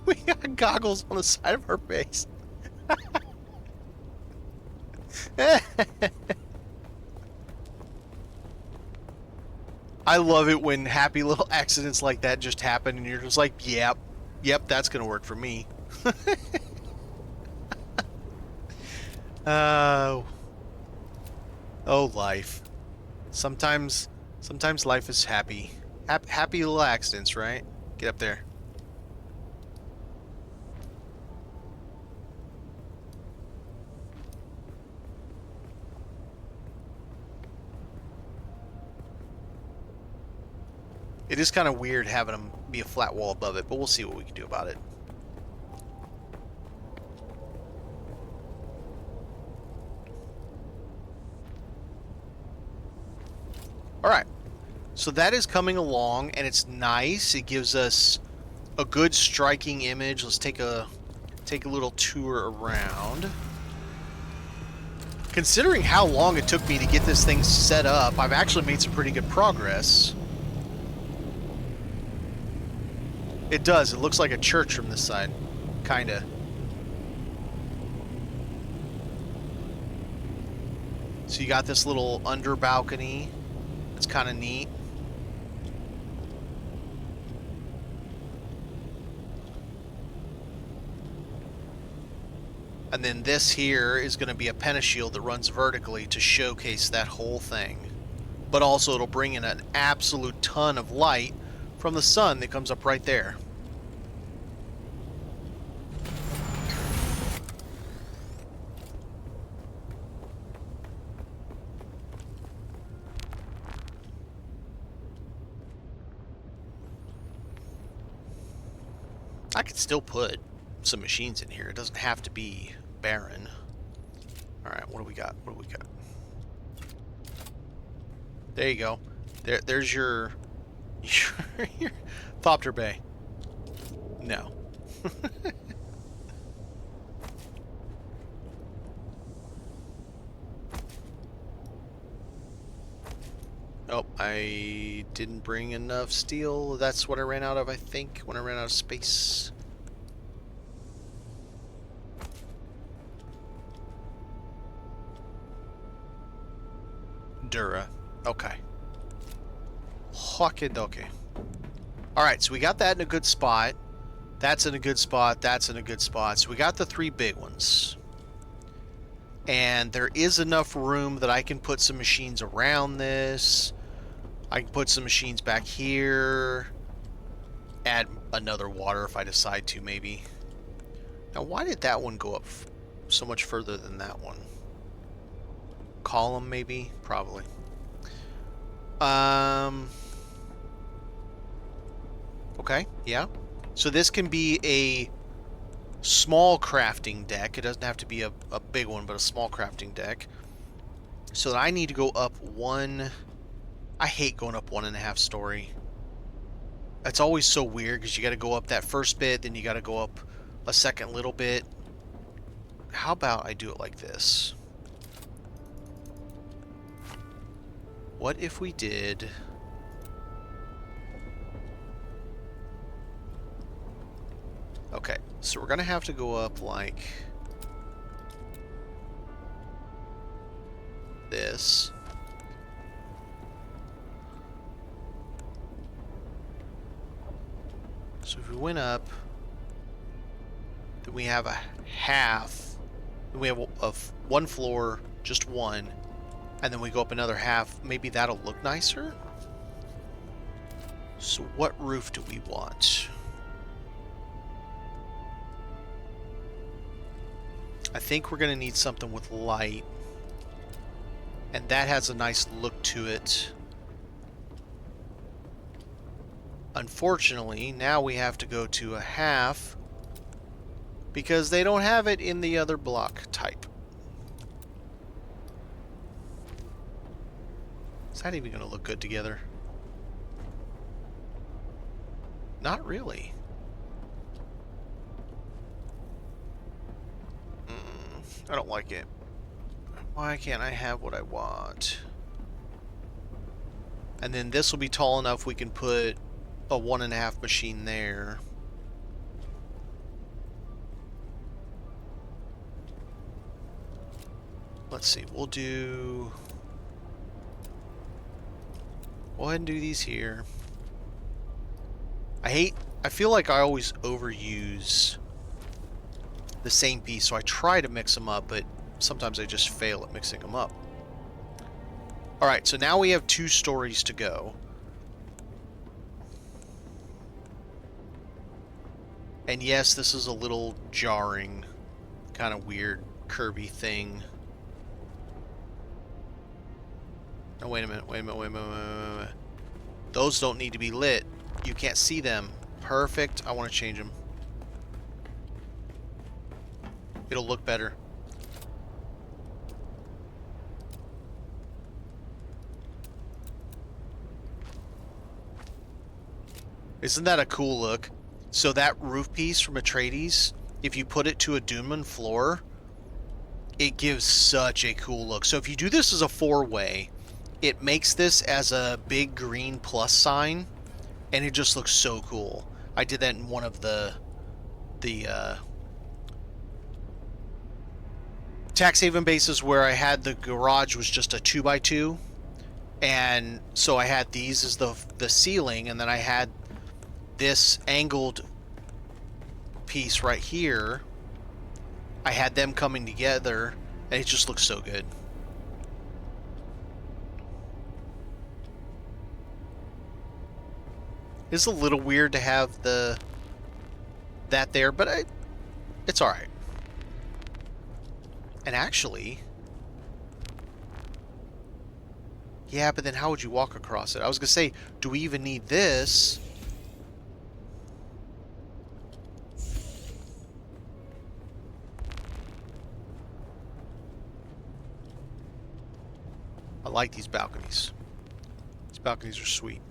We got goggles on the side of her face. I love it when happy little accidents like that just happen and you're just like, yep, that's gonna work for me. Oh, life. Sometimes life is happy. Happy little accidents, right? Get up there. It is kind of weird having them be a flat wall above it, but we'll see what we can do about it. Alright, so that is coming along, and it's nice. It gives us a good striking image. Let's take a little tour around. Considering how long it took me to get this thing set up, I've actually made some pretty good progress. It does. It looks like a church from this side. Kinda. So you got this little under balcony. It's kind of neat. And then this here is going to be a pentashield that runs vertically to showcase that whole thing. But also it'll bring in an absolute ton of light from the sun that comes up right there. I could still put some machines in here. It doesn't have to be barren. Alright, what do we got? What do we got? There you go. There's your Thopter Bay. No. Oh, I didn't bring enough steel. That's what I ran out of, I think, when I ran out of space. Dura. Okay. Hokidoki. Alright, so we got that in a good spot. That's in a good spot. That's in a good spot. So we got the three big ones. And there is enough room that I can put some machines around this. I can put some machines back here. Add another water if I decide to, maybe. Now, why did that one go up so much further than that one? Column, maybe? Probably. Okay, yeah. So this can be a small crafting deck. It doesn't have to be a big one, but a small crafting deck. So that I need to go up one... I hate going up 1.5 story. That's always so weird because you got to go up that first bit, then you got to go up a second little bit. How about I do it like this? What if we did... Okay, so we're gonna have to go up like this. So if we went up, then we have a half. Then we have one floor, just one, and then we go up another half. Maybe that'll look nicer. So what roof do we want? I think we're going to need something with light. And that has a nice look to it. Unfortunately, now we have to go to a half because they don't have it in the other block type. Is that even going to look good together? Not really. I don't like it. Why can't I have what I want? And then this will be tall enough we can put a 1.5 machine there. Let's see, we'll do... Go ahead and do these here. I feel like I always overuse the same piece, so I try to mix them up, but sometimes I just fail at mixing them up. Alright, so now we have 2 stories to go. And yes, this is a little jarring, kind of weird, curvy thing. Oh, wait a minute, wait a minute, wait a minute, wait a minute. Those don't need to be lit. You can't see them. Perfect. I want to change them. It'll look better. Isn't that a cool look? So that roof piece from Atreides, if you put it to a Dune floor, it gives such a cool look. So if you do this as a 4-way, it makes this as a big green plus sign, and it just looks so cool. I did that in one of the tax haven bases where I had the garage was just a 2x2, and so I had these as the ceiling, and then I had this angled piece right here. I had them coming together, and it just looks so good. It's a little weird to have that there, but it's alright. And actually... Yeah, but then how would you walk across it? I was going to say, do we even need this? I like these balconies. These balconies are sweet.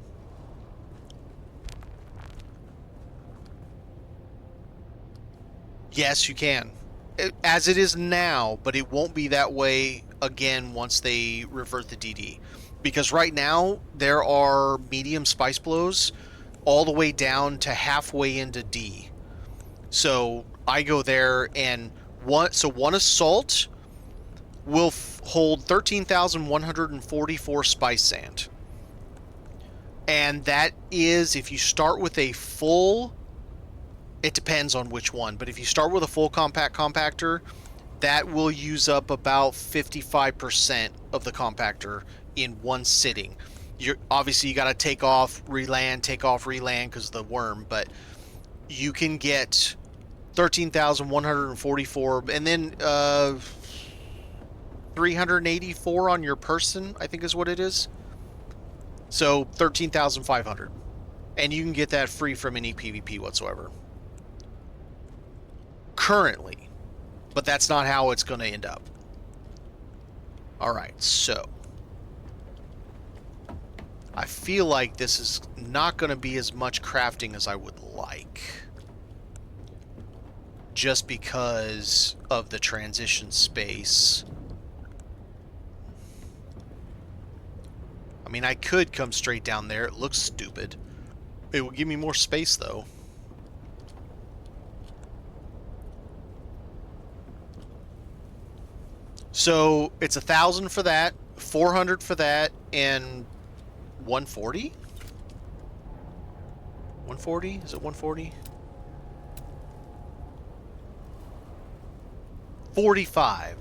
Yes, you can. As it is now, but it won't be that way again once they revert the DD. Because right now, there are medium spice blows all the way down to halfway into D. So I go there, and one assault will hold 13,144 spice sand. And that is, if you start with a full... It depends on which one, but if you start with a full compact compactor, that will use up about 55% of the compactor in one sitting. Obviously you got to take off, reland because of the worm, but you can get 13,144 and then 384 on your person, I think is what it is. So 13,500. And you can get that free from any PvP whatsoever. Currently, but that's not how it's going to end up. Alright, so I feel like this is not going to be as much crafting as I would like. just because of the transition space. I mean, I could come straight down there. It looks stupid. It will give me more space, though. So it's 1,000 for that, 400 for that, and 140? 140? Is it 140? 45.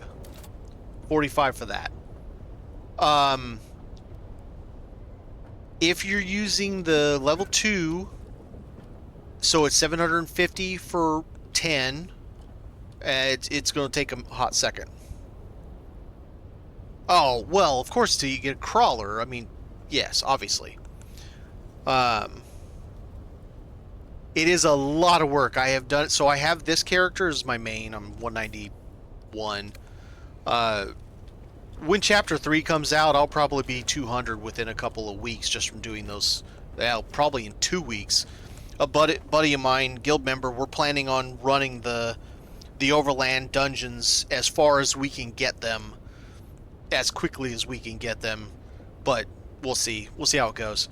45 for that. If you're using the level 2, so it's 750 for 10, it's going to take a hot second. Oh, well, of course, till you get a crawler. I mean, yes, obviously. It is a lot of work. I have done it. So I have this character as my main. I'm 191. When Chapter 3 comes out, I'll probably be 200 within a couple of weeks just from doing those. Well, probably in 2 weeks. A buddy of mine, guild member, we're planning on running the overland dungeons as far as we can get them, as quickly as we can get them, but we'll see. We'll see how it goes.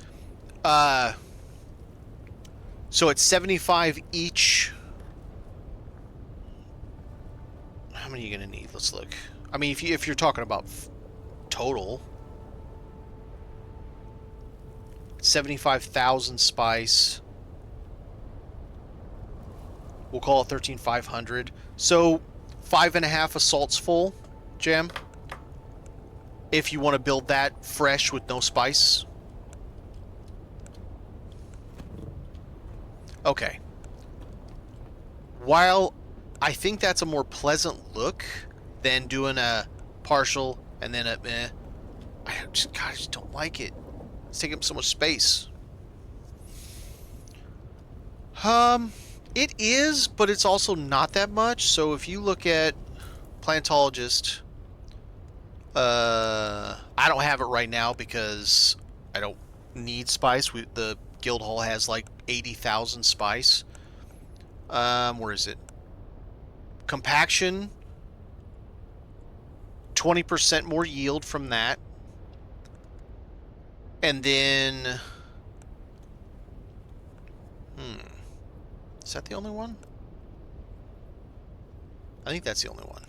So it's 75 each. How many are you gonna need? Let's look. I mean, if you're talking about total, 75,000 spice. We'll call it 13,500. So 5.5 assaults full, Jam. If you want to build that fresh with no spice. Okay. While I think that's a more pleasant look than doing a partial and then a meh, I just don't like it. It's taking up so much space. It is, but it's also not that much. So if you look at Plantologist, I don't have it right now because I don't need spice. The guild hall has like 80,000 spice. Where is it? Compaction, 20% more yield from that. And then, is that the only one? I think that's the only one.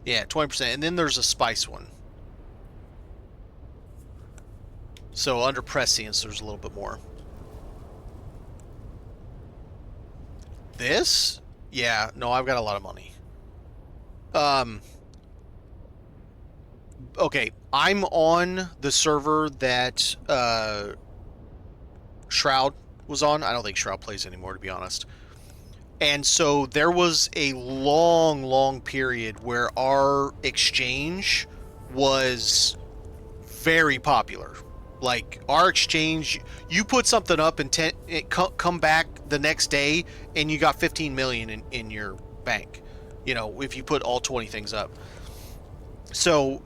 Yeah, 20%. And then there's a spice one. So under prescience, there's a little bit more. This? Yeah, no, I've got a lot of money. Okay, I'm on the server that Shroud was on. I don't think Shroud plays anymore, to be honest. And so there was a long period where our exchange was very popular. Like, our exchange, you put something up and come back the next day and you got 15 million in your bank. You know, if you put all 20 things up. So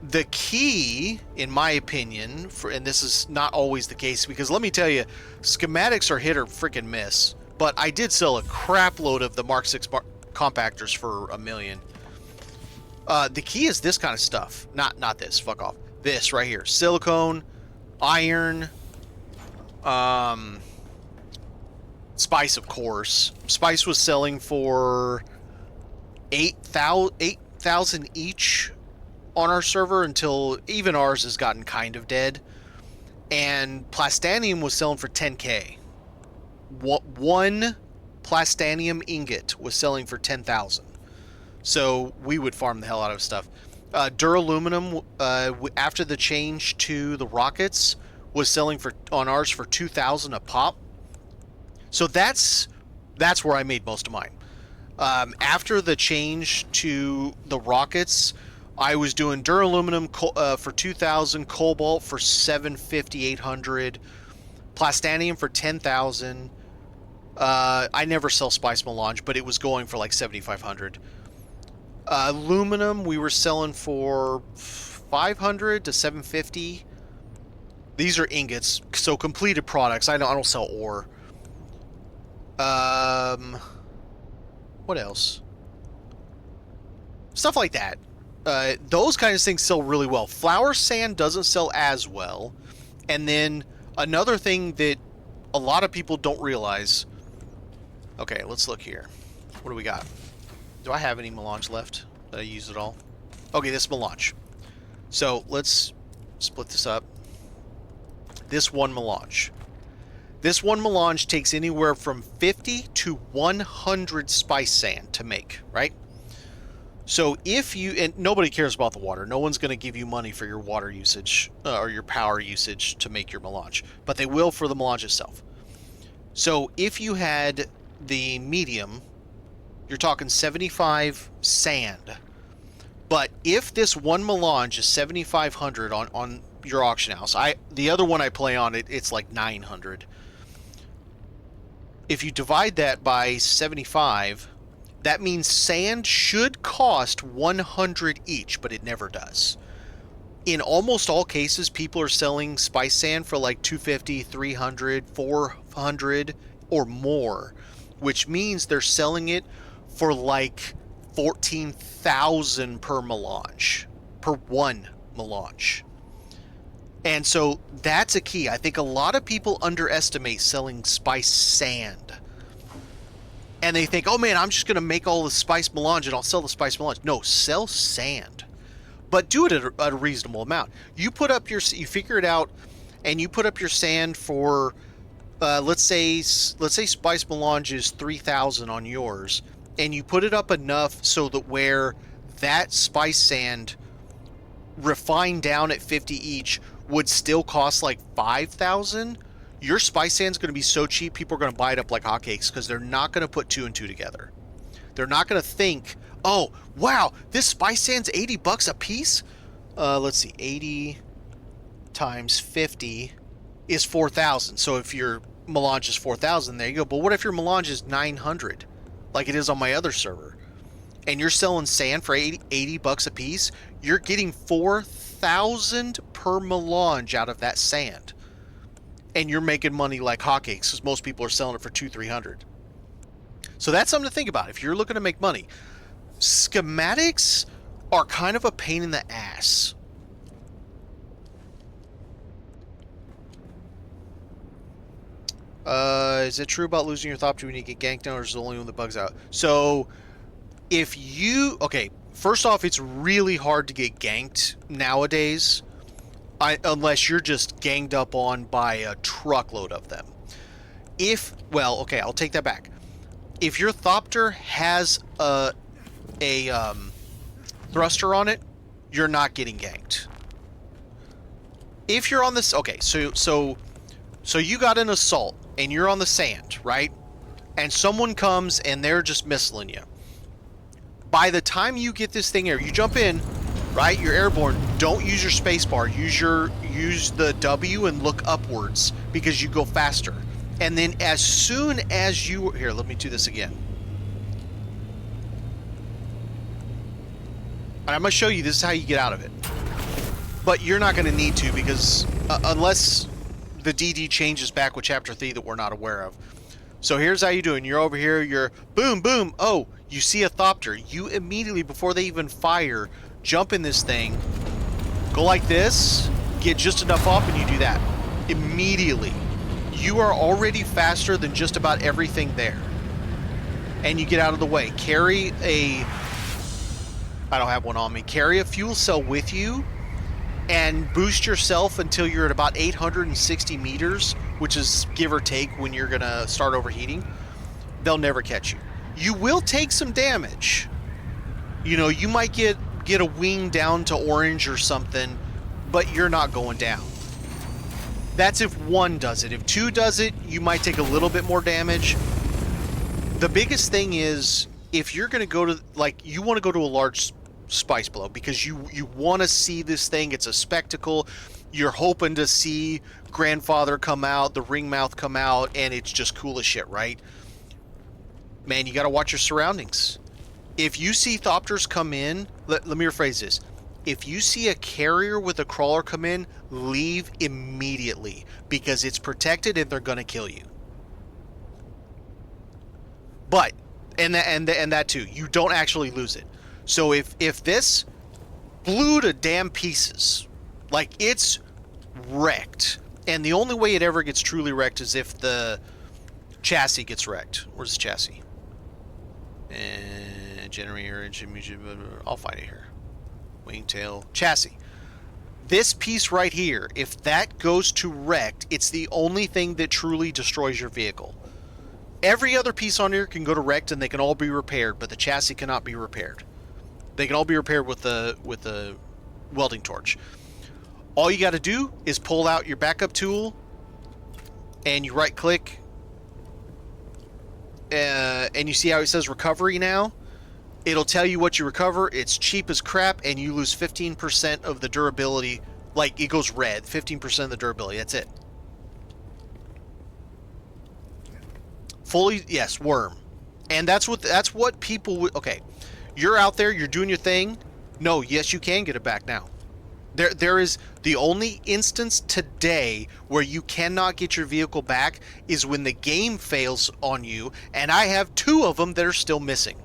the key, in my opinion, and this is not always the case, because let me tell you, schematics are hit or freaking miss. But I did sell a crap load of the Mark 6 compactors for $1 million. The key is this kind of stuff. Not this. Fuck off. This right here. Silicone, iron, spice, of course. Spice was selling for 8,000 each on our server until even ours has gotten kind of dead. And Plastanium was selling for 10K. One Plastanium ingot was selling for 10,000. So we would farm the hell out of stuff. Duraluminum, after the change to the rockets, was selling on ours for 2,000 a pop. So that's where I made most of mine. After the change to the rockets, I was doing duraluminum for 2,000, cobalt for 750, 800, Plastanium for 10,000. I never sell spice melange, but it was going for like 7,500. Aluminum we were selling for 500 to 750. These are ingots, so completed products. I don't sell ore. What else? Stuff like that. Those kinds of things sell really well. Flour sand doesn't sell as well. And then another thing that a lot of people don't realize. Okay, let's look here. What do we got? Do I have any melange left? Did I use it all? Okay, this melange. So let's split this up. This one melange. This one melange takes anywhere from 50 to 100 spice sand to make, right? So if you, and nobody cares about the water. No one's going to give you money for your water usage or your power usage to make your melange, but they will for the melange itself. So if you had the medium, you're talking 75 sand. But if this one melange is 7,500 on your auction house, the other one I play on, it's like 900. If you divide that by 75, that means sand should cost 100 each, but it never does. In almost all cases, people are selling spice sand for like 250, 300, 400 or more, which means they're selling it for like 14,000 per melange, per one melange. And so that's a key. I think a lot of people underestimate selling spice sand. And they think, oh man, I'm just going to make all the spice melange and I'll sell the spice melange. No, sell sand. But do it at a reasonable amount. You figure it out, and you put up your sand for, let's say spice melange is 3,000 on yours, and you put it up enough so that where that spice sand refined down at 50 each would still cost like 5,000. Your spice sand's going to be so cheap, people are going to buy it up like hotcakes because they're not going to put two and two together. They're not going to think, oh, wow, this spice sand's $80 a piece? Let's see, 80 times 50 is 4,000. So if your melange is 4,000, there you go. But what if your melange is 900, like it is on my other server, and you're selling sand for $80 a piece? You're getting 4,000 per melange out of that sand. And you're making money like hotcakes because most people are selling it for $200-300. So that's something to think about if you're looking to make money. Schematics are kind of a pain in the ass. Is it true about losing your Thopter when you get ganked down, or is it only when the bug's out? So if you, okay, first off, it's really hard to get ganked nowadays. Unless you're just ganged up on by a truckload of them. Okay, I'll take that back. If your Thopter has a thruster on it, you're not getting ganked. If you're on this, okay, so you got an assault and you're on the sand, right? And someone comes and they're just missiling you. By the time you get this thing here, you jump in, right? You're airborne. Don't use your space bar. Use the W and look upwards because you go faster. And then as soon as you... Here, let me do this again. And I'm going to show you this is how you get out of it. But you're not going to need to because unless the DD changes back with Chapter 3 that we're not aware of. So here's how you do it. You're over here. You're boom, boom. Oh, you see a Thopter. You immediately, before they even fire... jump in this thing, go like this, get just enough off, and you do that. Immediately. You are already faster than just about everything there. And you get out of the way. Carry a... I don't have one on me. Carry a fuel cell with you and boost yourself until you're at about 860 meters, which is give or take when you're going to start overheating. They'll never catch you. You will take some damage. You know, you might get a wing down to orange or something, but you're not going down. That's if one does it. If two does it, you might take a little bit more damage. The biggest thing is if you're going to go to, like, you want to go to a large spice blow because you want to see this thing. It's a spectacle. You're hoping to see Grandfather come out, the Ringmouth come out, and it's just cool as shit, right? Man, you got to watch your surroundings. If you see Thopters come in, let me rephrase this. If you see a carrier with a crawler come in, leave immediately because it's protected and they're going to kill you. But and that too, you don't actually lose it. So if this blew to damn pieces, like it's wrecked, and the only way it ever gets truly wrecked is if the chassis gets wrecked. Where's the chassis? And generator, I'll find it here. Wingtail, chassis. This piece right here, if that goes to wrecked, it's the only thing that truly destroys your vehicle. Every other piece on here can go to wrecked and they can all be repaired, but the chassis cannot be repaired. They can all be repaired with the welding torch. All you got to do is pull out your backup tool and you right click and you see how it says recovery now? It'll tell you what you recover. It's cheap as crap and you lose 15% of the durability. Like it goes red, 15% of the durability. That's it. Fully, yes, worm. And that's what people would, okay. You're out there, you're doing your thing. No, yes, you can get it back now. There is the only instance today where you cannot get your vehicle back is when the game fails on you, and I have 2 of them that are still missing.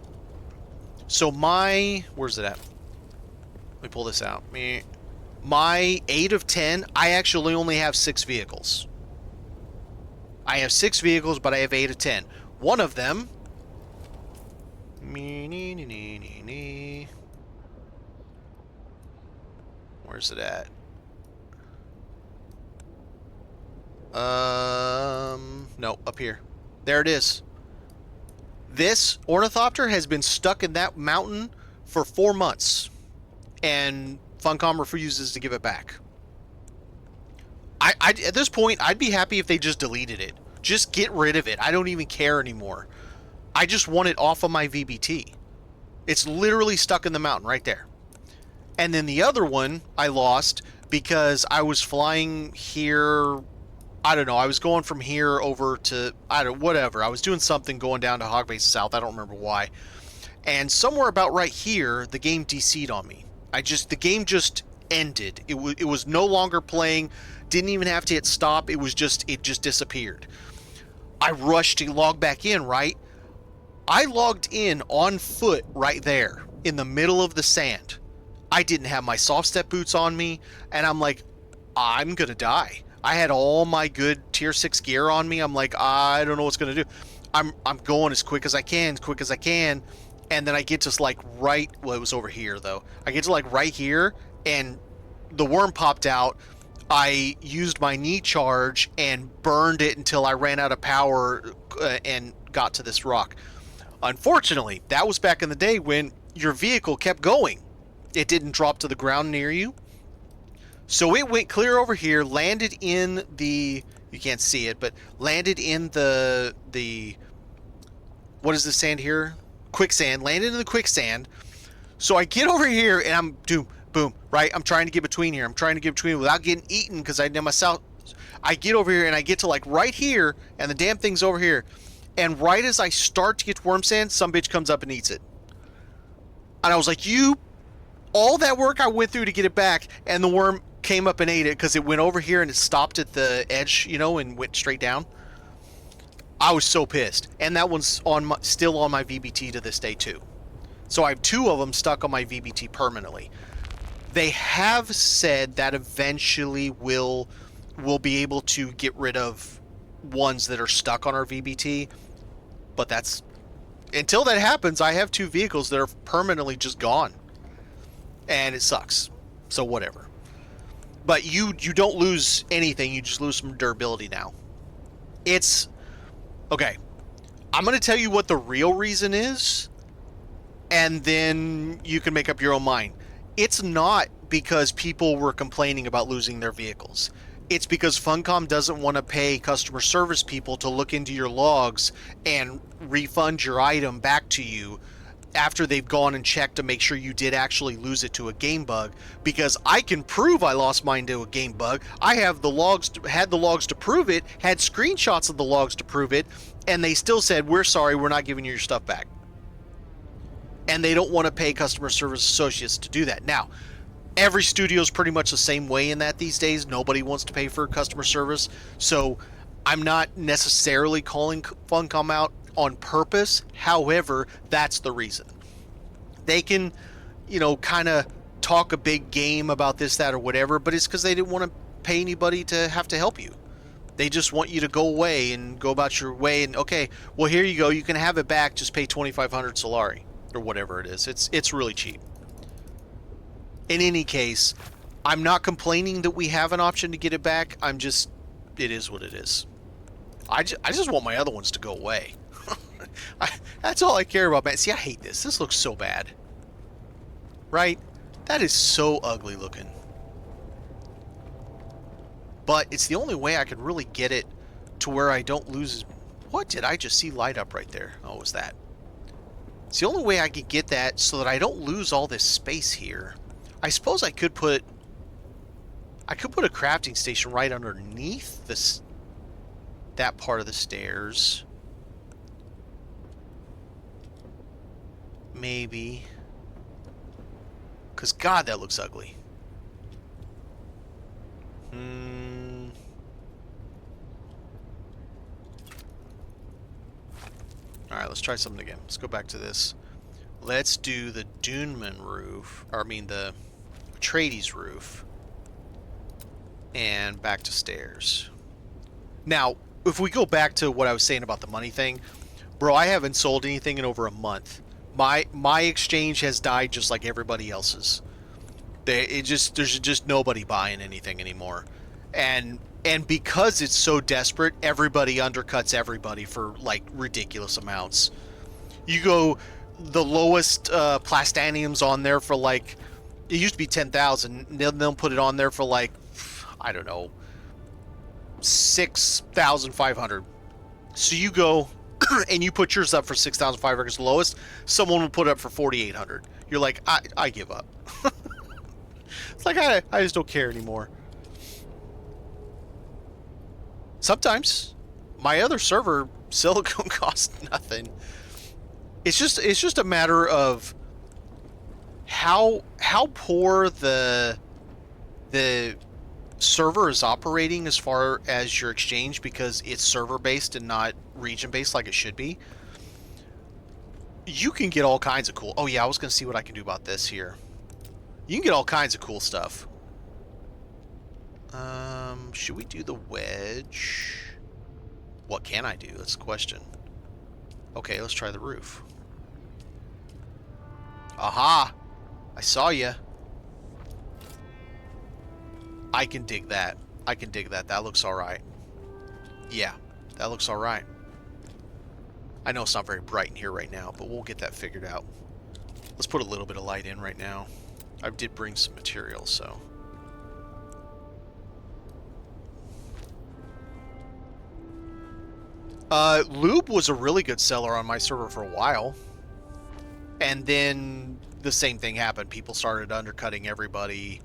So where's it at? Let me pull this out. My 8 of 10, I actually only have 6 vehicles. I have 6 vehicles, but I have 8 of 10. One of them, where's it at? No, up here. There it is. This ornithopter has been stuck in that mountain for 4 months, and Funcom refuses to give it back. At this point, I'd be happy if they just deleted it. Just get rid of it. I don't even care anymore. I just want it off of my VBT. It's literally stuck in the mountain right there. And then the other one I lost because I was flying here. I don't know. I was going from here over to, whatever. I was doing something going down to Hog Base South. I don't remember why. And somewhere about right here, the game DC'd on me. The game just ended. It was no longer playing. Didn't even have to hit stop. It just disappeared. I rushed to log back in, right? I logged in on foot right there in the middle of the sand. I didn't have my soft step boots on me, and I'm like, I'm gonna die. I had all my good tier 6 gear on me. I'm like, I don't know what's gonna do. I'm going as quick as I can, and then I get to like right, well, it was over here though. I get to like right here, and the worm popped out. I used my knee charge and burned it until I ran out of power and got to this rock. Unfortunately, that was back in the day when your vehicle kept going. It didn't drop to the ground near you. So it went clear over here, landed in the, you can't see it, but landed in the what is the sand here? Quicksand. Landed in the quicksand. So I get over here and I'm boom, right? I'm trying to get between here. I'm trying to get between without getting eaten because I know myself. I get over here and I get to like right here and the damn thing's over here. And right as I start to get to worm sand, some bitch comes up and eats it. And I was like, all that work I went through to get it back, and the worm came up and ate it because it went over here and it stopped at the edge, and went straight down. I was so pissed. And that one's still on my VBT to this day too. So I have 2 of them stuck on my VBT permanently. They have said that eventually we'll be able to get rid of ones that are stuck on our VBT, but until that happens, I have 2 vehicles that are permanently just gone, and it sucks. So whatever. But you don't lose anything. You just lose some durability now. It's okay. I'm going to tell you what the real reason is, and then you can make up your own mind. It's not because people were complaining about losing their vehicles. It's because Funcom doesn't want to pay customer service people to look into your logs and refund your item back to you after they've gone and checked to make sure you did actually lose it to a game bug, because I can prove I lost mine to a game bug. I have the logs, had the logs to prove it, had screenshots of the logs to prove it, and they still said, we're sorry, we're not giving you your stuff back. And they don't want to pay customer service associates to do that. Now, every studio is pretty much the same way in that these days. Nobody wants to pay for customer service. So I'm not necessarily calling Funcom out. on purpose. However, that's the reason. They can, kind of talk a big game about this, that, or whatever, but it's because they didn't want to pay anybody to have to help you. They just want you to go away and go about your way. And okay, well, here you go. You can have it back. Just pay 2,500 Solari or whatever it is. It's really cheap. In any case, I'm not complaining that we have an option to get it back. It is what it is. I just want my other ones to go away. That's all I care about, man. See, I hate this. This looks so bad. Right? That is so ugly looking. But it's the only way I could really get it to where I don't lose... What did I just see light up right there? Oh, it was that. It's the only way I could get that so that I don't lose all this space here. I suppose I could put... a crafting station right underneath that part of the stairs. Maybe. Because, God, that looks ugly. Alright, let's try something again. Let's go back to this. Let's do the Dune roof. Or, I mean, the Atreides roof. And back to stairs. Now, if we go back to what I was saying about the money thing, bro, I haven't sold anything in over a month. My exchange has died just like everybody else's. There's just nobody buying anything anymore. And because it's so desperate, everybody undercuts everybody for like ridiculous amounts. You go the lowest plastanium's on there for like, it used to be 10,000. They'll put it on there for like, I don't know, 6,500. So you go and you put yours up for 6,500 as the lowest. Someone will put it up for 4,800. You're like, I give up. It's like I just don't care anymore. Sometimes my other server silicone costs nothing. It's just a matter of how poor the server is operating as far as your exchange, because it's server based and not region based like it should be. You can get all kinds of cool... Oh yeah, I was going to see what I can do about this here. You can get all kinds of cool stuff. Should we do the wedge? What can I do? That's the question. Okay, let's try the roof. Aha! I saw ya. I can dig that. I can dig that. That looks alright. Yeah, that looks alright. I know it's not very bright in here right now, but we'll get that figured out. Let's put a little bit of light in right now. I did bring some material, so... lube was a really good seller on my server for a while. And then the same thing happened. People started undercutting everybody,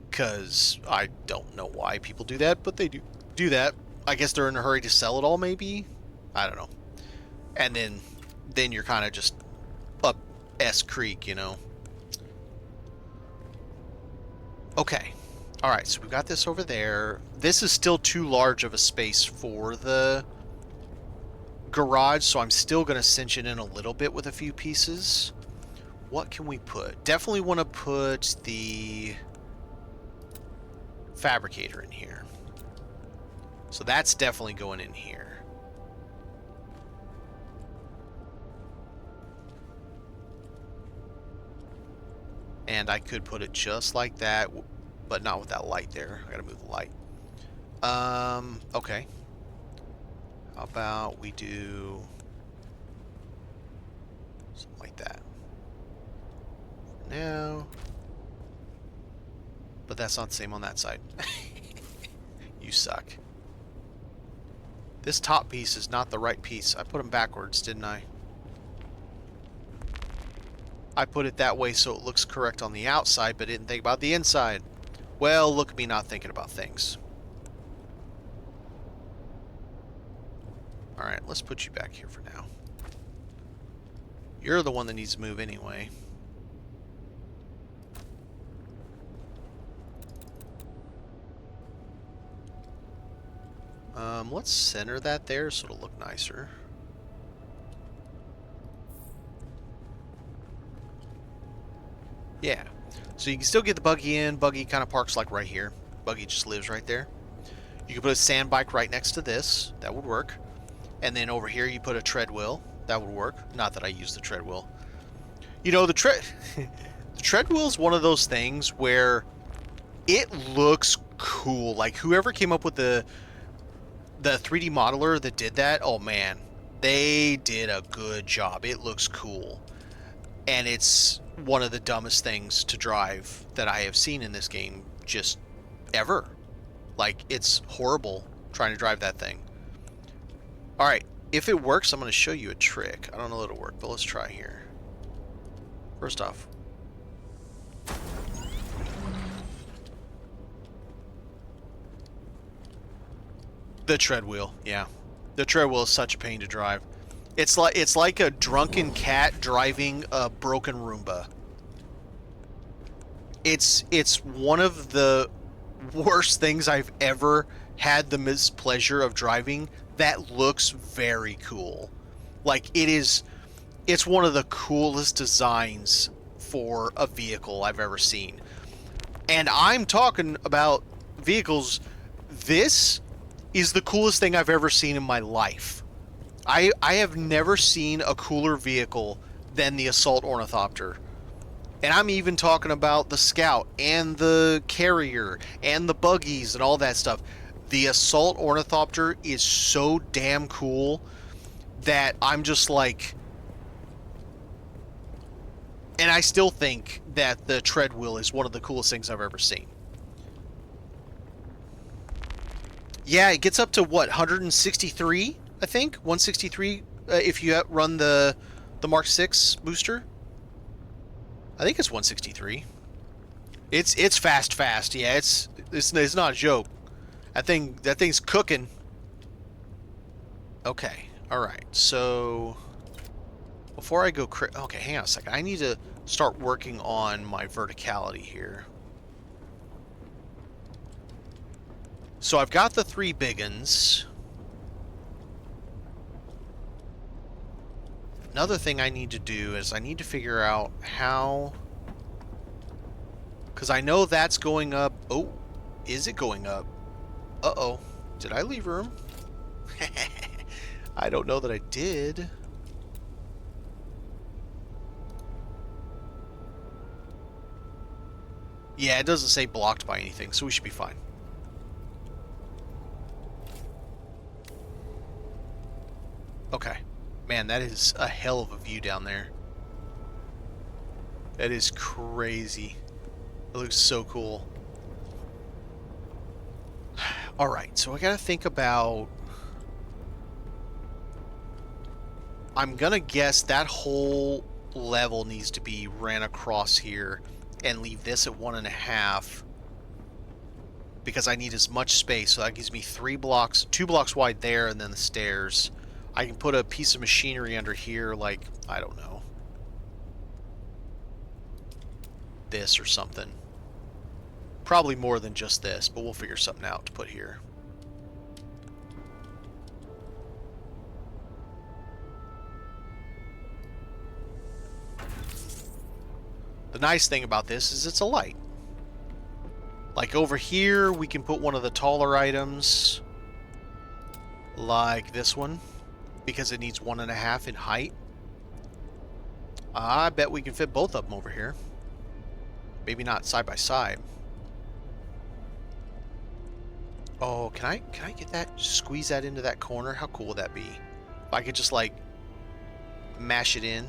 because I don't know why people do that, but they do that. I guess they're in a hurry to sell it all, maybe? I don't know. And then you're kind of just up S Creek, you know. Okay. Alright, so we've got this over there. This is still too large of a space for the garage, so I'm still going to cinch it in a little bit with a few pieces. What can we put? Definitely want to put the fabricator in here. So that's definitely going in here. And I could put it just like that, but not with that light there. I gotta move the light. Okay. How about we do something like that for now? But that's not the same on that side. You suck. This top piece is not the right piece. I put them backwards, didn't I? I put it that way so it looks correct on the outside, but didn't think about the inside. Well, look at me not thinking about things. Alright, let's put you back here for now. You're the one that needs to move anyway. Let's center that there so it'll look nicer. Yeah. So you can still get the buggy in. Buggy kind of parks like right here. Buggy just lives right there. You can put a sand bike right next to this. That would work. And then over here you put a tread wheel. That would work. Not that I use the tread wheel. You know, the tread wheel is one of those things where it looks cool. Like whoever came up with the 3D modeler that did that, oh man, they did a good job. It looks cool. And it's one of the dumbest things to drive that I have seen in this game just ever. Like, it's horrible trying to drive that thing. Alright, if it works, I'm going to show you a trick. I don't know that it'll work, but let's try here. First off. The tread wheel, yeah. The tread wheel is such a pain to drive. It's like a drunken cat driving a broken Roomba. It's one of the worst things I've ever had the mispleasure of driving. That looks very cool. Like it's one of the coolest designs for a vehicle I've ever seen. And I'm talking about vehicles. This is the coolest thing I've ever seen in my life. I have never seen a cooler vehicle than the Assault Ornithopter. And I'm even talking about the Scout and the Carrier and the buggies and all that stuff. The Assault Ornithopter is so damn cool that I'm just like... And I still think that the tread wheel is one of the coolest things I've ever seen. Yeah, it gets up to what, 163, I think? 163 if you run the Mark 6 booster. I think it's 163. It's fast. Yeah, it's not a joke. That thing's cooking. Okay. All right. So before I go okay, hang on a second. I need to start working on my verticality here. So I've got the 3 big uns. Another thing I need to do is I need to figure out how... Because I know that's going up... Oh, is it going up? Uh-oh. Did I leave room? I don't know that I did. Yeah, it doesn't say blocked by anything, so we should be fine. Okay. Man, that is a hell of a view down there. That is crazy. It looks so cool. Alright, so I gotta think about... I'm gonna guess that whole level needs to be ran across here and leave this at 1.5 because I need as much space. So that gives me 2 blocks wide there, and then the stairs. I can put a piece of machinery under here, like, I don't know, this or something. Probably more than just this, but we'll figure something out to put here. The nice thing about this is it's a light. Like over here, we can put one of the taller items, like this one, because it needs 1.5 in height. I bet we can fit both of them over here. Maybe not side by side. Oh, can I get that? Squeeze that into that corner? How cool would that be? If I could just like mash it in.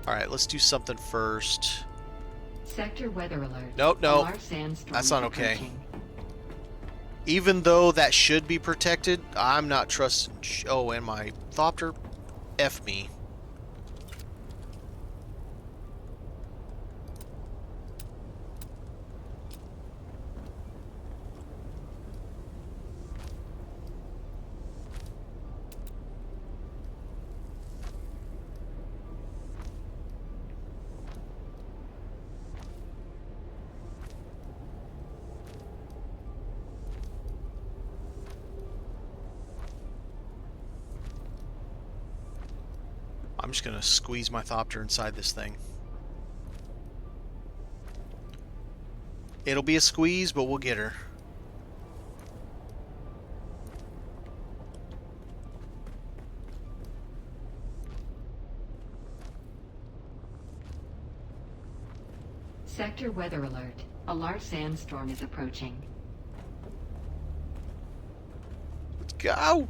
All right, let's do something first. Sector weather alert. Nope, that's not okay. Even though that should be protected, I'm not trusting... Oh, and my Thopter F me. I'm just going to squeeze my Thopter inside this thing. It'll be a squeeze, but we'll get her. Sector weather alert. A large sandstorm is approaching. Let's go!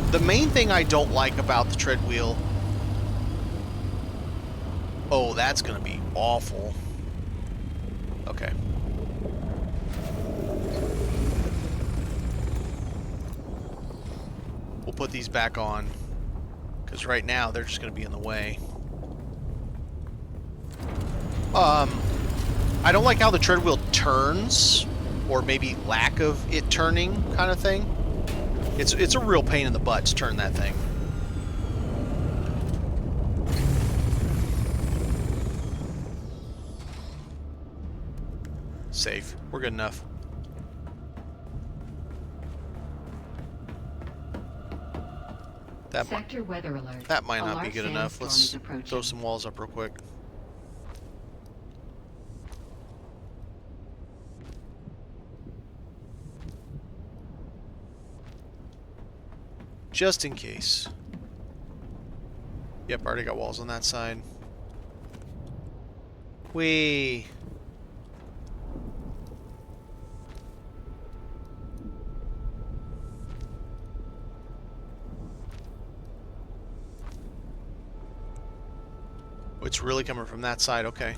The main thing I don't like about the tread wheel... Oh, that's gonna be awful. Okay. We'll put these back on, because right now they're just gonna be in the way. I don't like how the tread wheel turns, or maybe lack of it turning kind of thing. It's a real pain in the butt to turn that thing. Safe. We're good enough. Sector weather alert. That might not be good enough. Let's throw some walls up real quick. Just in case. Yep, already got walls on that side. Whee! Oh, it's really coming from that side, okay.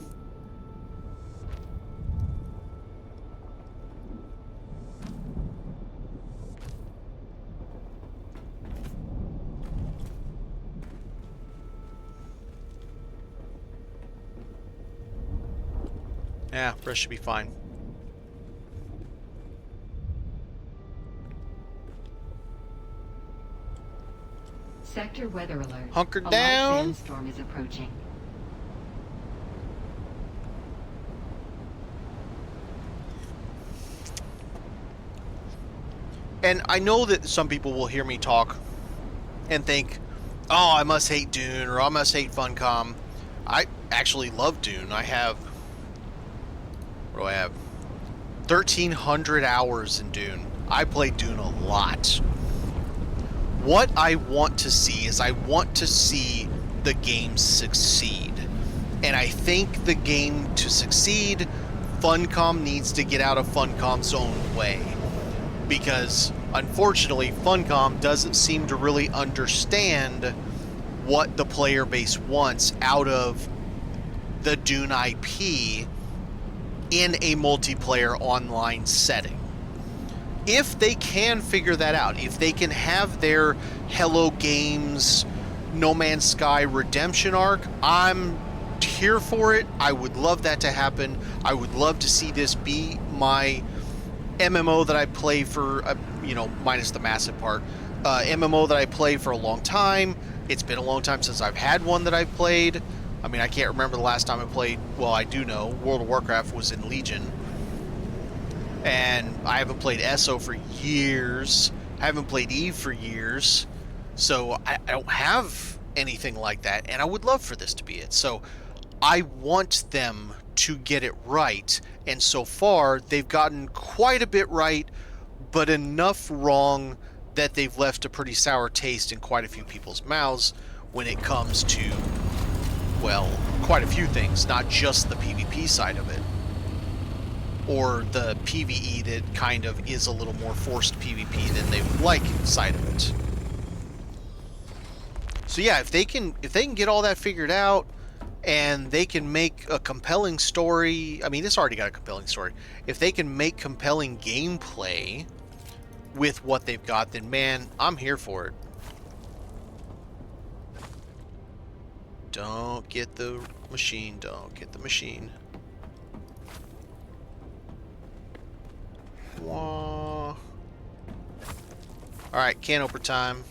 Yeah, rest should be fine. Sector weather alert. Hunker A down. large sandstorm is approaching. And I know that some people will hear me talk and think, oh, I must hate Dune or I must hate Funcom. I actually love Dune. I have... What do I have? 1,300 hours in Dune. I play Dune a lot. What I want to see is I want to see the game succeed. And I think the game to succeed, Funcom needs to get out of Funcom's own way. Because, unfortunately, Funcom doesn't seem to really understand what the player base wants out of the Dune IP in a multiplayer online setting. If they can figure that out, if they can have their Hello Games No Man's Sky redemption arc, I'm here for it. I would love that to happen. I would love to see this be my MMO that I play for, minus the massive part, MMO that I play for a long time. It's been a long time since I've had one that I've played. I mean, I can't remember the last time I played, well, I do know, World of Warcraft was in Legion. And I haven't played ESO for years. I haven't played EVE for years. So I don't have anything like that, and I would love for this to be it. So I want them to get it right, and so far they've gotten quite a bit right, but enough wrong that they've left a pretty sour taste in quite a few people's mouths when it comes to, well, quite a few things, not just the PvP side of it, or the PvE that kind of is a little more forced PvP than they would like side of it. So yeah, if they can get all that figured out, and they can make a compelling story, I mean, it's already got a compelling story. If they can make compelling gameplay with what they've got, then man, I'm here for it. Don't get the machine, don't get the machine. Wah. Alright, can opener time.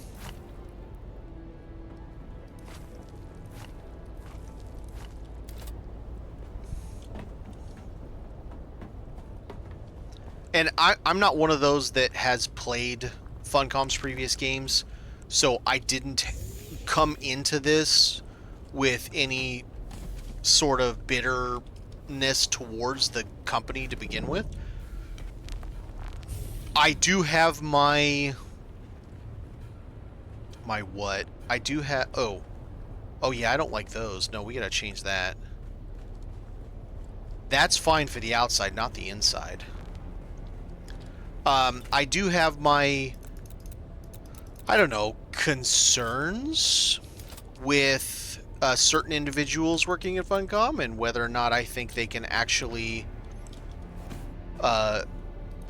And I'm not one of those that has played Funcom's previous games, so I didn't come into this with any sort of bitterness towards the company to begin with. I do have my what? I do have... Oh, yeah, I don't like those. No, we gotta change that. That's fine for the outside, not the inside. I do have my, I don't know, concerns with certain individuals working at Funcom and whether or not I think they can actually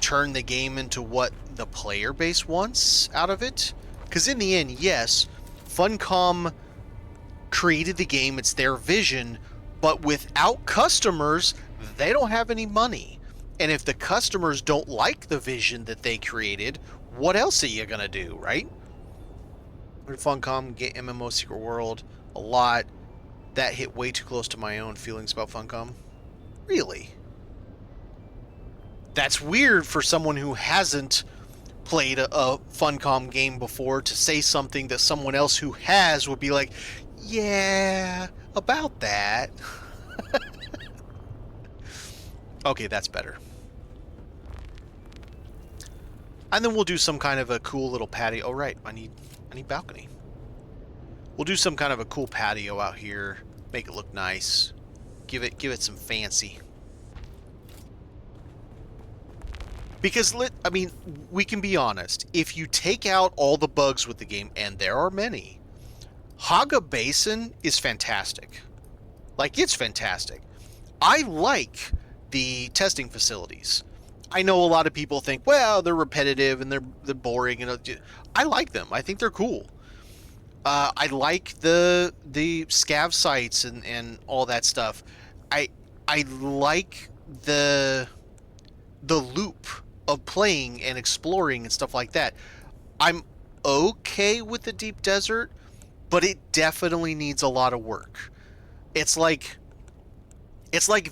turn the game into what the player base wants out of it. Because in the end, yes, Funcom created the game, it's their vision, but without customers, they don't have any money. And if the customers don't like the vision that they created, what else are you gonna do, right? Funcom, get MMO Secret World a lot. That hit way too close to my own feelings about Funcom. Really? That's weird for someone who hasn't played a Funcom game before to say something that someone else who has would be like, yeah, about that. Okay, that's better. And then we'll do some kind of a cool little patio. Oh, right, I need balcony. We'll do some kind of a cool patio out here. Make it look nice. Give it some fancy. Because, I mean, we can be honest. If you take out all the bugs with the game, and there are many, Haga Basin is fantastic. Like, it's fantastic. I like the testing facilities. I know a lot of people think, well, they're repetitive and they're boring, and I like them. I think they're cool. I like the scav sites and all that stuff. I like the loop of playing and exploring and stuff like that. I'm okay with the deep desert, but it definitely needs a lot of work. It's like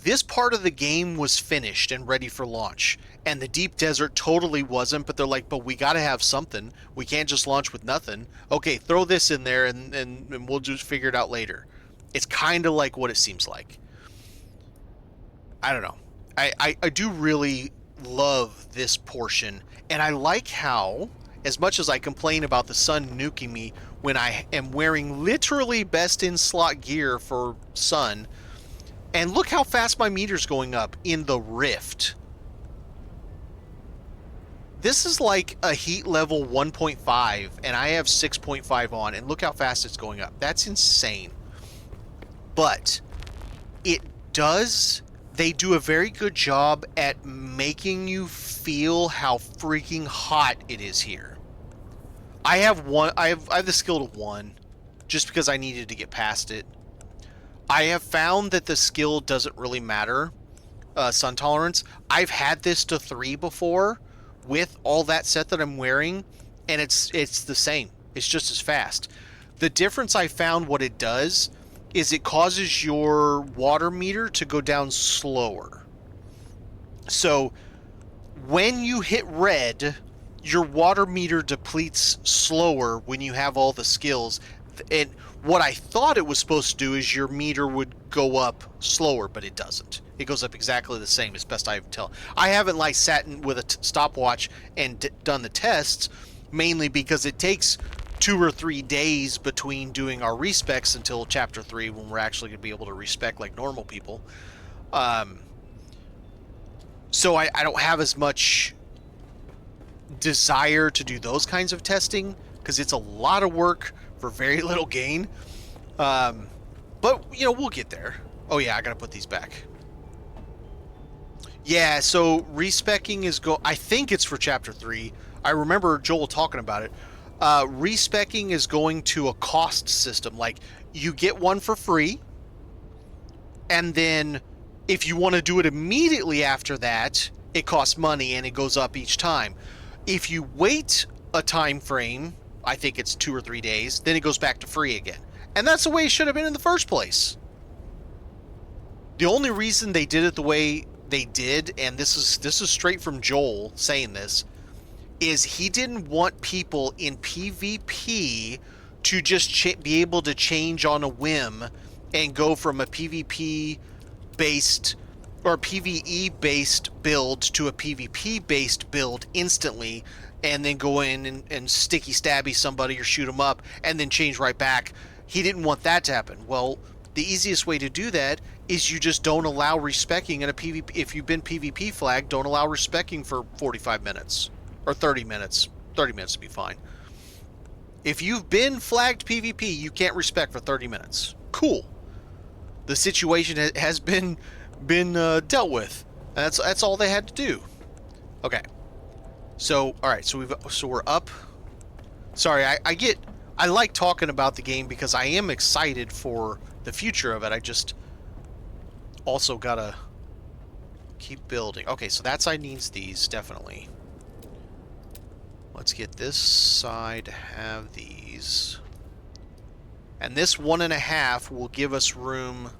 this part of the game was finished and ready for launch, and the deep desert totally wasn't, but they're like, but we gotta have something. We can't just launch with nothing. Okay, throw this in there and we'll just figure it out later. It's kind of like what it seems like. I don't know. I do really love this portion, and I like how, as much as I complain about the sun nuking me when I am wearing literally best in slot gear for sun, and look how fast my meter's going up in the Rift. This is like a heat level 1.5, and I have 6.5 on, and look how fast it's going up. That's insane. But it does... They do a very good job at making you feel how freaking hot it is here. I have the skill to 1, just because I needed to get past it. I have found that the skill doesn't really matter, sun tolerance. I've had this to 3 before with all that set that I'm wearing, and it's the same. It's just as fast. The difference I found what it does is it causes your water meter to go down slower. So when you hit red, your water meter depletes slower when you have all the skills. And what I thought it was supposed to do is your meter would go up slower, but it doesn't. It goes up exactly the same, as best I can tell. I haven't like sat with a stopwatch and done the tests, mainly because it takes 2 or 3 days between doing our respecs until chapter 3, when we're actually going to be able to respec like normal people. So I don't have as much desire to do those kinds of testing, because it's a lot of work for very little gain. But, you know, we'll get there. Oh yeah, I gotta put these back. Yeah, so respecking is I think it's for chapter 3. I remember Joel talking about it. Respecking is going to a cost system. Like, you get one for free, and then if you want to do it immediately after that, it costs money and it goes up each time. If you wait a time frame, I think it's 2 or 3 days, then it goes back to free again. And that's the way it should have been in the first place. The only reason they did it the way they did, and this is straight from Joel saying this, is he didn't want people in PvP to just be able to change on a whim and go from a PvP based or PvE based build to a PvP based build instantly, and then go in and sticky stabby somebody or shoot them up and then change right back. He didn't want that to happen. Well, the easiest way to do that is you just don't allow respecking in a PvP. If you've been PvP flagged, don't allow respecking for 45 minutes or 30 minutes. 30 minutes would be fine. If you've been flagged PvP, you can't respec for 30 minutes. Cool. The situation has been dealt with. And that's all they had to do. Okay. So all right. So we're up. Sorry, I like talking about the game because I am excited for the future of it. I just also gotta keep building. Okay, so that side needs these definitely. Let's get this side to have these. And this 1.5 will give us room.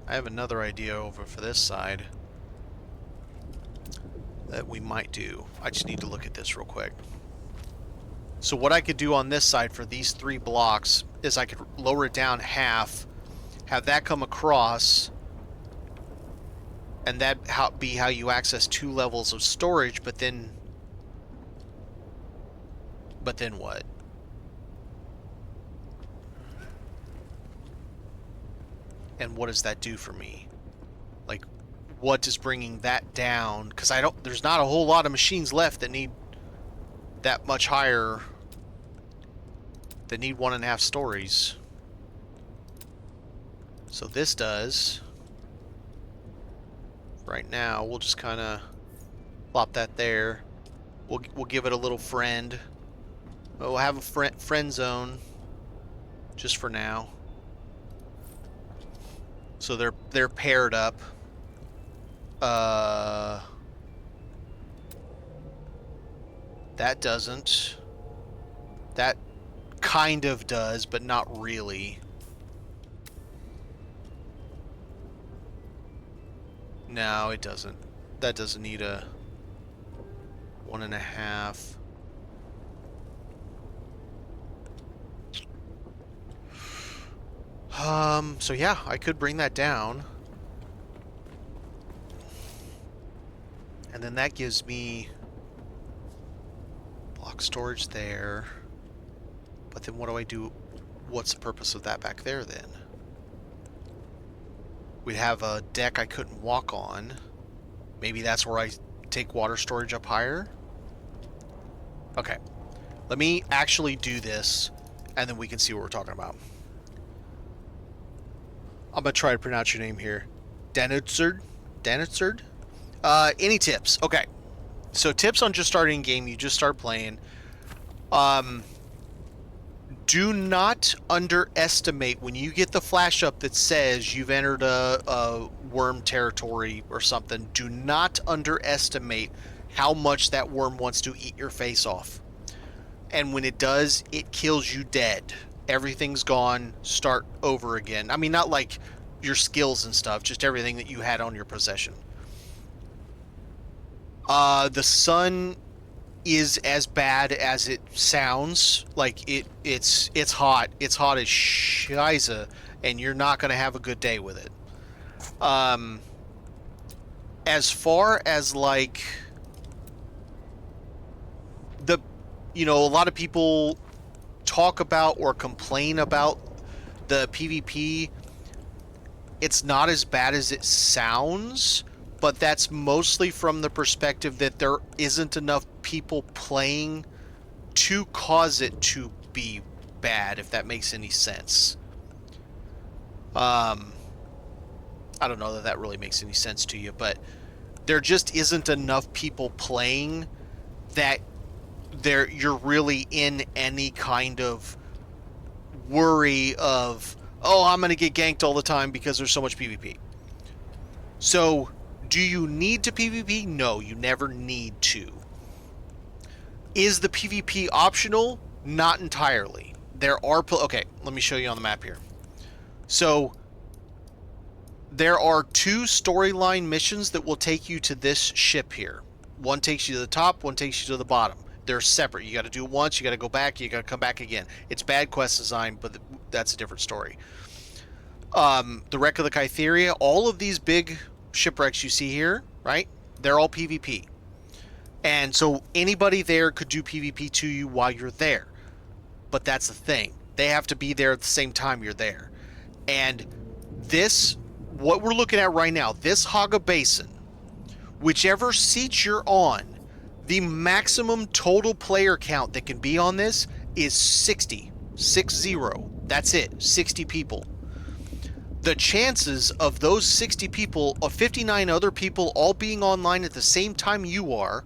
I have another idea over for this side that we might do. I just need to look at this real quick. So what I could do on this side for these 3 blocks is I could lower it down half, have that come across, and that be how you access 2 levels of storage, but then what? And what does that do for me? Like, what is bringing that down? Because there's not a whole lot of machines left that need that much higher, that need 1.5 stories. So this does. Right now, we'll just kind of plop that there. We'll give it a little friend. We'll have a friend zone just for now. So they're paired up. That doesn't. That kind of does, but not really. No, it doesn't. That doesn't need a 1.5. So yeah, I could bring that down. And then that gives me block storage there. But then what do I do? What's the purpose of that back there then? We'd have a deck I couldn't walk on. Maybe that's where I take water storage up higher. Okay. Let me actually do this, and then we can see what we're talking about. I'm going to try to pronounce your name here. Danitzard? Danitzard? Any tips? Okay. So tips on just starting a game. You just start playing. Do not underestimate when you get the flash up that says you've entered a worm territory or something. Do not underestimate how much that worm wants to eat your face off. And when it does, it kills you dead. Everything's gone. Start over again. I mean, not like your skills and stuff, just everything that you had on your possession. The sun is as bad as it sounds. Like it's hot. It's hot as shiza, and you're not going to have a good day with it. As far as like a lot of people talk about or complain about the PvP. It's not as bad as it sounds, but that's mostly from the perspective that there isn't enough people playing to cause it to be bad, if that makes any sense. I don't know that really makes any sense to you, but there just isn't enough people playing that you're really in any kind of worry of, oh, I'm going to get ganked all the time because there's so much PvP. So, do you need to PvP? No, you never need to. Is the PvP optional? Not entirely. There are... Okay, let me show you on the map here. So, there are 2 storyline missions that will take you to this ship here. One takes you to the top, one takes you to the bottom. They're separate. You got to do it once, you got to go back, you got to come back again. It's bad quest design, but that's a different story. The Wreck of the Kytheria, all of these big shipwrecks you see here, right? They're all PvP. And so anybody there could do PvP to you while you're there. But that's the thing. They have to be there at the same time you're there. And this, what we're looking at right now, this Haga Basin, whichever seat you're on, the maximum total player count that can be on this is 60. 60. That's it. 60 people. The chances of those 60 people, of 59 other people all being online at the same time you are,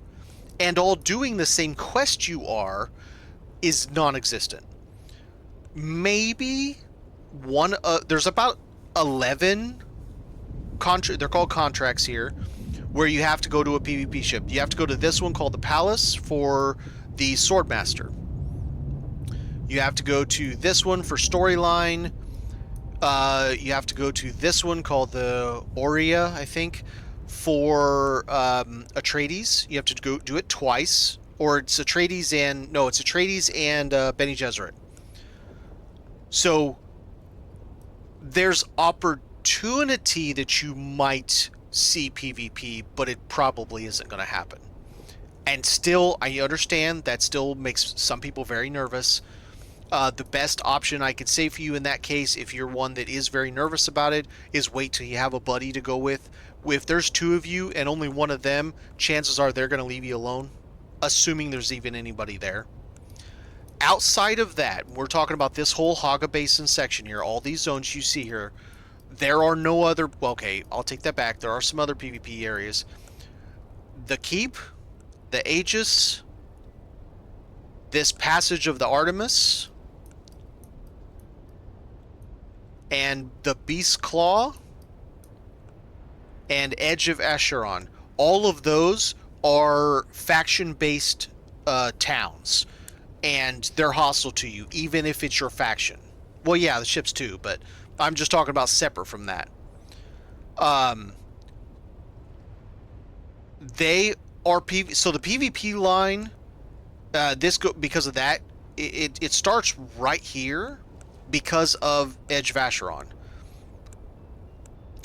and all doing the same quest you are, is non-existent. Maybe one, there's about 11 they're called contracts here, where you have to go to a PvP ship. You have to go to this one called the Palace for the Swordmaster. You have to go to this one for storyline. You have to go to this one called the Aurea, I think, for Atreides. You have to go do it twice, or it's Atreides and Bene Gesserit. So there's opportunity that you might see PvP, but it probably isn't going to happen. And still, I understand that still makes some people very nervous. The best option I could say for you in that case, if you're one that is very nervous about it, is wait till you have a buddy to go with. If there's 2 of you and only one of them, chances are they're going to leave you alone, assuming there's even anybody there. Outside of that, we're talking about this whole Haga Basin section here, all these zones you see here. There are no other... Well, okay, I'll take that back. There are some other PvP areas. The Keep, the Aegis, this Passage of the Artemis, and the Beast Claw, and Edge of Acheron. All of those are faction-based towns, and they're hostile to you, even if it's your faction. Well, yeah, the ships too, but I'm just talking about separate from that. They are so the PvP line, because of that, it starts right here because of Edge of Acheron.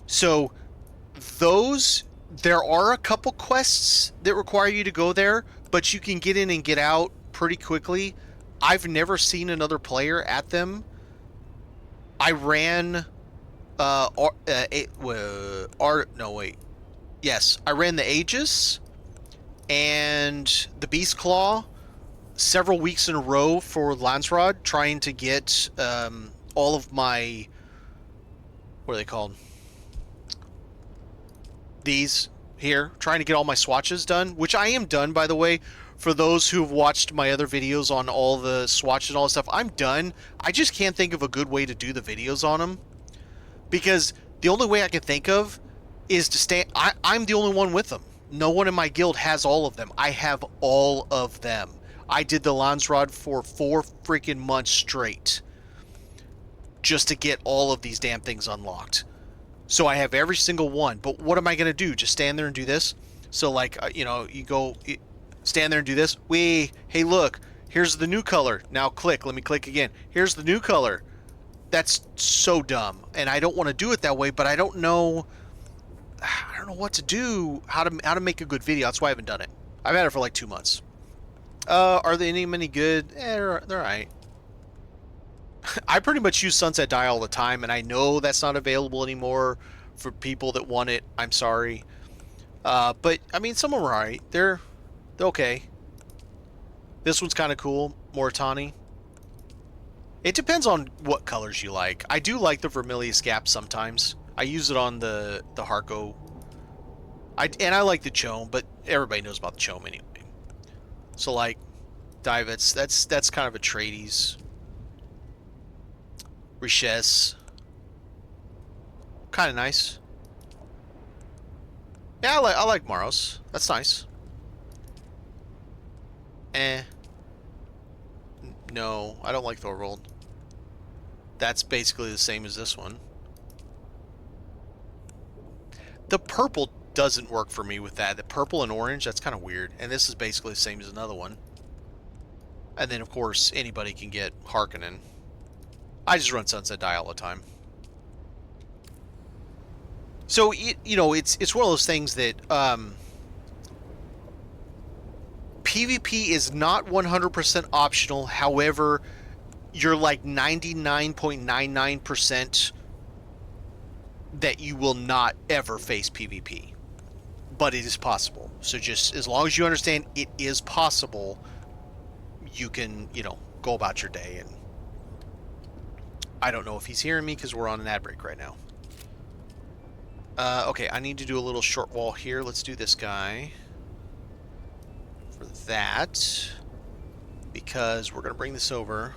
So there are a couple quests that require you to go there, but you can get in and get out pretty quickly. I've never seen another player at them. I ran I ran the Aegis and the Beast Claw several weeks in a row for Landsrod, trying to get all of my, what are they called? These here, trying to get all my swatches done, which I am done, by the way. For those who have watched my other videos on all the swatches and all that stuff, I'm done. I just can't think of a good way to do the videos on them, because the only way I can think of is to stand. I'm the only one with them. No one in my guild has all of them. I have all of them. I did the Landsrod for 4 freaking months straight just to get all of these damn things unlocked. So I have every single one. But what am I going to do? Just stand there and do this? So, like, you go... stand there and do this. Hey, look, here's the new color. Now click. Let me click again. Here's the new color. That's so dumb, and I don't want to do it that way. But I don't know what to do. How to make a good video. That's why I haven't done it. I've had it for like 2 months. Are they any good? They're alright. I pretty much use Sunset Dye all the time, and I know that's not available anymore for people that want it. I'm sorry. But I mean, some of them are alright. They're okay. This one's kind of cool. Moritani. It depends on what colors you like. I do like the Vermilius Gap sometimes. I use it on the Harco. And I like the Chome, but everybody knows about the Chome anyway. So, like, Divets, that's kind of a Atreides. Riches. Kind of nice. Yeah, I like Maros. That's nice. No, I don't like Thorvald. That's basically the same as this one. The purple doesn't work for me with that. The purple and orange, that's kind of weird. And this is basically the same as another one. And then, of course, anybody can get Harkonnen. I just run Sunset Die all the time. So, you know, it's one of those things that PvP is not 100% optional. However, you're like 99.99% that you will not ever face PvP. But it is possible. So just as long as you understand it is possible, you can, you know, go about your day. And I don't know if he's hearing me because we're on an ad break right now. Okay, I need to do a little short wall here. Let's do this guy for that, because we're going to bring this over.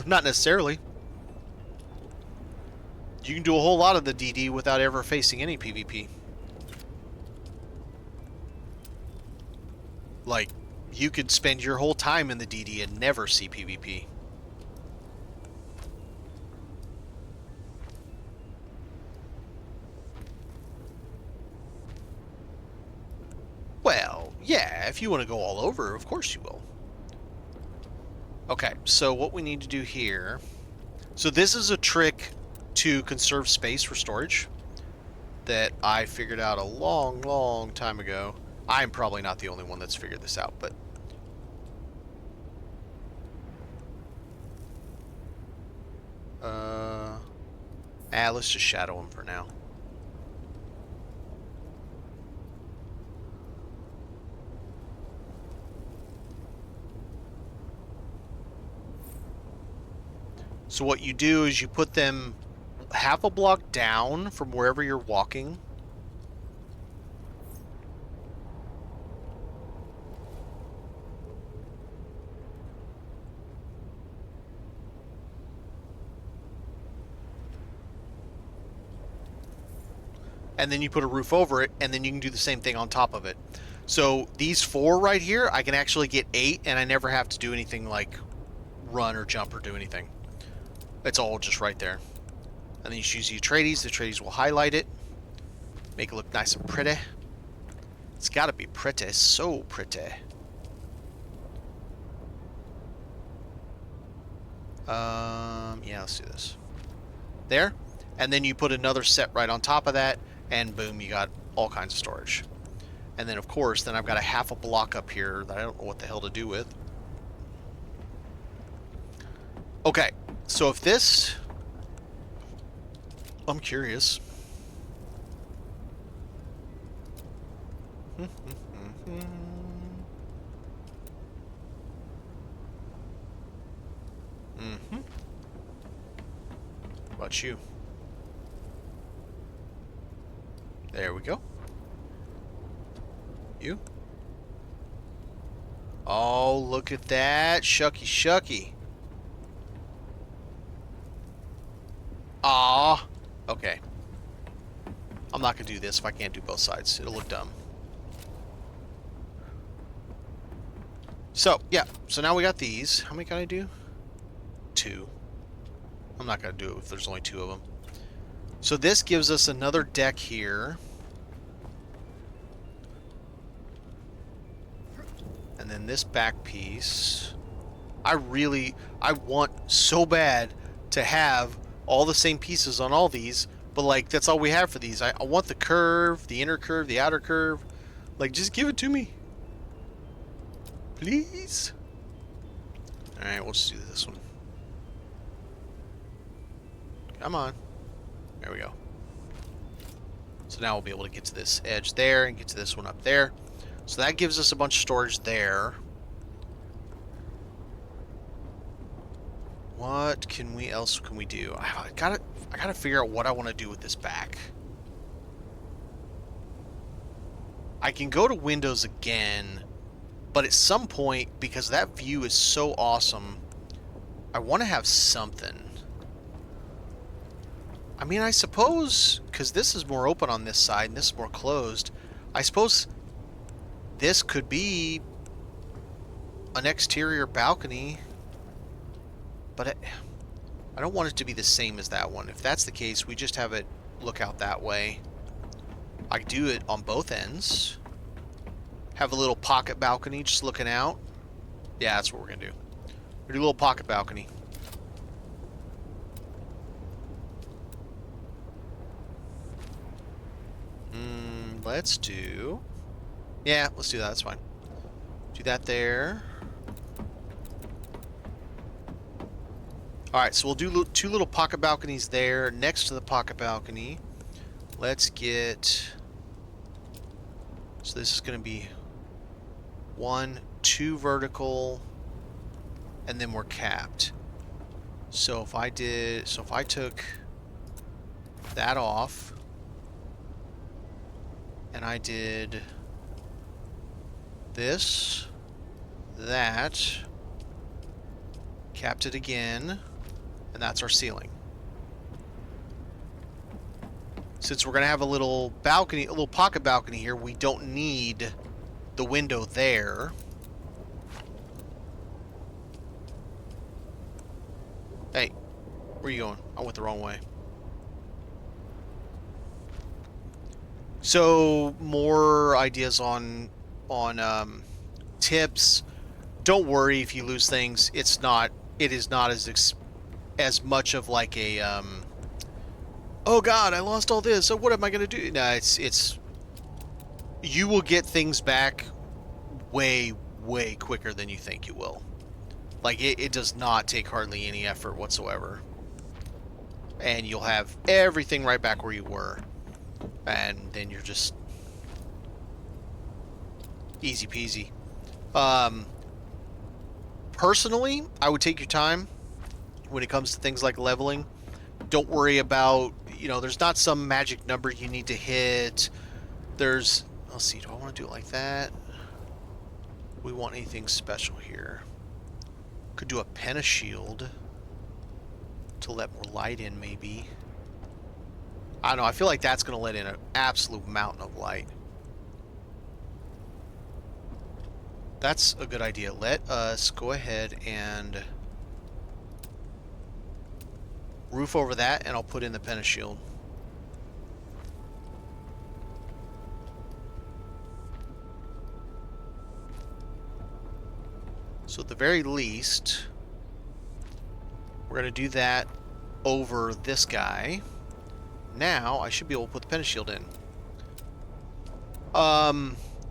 Not necessarily. You can do a whole lot of the DD without ever facing any PvP. Like, you could spend your whole time in the DD and never see PvP. Well, yeah, if you want to go all over, of course you will. Okay, so what we need to do here... So this is a trick to conserve space for storage that I figured out a long, long time ago. I'm probably not the only one that's figured this out, but... let's just shadow him for now. So what you do is you put them half a block down from wherever you're walking. And then you put a roof over it, and then you can do the same thing on top of it. So these 4 right here, I can actually get 8, and I never have to do anything like run or jump or do anything. It's all just right there. And then you choose the Atreides. The Atreides will highlight it, make it look nice and pretty. It's got to be pretty, so pretty. Yeah, let's do this. There, and then you put another set right on top of that, and boom, you got all kinds of storage. And then, of course, then I've got a half a block up here that I don't know what the hell to do with. Okay, so if this... I'm curious. What about you? There we go. You? Oh, look at that. Shucky shucky. Ah. Okay. I'm not going to do this if I can't do both sides. It'll look dumb. So, yeah. So now we got these. How many can I do? 2. I'm not going to do it if there's only 2 of them. So this gives us another deck here. And then this back piece. I want so bad to have all the same pieces on all these, but like that's all we have for these. I want the curve, the inner curve, the outer curve. Like, just give it to me, please. All right, we'll just do this one. Come on. There we go. So now we'll be able to get to this edge there and get to this one up there. So that gives us a bunch of storage there. What else can we do? I gotta figure out what I want to do with this back. I can go to Windows again, but at some point, because that view is so awesome, I want to have something. I mean, I suppose, because this is more open on this side and this is more closed, I suppose this could be an exterior balcony, but I don't want it to be the same as that one. If that's the case, we just have it look out that way. I can do it on both ends. Have a little pocket balcony just looking out. Yeah, that's what we're going to do. We're going to do a little pocket balcony. Let's do... Yeah, let's do that. That's fine. Do that there. Alright, so we'll do two little pocket balconies there. Next to the pocket balcony, let's get... So this is going to be 1, 2 vertical, and then we're capped. So if I took that off, and I did this, that, capped it again, and that's our ceiling. Since we're going to have a little balcony, a little pocket balcony here, we don't need the window there. Hey, where are you going? I went the wrong way. So, more ideas on tips. Don't worry if you lose things. It is not as much of like a oh god, I lost all this, so what am I going to do? No, it's you will get things back way quicker than you think you will. Like it does not take hardly any effort whatsoever. And you'll have everything right back where you were. And then you're just easy peasy. Personally, I would take your time when it comes to things like leveling. Don't worry about, there's not some magic number you need to hit. Let's see, do I want to do it like that? Do we want anything special here? Could do a pentashield to let more light in, maybe. I don't know, I feel like that's going to let in an absolute mountain of light. That's a good idea. Let us go ahead and roof over that, and I'll put in the pentashield. So at the very least, we're going to do that over this guy. Now, I should be able to put the pentashield in.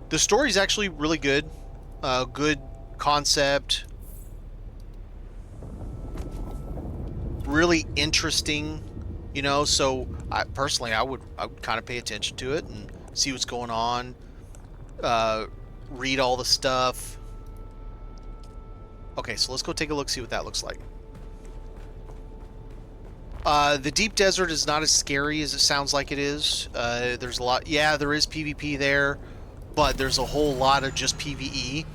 The story's actually really good. Good concept. Really interesting, so personally I would kind of pay attention to it and see what's going on. Read all the stuff. Okay, so let's go take a look, see what that looks like. The deep desert is not as scary as it sounds like it is. There's a lot... Yeah, there is PvP there, but there's a whole lot of just PvE.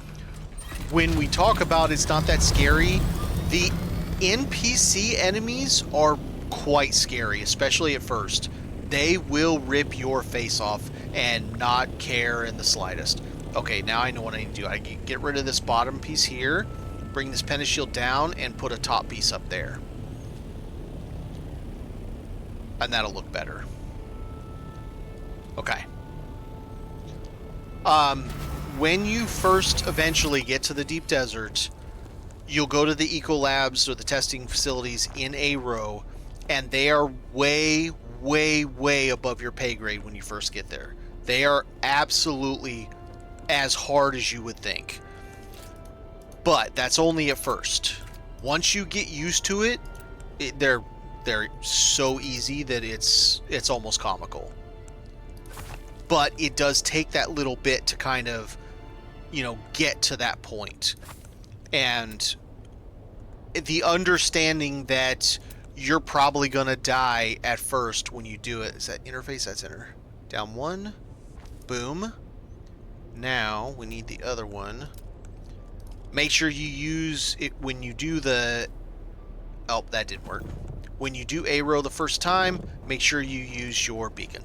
When we talk about it's not that scary, the NPC enemies are quite scary, especially at first. They will rip your face off and not care in the slightest. Okay, now I know what I need to do. I can get rid of this bottom piece here, bring this pentashield down, and put a top piece up there. And that'll look better. Okay. When you first eventually get to the deep desert, you'll go to the eco labs or the testing facilities in A-Row, and they are way above your pay grade when you first get there. They are absolutely as hard as you would think. But that's only at first. Once you get used to it, they're so easy that it's almost comical. But it does take that little bit to kind of, get to that point. And the understanding that you're probably going to die at first when you do it. Is that interface? That's enter. Down one. Boom. Now we need the other one. Make sure you use it when you do the... Oh, that didn't work. When you do A-Row the first time, make sure you use your beacon.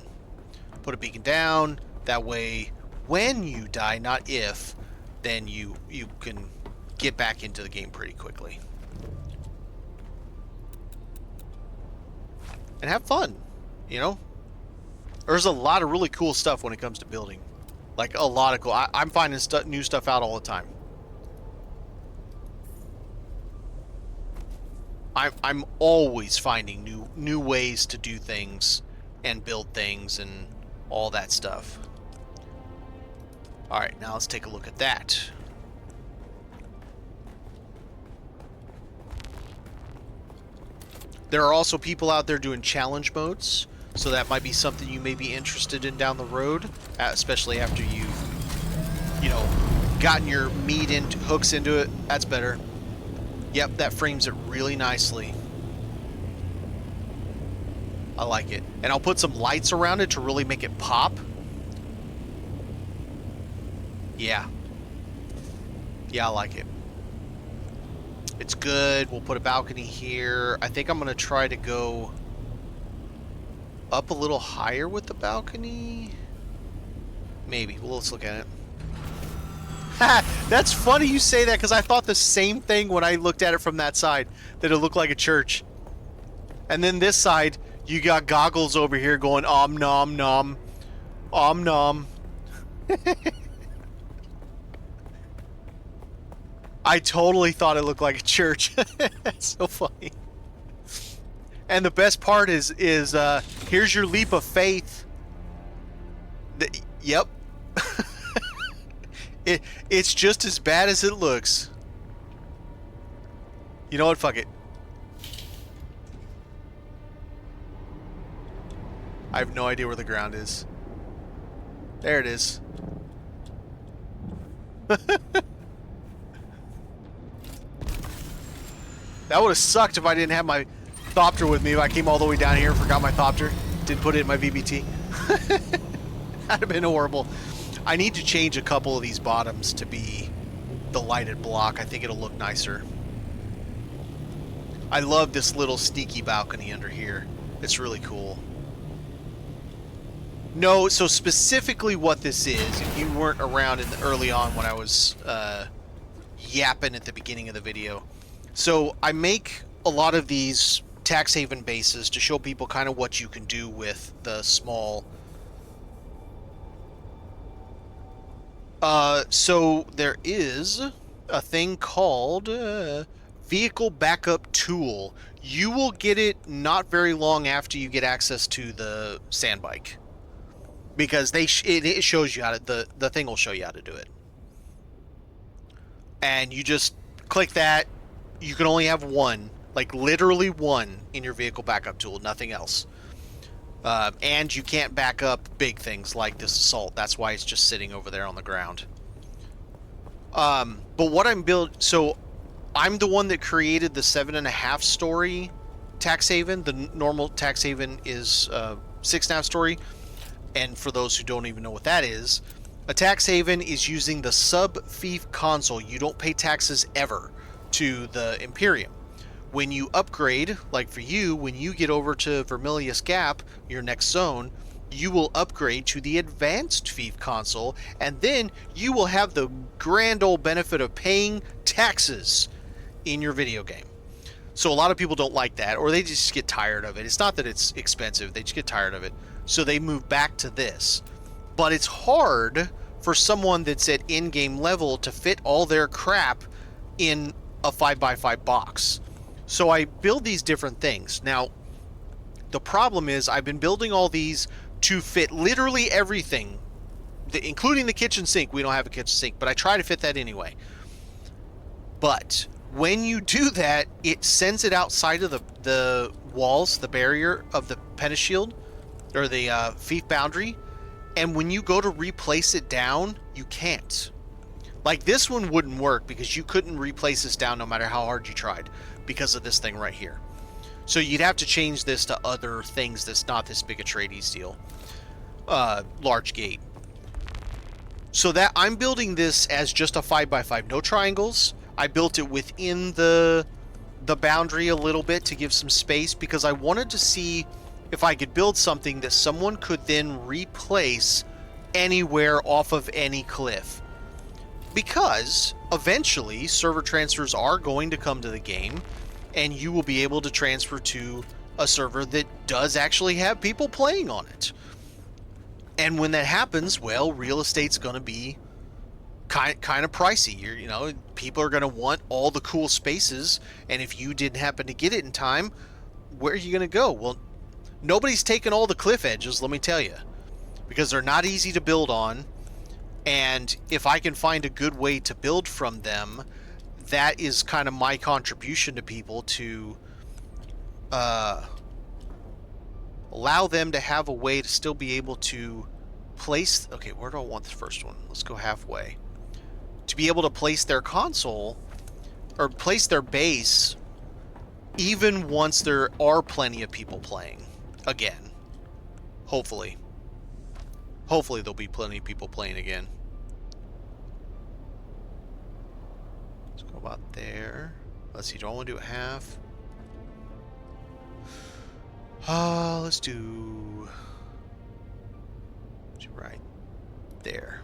Put a beacon down. That way, when you die, not if, then you can get back into the game pretty quickly. and have fun, you know? There's a lot of really cool stuff when it comes to building. Like, a lot of cool... I'm finding new stuff out all the time. I'm always finding new ways to do things and build things and all that stuff. Alright, now let's take a look at that. There are also people out there doing challenge modes, so that might be something you may be interested in down the road, especially after you've, you know, gotten your meat into hooks into it. That's better. Yep, that frames it really nicely. I like it. And I'll put some lights around it to really make it pop. Yeah. Yeah, I like it. It's good. We'll put a balcony here. I think I'm going to try to go up a little higher with the balcony. Maybe. Well, let's look at it. That's funny you say that, because I thought the same thing when I looked at it from that side, that it looked like a church. And then this side, you got Goggles over here going om nom nom. Om nom. I totally thought it looked like a church. That's so funny. And the best part is here's your leap of faith. Yep. It's just as bad as it looks. You know what? Fuck it. I have no idea where the ground is. There it is. That would have sucked if I didn't have my Thopter with me. If I came all the way down here and forgot my Thopter. Didn't put it in my VBT. That'd have been horrible. I need to change a couple of these bottoms to be the lighted block. I think it'll look nicer. I love this little sneaky balcony under here. It's really cool. No, so specifically what this is, if you weren't around in the early on when I was yapping at the beginning of the video. So I make a lot of these tax haven bases to show people kind of what you can do with the small... so there is a thing called vehicle backup tool. You will get it not very long after you get access to the sand bike. Because it shows you how to, the thing will show you how to do it. And you just click that. You can only have one, like literally one in your vehicle backup tool, nothing else. And you can't back up big things like this assault. That's why it's just sitting over there on the ground. But what I'm building, so I'm the one that created the 7.5 story tax haven. The normal tax haven is 6.5 story. And for those who don't even know what that is, a tax haven is using the sub-fief console. You don't pay taxes ever to the Imperium. When you upgrade, like for you, when you get over to Vermilius Gap, your next zone, you will upgrade to the advanced fief console, and then you will have the grand old benefit of paying taxes in your video game. So a lot of people don't like that, or they just get tired of it. It's not that it's expensive, they just get tired of it. So they move back to this. But it's hard for someone that's at in-game level to fit all their crap in a 5x5 box. So I build these different things. Now, the problem is I've been building all these to fit literally everything, including the kitchen sink. We don't have a kitchen sink, but I try to fit that anyway. But when you do that, it sends it outside of the walls, the barrier of the Pentashield, or the fief boundary, and when you go to replace it down, you can't. Like this one wouldn't work because you couldn't replace this down no matter how hard you tried because of this thing right here. So you'd have to change this to other things that's not this big Atreides deal. Large gate. So that I'm building this as just a 5x5, no triangles. I built it within the boundary a little bit to give some space because I wanted to see if I could build something that someone could then replace anywhere off of any cliff. Because eventually server transfers are going to come to the game and you will be able to transfer to a server that does actually have people playing on it. And when that happens, well, real estate's going to be kind of pricey. People are going to want all the cool spaces, and if you didn't happen to get it in time, where are you going to go? Well, nobody's taken all the cliff edges, let me tell you, because they're not easy to build on. And if I can find a good way to build from them, that is kind of my contribution to people to allow them to have a way to still be able to place. Okay, where do I want the first one? Let's go halfway. To be able to place their console or place their base even once there are plenty of people playing again. Hopefully there'll be plenty of people playing again. Let's go about there. Let's see, do I want to do it half? Let's do right there.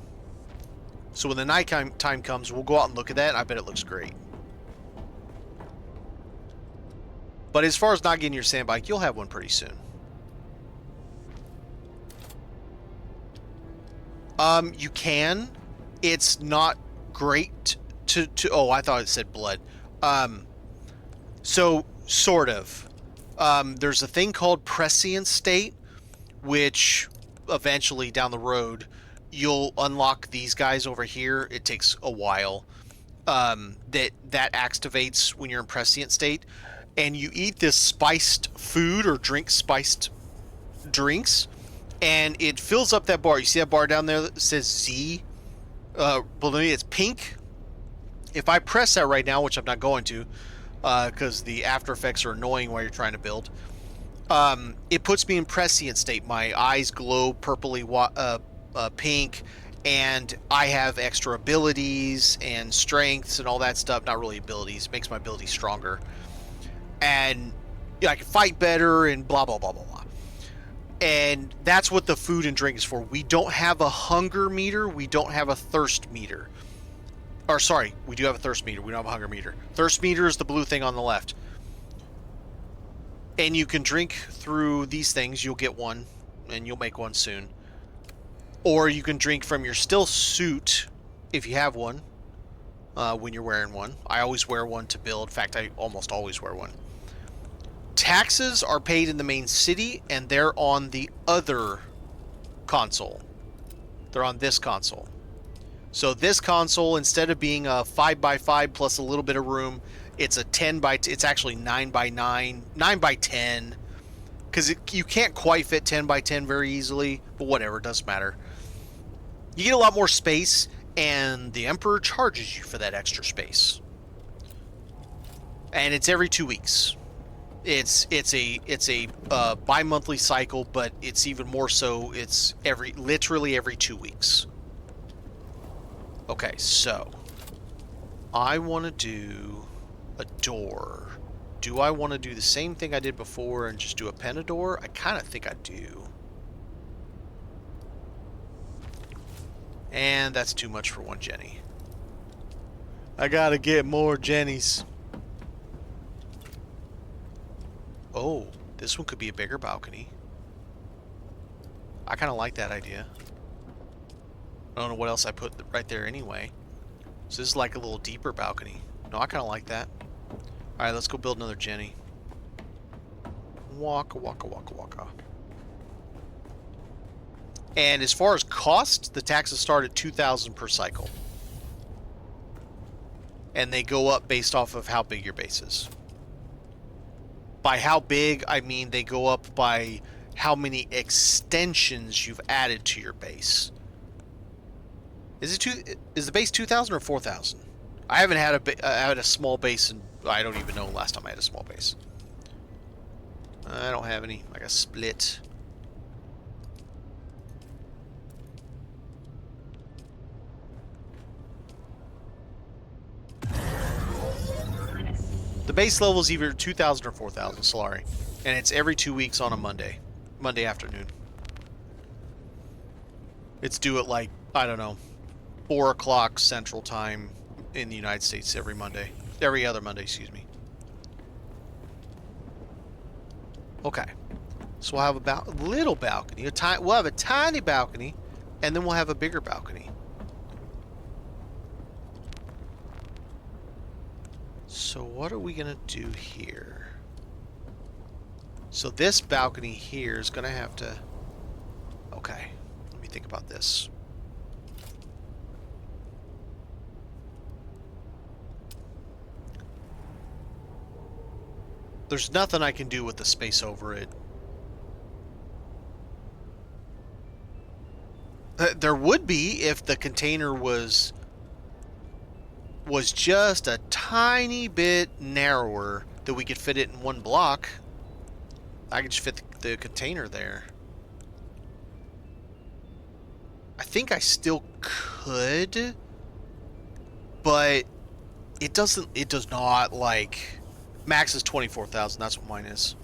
So when the night time comes, we'll go out and look at that, and I bet it looks great. But as far as not getting your sand bike, you'll have one pretty soon. You can. It's not great to oh, I thought it said blood. So sort of. There's a thing called prescient state, which eventually down the road you'll unlock these guys over here. It takes a while. That activates when you're in prescient state, and you eat this spiced food or drink spiced drinks, and it fills up that bar. You see that bar down there that says Z? Believe me, it's pink. If I press that right now, which I'm not going to, because the after effects are annoying while you're trying to build, it puts me in prescient state. My eyes glow purpley pink, and I have extra abilities and strengths and all that stuff. Not really abilities. It makes my abilities stronger. And I can fight better and blah, blah, blah, blah, blah. And that's what the food and drink is for. We don't have a hunger meter. We don't have a thirst meter. Or sorry, we do have a thirst meter. We don't have a hunger meter. Thirst meter is the blue thing on the left. And you can drink through these things. You'll get one, and you'll make one soon. Or you can drink from your still suit, if you have one, when you're wearing one. I always wear one to build. In fact, I almost always wear one. Taxes are paid in the main city, and they're on the other console. They're on this console. So this console, instead of being a 5x5 plus a little bit of room, it's a 10x. It's actually 9x9, 9x10, because you can't quite fit 10x10 very easily. But whatever, it doesn't matter. You get a lot more space, and the Emperor charges you for that extra space. And it's every 2 weeks. It's a bi-monthly cycle, but it's even more so. It's literally every 2 weeks. Okay, so I want to do a door. Do I want to do the same thing I did before and just do a pentador? I kind of think I do. And that's too much for one Jenny. I gotta get more Jennies. Oh, this one could be a bigger balcony. I kind of like that idea. I don't know what else I put right there anyway. So this is like a little deeper balcony. No, I kind of like that. Alright, let's go build another Jenny. Waka, waka, waka, waka. And as far as cost, the taxes start at $2,000 per cycle. And they go up based off of how big your base is. By how big, I mean they go up by how many extensions you've added to your base. Is the base 2,000 or 4,000? I haven't had a small base, and I don't even know last time I had a small base. I don't have any. Like a split. The base level is either 2,000 or 4,000 Solari, and it's every 2 weeks on a Monday afternoon. It's due at like, I don't know, 4 o'clock Central Time in the United States every other Monday, excuse me. Okay. So we'll have a little balcony. We'll have a tiny balcony, and then we'll have a bigger balcony. So what are we going to do here? So this balcony here is going to have to... Okay. Let me think about this. There's nothing I can do with the space over it. There would be if the container was just a tiny bit narrower that we could fit it in one block. I could just fit the container there. I think I still could, but it does not, like, max is 24,000. That's what mine is.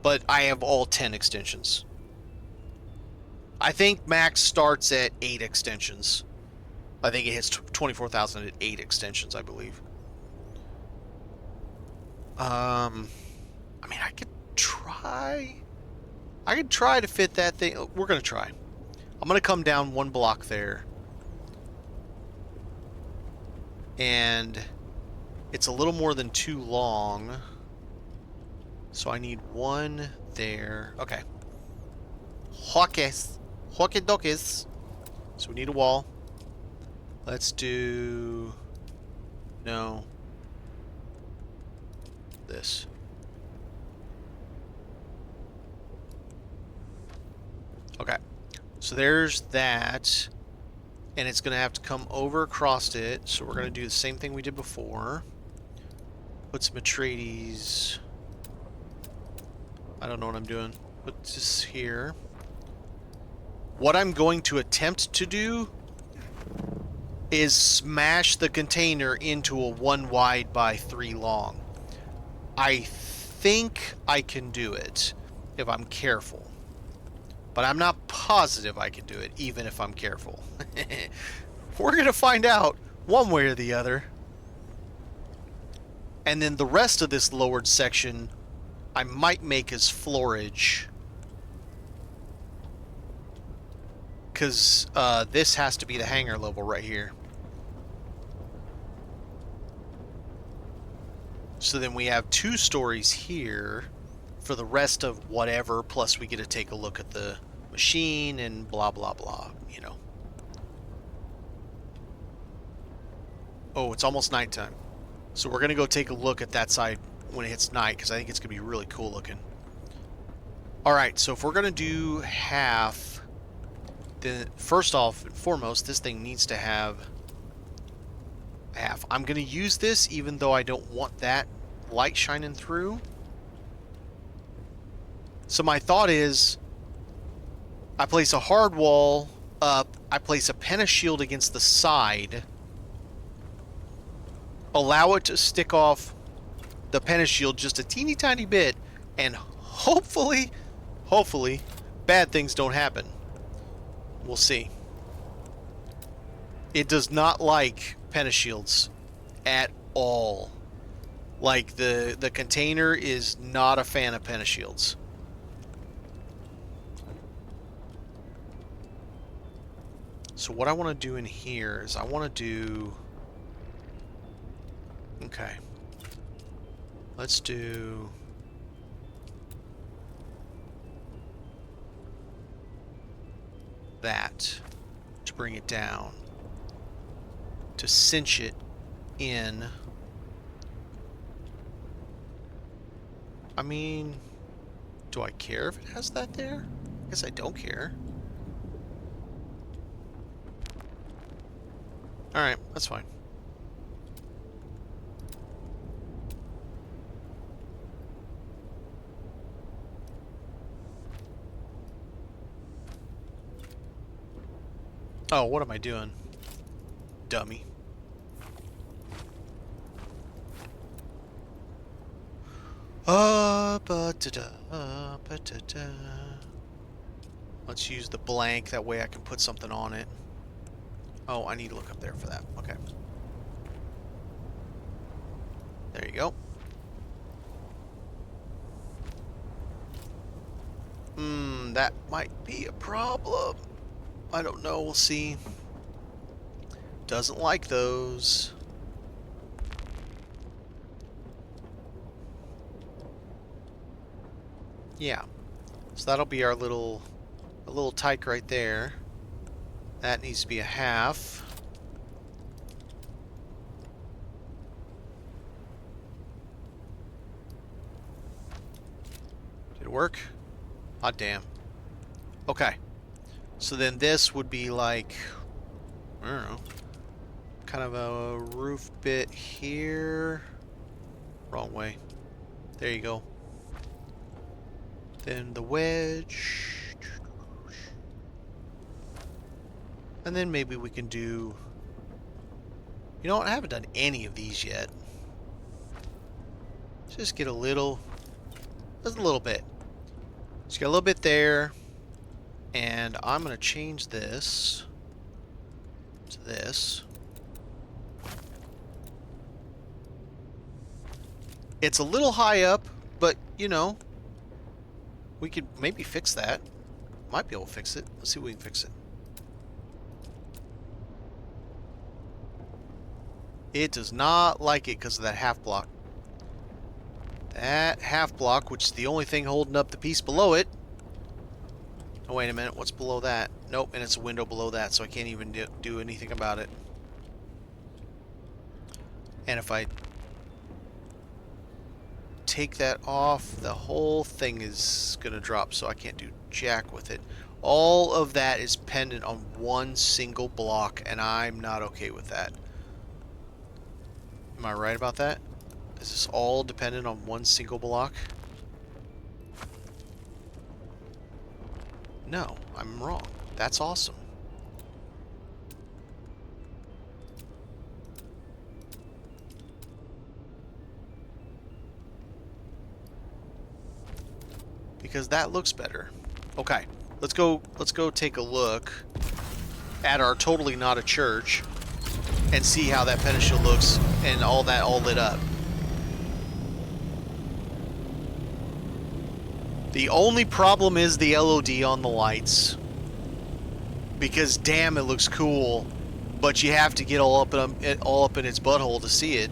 But I have all 10 extensions. I think max starts at 8 extensions. I think it hits 24,000 at 8 extensions, I believe. I mean, I could try. I could try to fit that thing. We're going to try. I'm going to come down one block there. And it's a little more than too long. So I need one there. Okay. Hawkes. Hawky dockies. So we need a wall. Let's do... No. This. Okay. So there's that. And it's going to have to come over across it. So we're going to do the same thing we did before. Put some Atreides. I don't know what I'm doing. Put this here. What I'm going to attempt to do is smash the container into a 1 wide by 3 long. I think I can do it if I'm careful. But I'm not positive I can do it, even if I'm careful. We're going to find out one way or the other. And then the rest of this lowered section, I might make as floorage. Because this has to be the hangar level right here. So then we have 2 stories here for the rest of whatever, plus we get to take a look at the machine and blah, blah, blah, you know. Oh, it's almost nighttime. So we're going to go take a look at that side when it hits night, because I think it's going to be really cool looking. Alright, so if we're going to do half, then first off and foremost, this thing needs to have half. I'm going to use this even though I don't want that light shining through. So my thought is, I place a hard wall up, I place a Pentashield against the side, allow it to stick off the Pentashield just a teeny tiny bit, and hopefully, bad things don't happen. We'll see. It does not like Pentashields at all. Like, the container is not a fan of Pentashields. So what I want to do in here is I want to do... Okay. Let's do... that to bring it down. To cinch it in. I mean, do I care if it has that there? I guess I don't care. Alright, that's fine. Oh, what am I doing? Dummy. Ba-da-da, let's use the blank, that way I can put something on it. Oh, I need to look up there for that. Okay. There you go. that might be a problem. I don't know. We'll see. Doesn't like those. Yeah. So that'll be our little tyke right there. That needs to be a half. Did it work? Hot damn. Okay. So then this would be like, I don't know, kind of a roof bit here. Wrong way. There you go. Then the wedge. And then maybe we can do... You know what? I haven't done any of these yet. Let's just get a little... Just a little bit. Just get a little bit there. And I'm going to change this to this. It's a little high up, but, you know, we could maybe fix that. Might be able to fix it. Let's see if we can fix it. It does not like it because of that half block. That half block, which is the only thing holding up the piece below it. Oh, wait a minute. What's below that? Nope, and it's a window below that, so I can't even do anything about it. And if I take that off, the whole thing is going to drop, so I can't do jack with it. All of that is pendant on one single block, and I'm not okay with that. Am I right about that? Is this all dependent on one single block? No, I'm wrong. That's awesome. Because that looks better. Okay, let's go take a look at our totally not a church and see how that pedestal looks and all that all lit up. The only problem is the LOD on the lights. Because damn, it looks cool, but you have to get all up in its butthole to see it.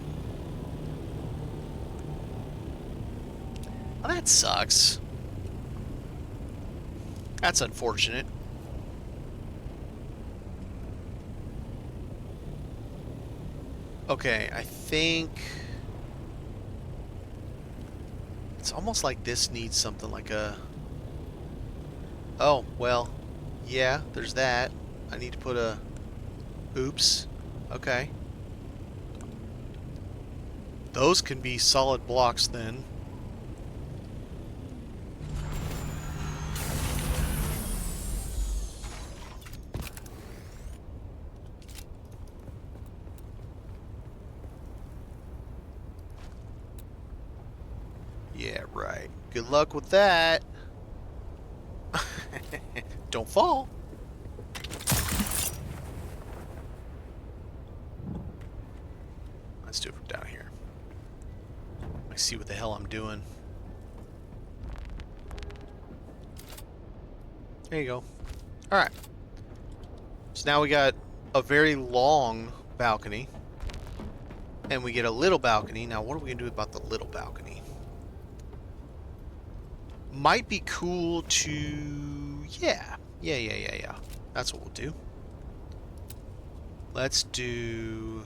Well, that sucks. That's unfortunate. Okay, I think it's almost like this needs something like a... Oh, well, yeah, there's that. I need to put a... Oops. Okay. Those can be solid blocks then. Yeah, right. Good luck with that. Don't fall. Let's do it from down here. I see what the hell I'm doing. There you go. Alright. So now we got a very long balcony. And we get a little balcony. Now what are we going to do about the little balcony? Might be cool to... Yeah. Yeah. That's what we'll do. Let's do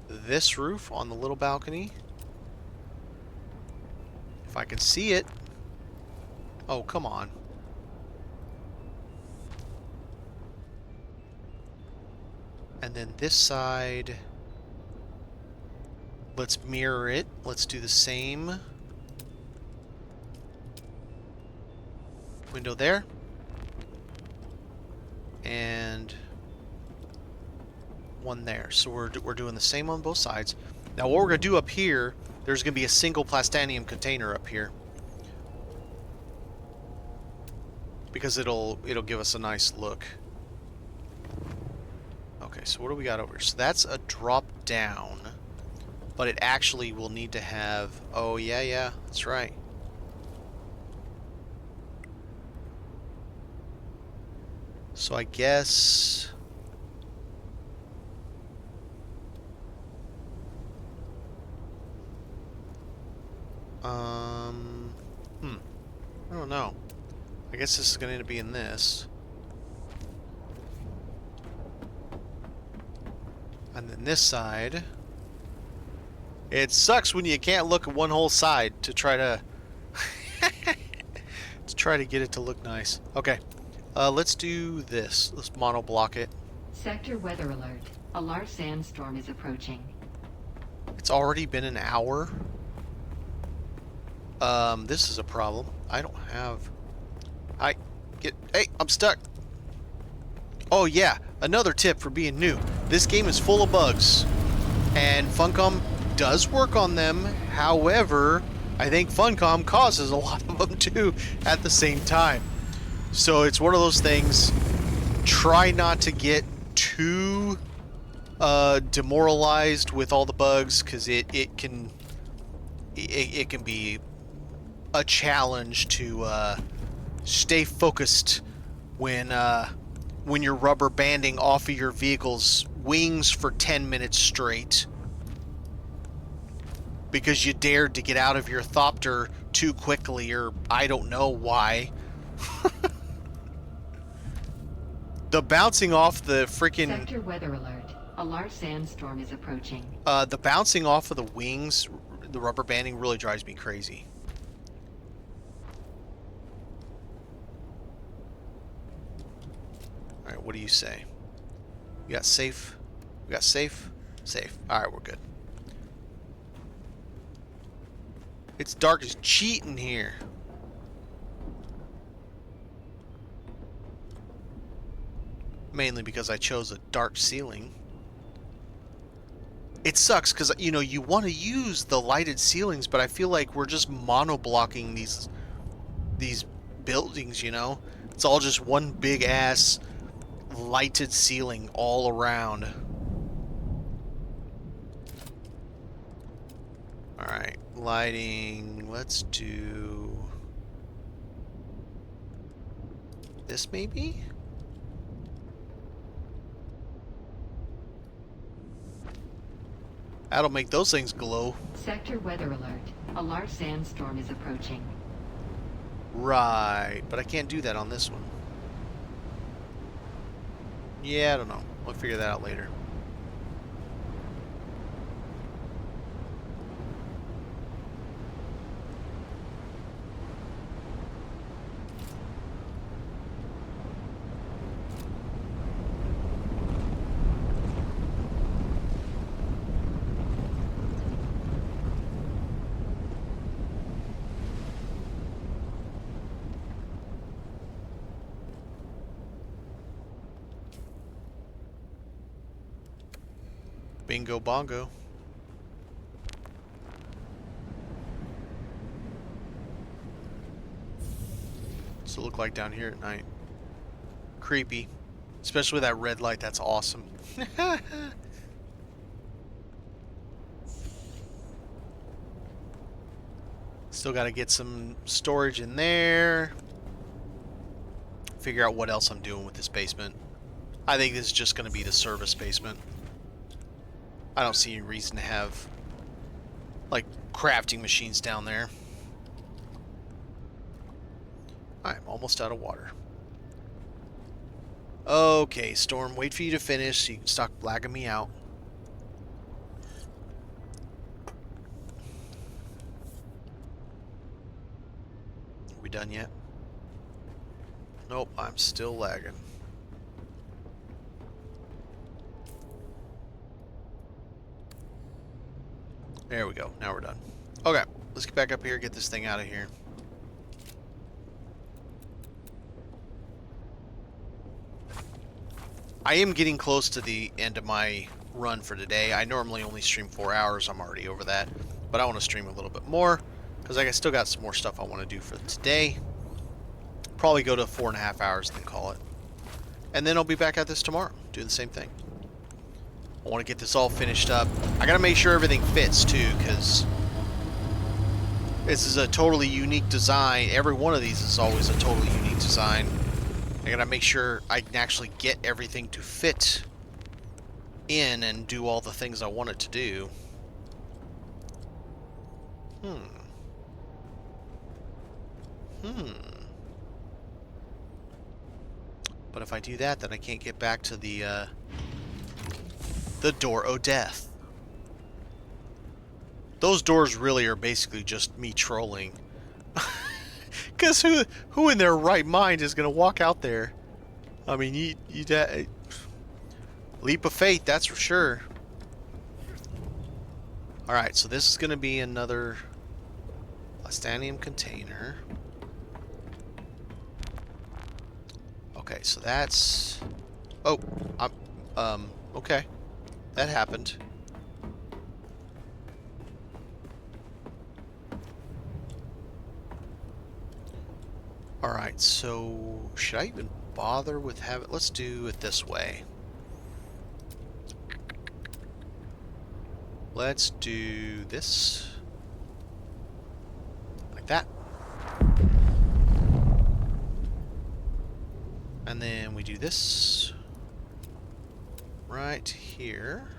this roof on the little balcony. If I can see it. Oh, come on. And then this side, let's mirror it. Let's do the same. Window there. And one there. So we're doing the same on both sides. Now what we're going to do up here, there's going to be a single plastanium container up here. Because it'll give us a nice look. Okay, so what do we got over here? So that's a drop down. But it actually will need to have... Oh, yeah, that's right. So I guess... I don't know. I guess this is going to be in this. And then this side... It sucks when you can't look at one whole side to try to... to get it to look nice. Okay. Let's do this. Let's monoblock it. Sector weather alert. A large sandstorm is approaching. It's already been an hour. This is a problem. I don't have... Hey, I'm stuck. Oh yeah, another tip for being new. This game is full of bugs. And Funcom does work on them. However, I think Funcom causes a lot of them too at the same time. So it's one of those things. Try not to get too demoralized with all the bugs, because it can be a challenge to stay focused when you're rubber banding off of your vehicle's wings for 10 minutes straight because you dared to get out of your thopter too quickly, or I don't know why. The bouncing off the freaking... Sector weather alert. A large sandstorm is approaching. The bouncing off of the wings, the rubber banding, really drives me crazy. Alright, what do you say? We got safe? We got safe? Safe. Alright, we're good. It's dark as cheating here. Mainly because I chose a dark ceiling. It sucks because, you know, you want to use the lighted ceilings, but I feel like we're just mono-blocking these buildings, you know? It's all just one big ass lighted ceiling all around. Alright, lighting. Let's do this maybe? That'll make those things glow. Sector weather alert. A large sandstorm is approaching. Right, but I can't do that on this one. Yeah, I don't know. We'll figure that out later. Bingo bongo. What's it look like down here at night? Creepy. Especially with that red light, that's awesome. Still got to get some storage in there. Figure out what else I'm doing with this basement. I think this is just going to be the service basement. I don't see any reason to have, like, crafting machines down there. I'm almost out of water. Okay, Storm, wait for you to finish so you can stop blagging me out. Are we done yet? Nope, I'm still lagging. There we go. Now we're done. Okay, let's get back up here, get this thing out of here. I am getting close to the end of my run for today. I normally only stream 4 hours. I'm already over that. But I want to stream a little bit more because I still got some more stuff I want to do for today. Probably go to 4.5 hours and then call it. And then I'll be back at this tomorrow, doing the same thing. I want to get this all finished up. I got to make sure everything fits too, because this is a totally unique design. Every one of these is always a totally unique design. I gotta make sure I can actually get everything to fit in and do all the things I want it to do. But if I do that, then I can't get back to the door o' death. Those doors really are basically just me trolling. Because who in their right mind is going to walk out there? I mean, you leap of faith, that's for sure. Alright, so this is going to be another plastanium container. Okay, so that's... Oh, okay. That happened. Alright, so should I even bother with having... Let's do it this way. Let's do this. Like that. And then we do this. Right here.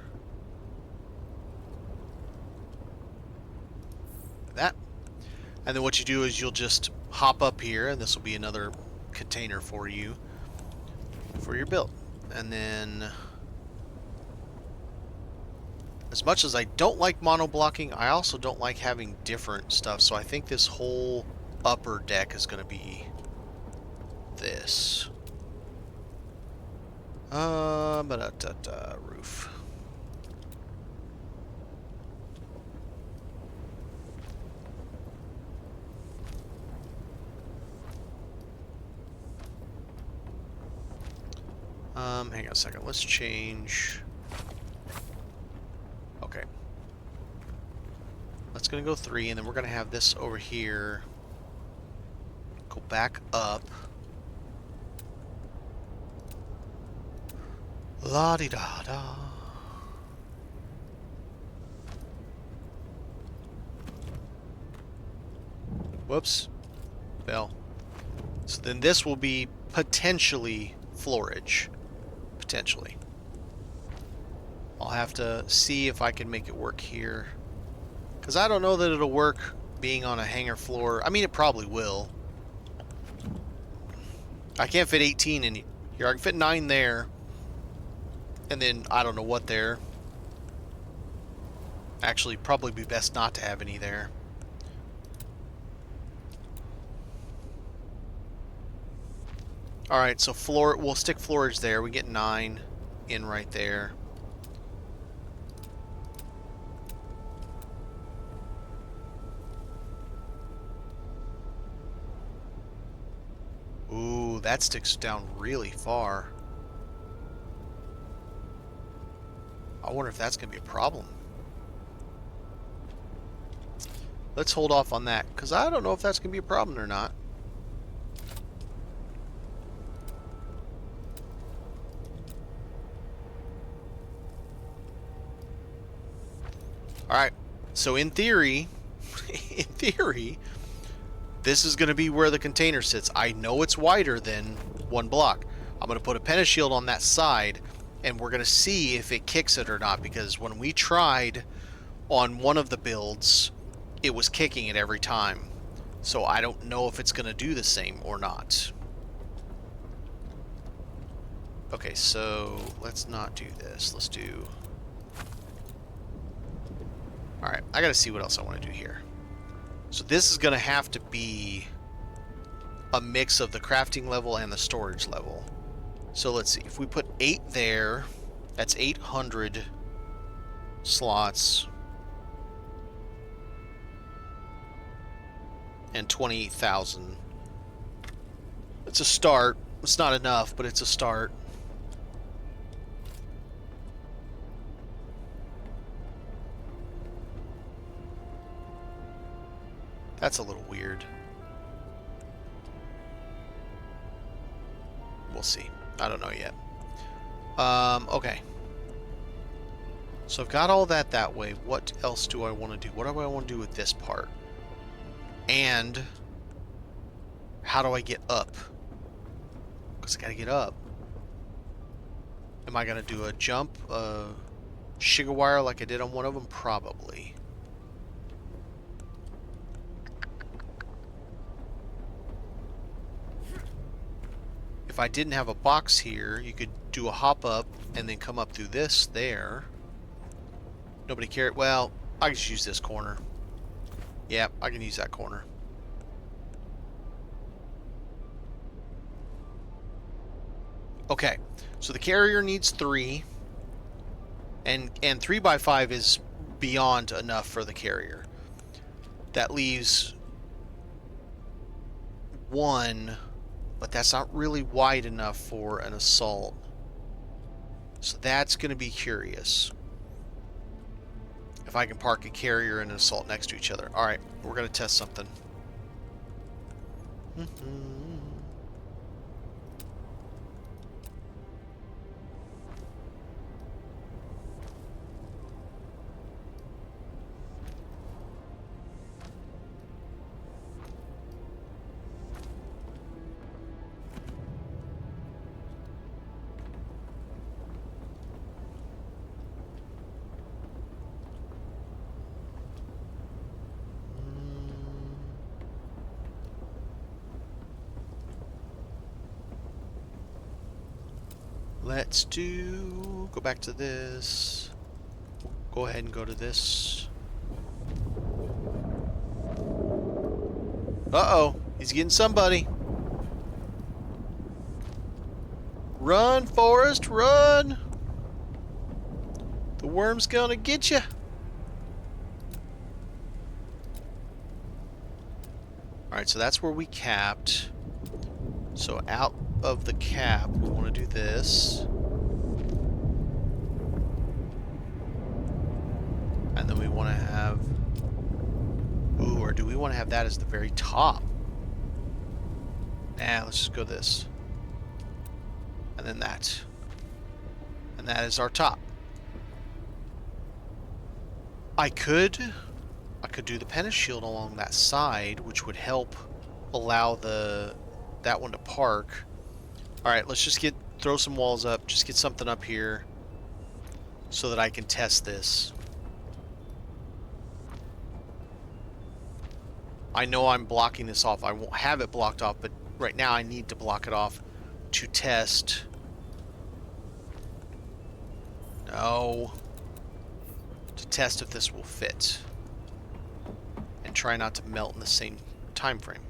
Like that. And then what you do is you'll just hop up here, and this will be another container for you, for your build. And then, as much as I don't like mono-blocking, I also don't like having different stuff, so I think this whole upper deck is going to be this. Roof. Hang on a second. Let's change. Okay. That's gonna go 3, and then we're gonna have this over here. Go back up. La-di-da-da. Whoops. Fell. So then this will be potentially floorage. Potentially. I'll have to see if I can make it work here. Because I don't know that it'll work being on a hangar floor. I mean, it probably will. I can't fit 18 in here. I can fit 9 there. And then, I don't know what there. Actually, probably be best not to have any there. Alright, so we'll stick floorage there. We get 9 in right there. Ooh, that sticks down really far. I wonder if that's going to be a problem. Let's hold off on that, because I don't know if that's going to be a problem or not. Alright, so in theory, this is going to be where the container sits. I know it's wider than 1 block. I'm going to put a pentashield on that side, and we're going to see if it kicks it or not, because when we tried on one of the builds, it was kicking it every time. So I don't know if it's going to do the same or not. Okay, so let's not do this. Let's do... Alright, I gotta see what else I want to do here. So this is going to have to be a mix of the crafting level and the storage level. So let's see. If we put 8 there, that's 800 slots. And 28,000. It's a start. It's not enough, but it's a start. That's a little weird. We'll see. I don't know yet. Okay. So I've got all that way. What else do I want to do? What do I want to do with this part? And how do I get up? because I gotta get up. Am I gonna do a jump, sugar wire like I did on one of them? Probably. If I didn't have a box here, you could do a hop up and then come up through this there. Nobody cared. Well, I can just use this corner. Yeah, I can use that corner. Okay, so the carrier needs 3. And 3x5 is beyond enough for the carrier. That leaves 1, but that's not really wide enough for an assault. So that's going to be curious. If I can park a carrier and an assault next to each other. Alright, we're going to test something. Let's go back to this. Go ahead and go to this. Uh-oh, he's getting somebody. Run, Forrest, run! The worm's gonna get you. Alright, so that's where we capped. So out of the cap, we want to do this. And then we want to have... Ooh, or do we want to have that as the very top? Nah, let's just go this. And then that. And that is our top. I could do the Pennis shield along that side, which would help allow that one to park. Alright, let's just throw some walls up, just get something up here so that I can test this. I know I'm blocking this off. I won't have it blocked off, but right now I need to block it off to test. No. To test if this will fit. And try not to melt in the same time frame.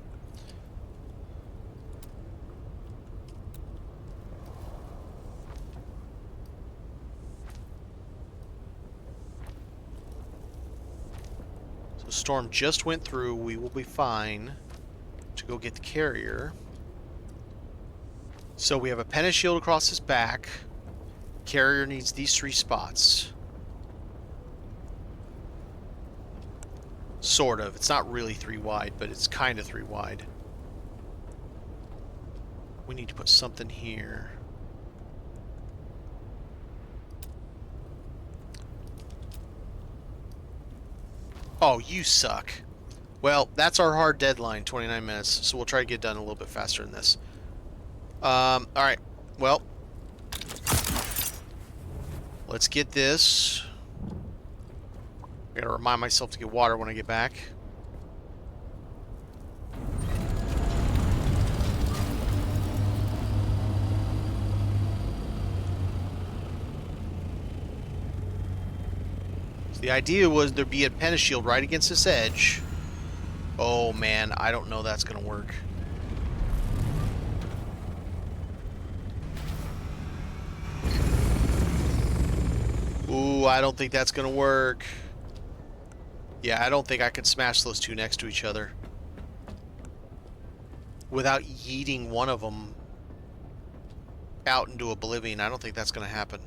So storm just went through. We will be fine to go get the carrier. So we have a Pennis shield across his back. Carrier needs these 3 spots. Sort of. It's not really 3 wide, but it's kind of 3 wide. We need to put something here. Oh, you suck. Well, that's our hard deadline, 29 minutes, so we'll try to get done a little bit faster than this. Alright. Well, let's get this. I gotta remind myself to get water when I get back. So the idea was there'd be a Pennis shield right against this edge. Oh man, I don't know that's gonna work. Ooh, I don't think that's gonna work. Yeah, I don't think I can smash those 2 next to each other without yeeting one of them out into oblivion. I don't think that's going to happen.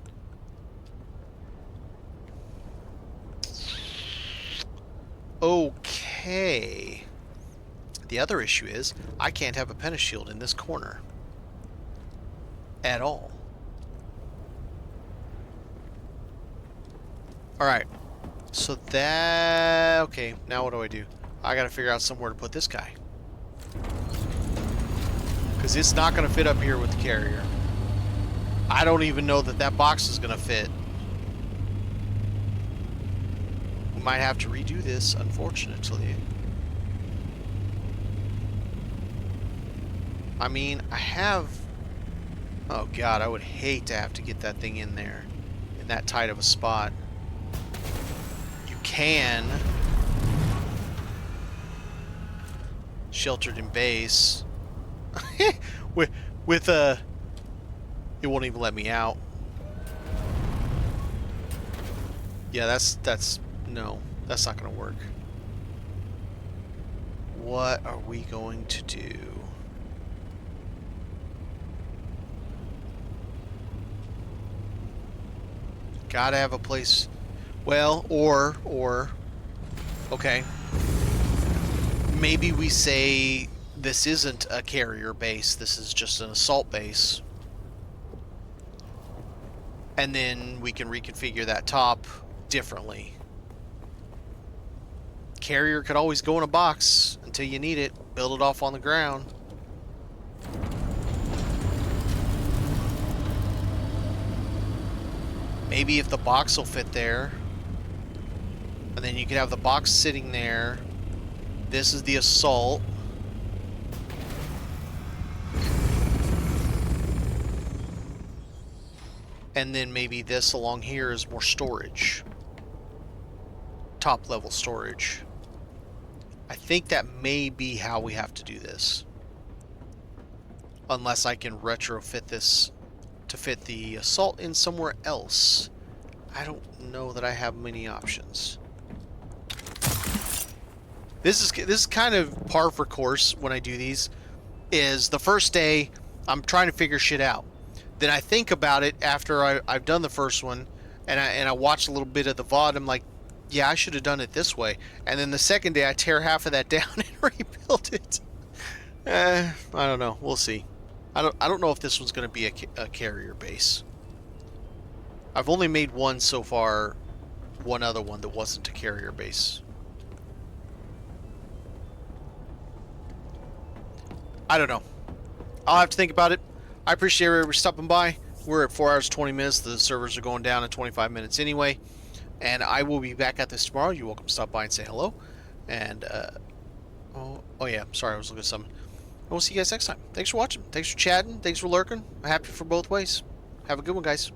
Okay. The other issue is I can't have a Pennis shield in this corner at all. Alright. So that... Okay, now what do? I gotta figure out somewhere to put this guy. Because it's not going to fit up here with the carrier. I don't even know that that box is going to fit. We might have to redo this, unfortunately. I mean, I have... Oh god, I would hate to have to get that thing in there. In that tight of a spot. You can... Sheltered in base. with a... It won't even let me out. Yeah, that's... No, that's not going to work. What are we going to do? Gotta have a place... Well, or... Okay. Maybe we say this isn't a carrier base, this is just an assault base. And then we can reconfigure that top differently. Carrier could always go in a box until you need it. Build it off on the ground. Maybe if the box will fit there. And then you could have the box sitting there. This is the assault. And then maybe this along here is more storage. Top level storage. I think that may be how we have to do this. Unless I can retrofit this to fit the assault in somewhere else. I don't know that I have many options. This is kind of par for course when I do these. Is the first day I'm trying to figure shit out. Then I think about it after I've done the first one, and I watch a little bit of the VOD. I'm like, yeah, I should have done it this way. And then the second day I tear half of that down and rebuild it. I don't know. We'll see. I don't know if this one's going to be a carrier base. I've only made one so far. One other one that wasn't a carrier base. I don't know. I'll have to think about it. I appreciate everybody stopping by. We're at 4 hours 20 minutes. The servers are going down in 25 minutes anyway. And I will be back at this tomorrow. You're welcome to stop by and say hello. And, oh yeah, sorry, I was looking at something. And we'll see you guys next time. Thanks for watching. Thanks for chatting. Thanks for lurking. I'm happy for both ways. Have a good one, guys.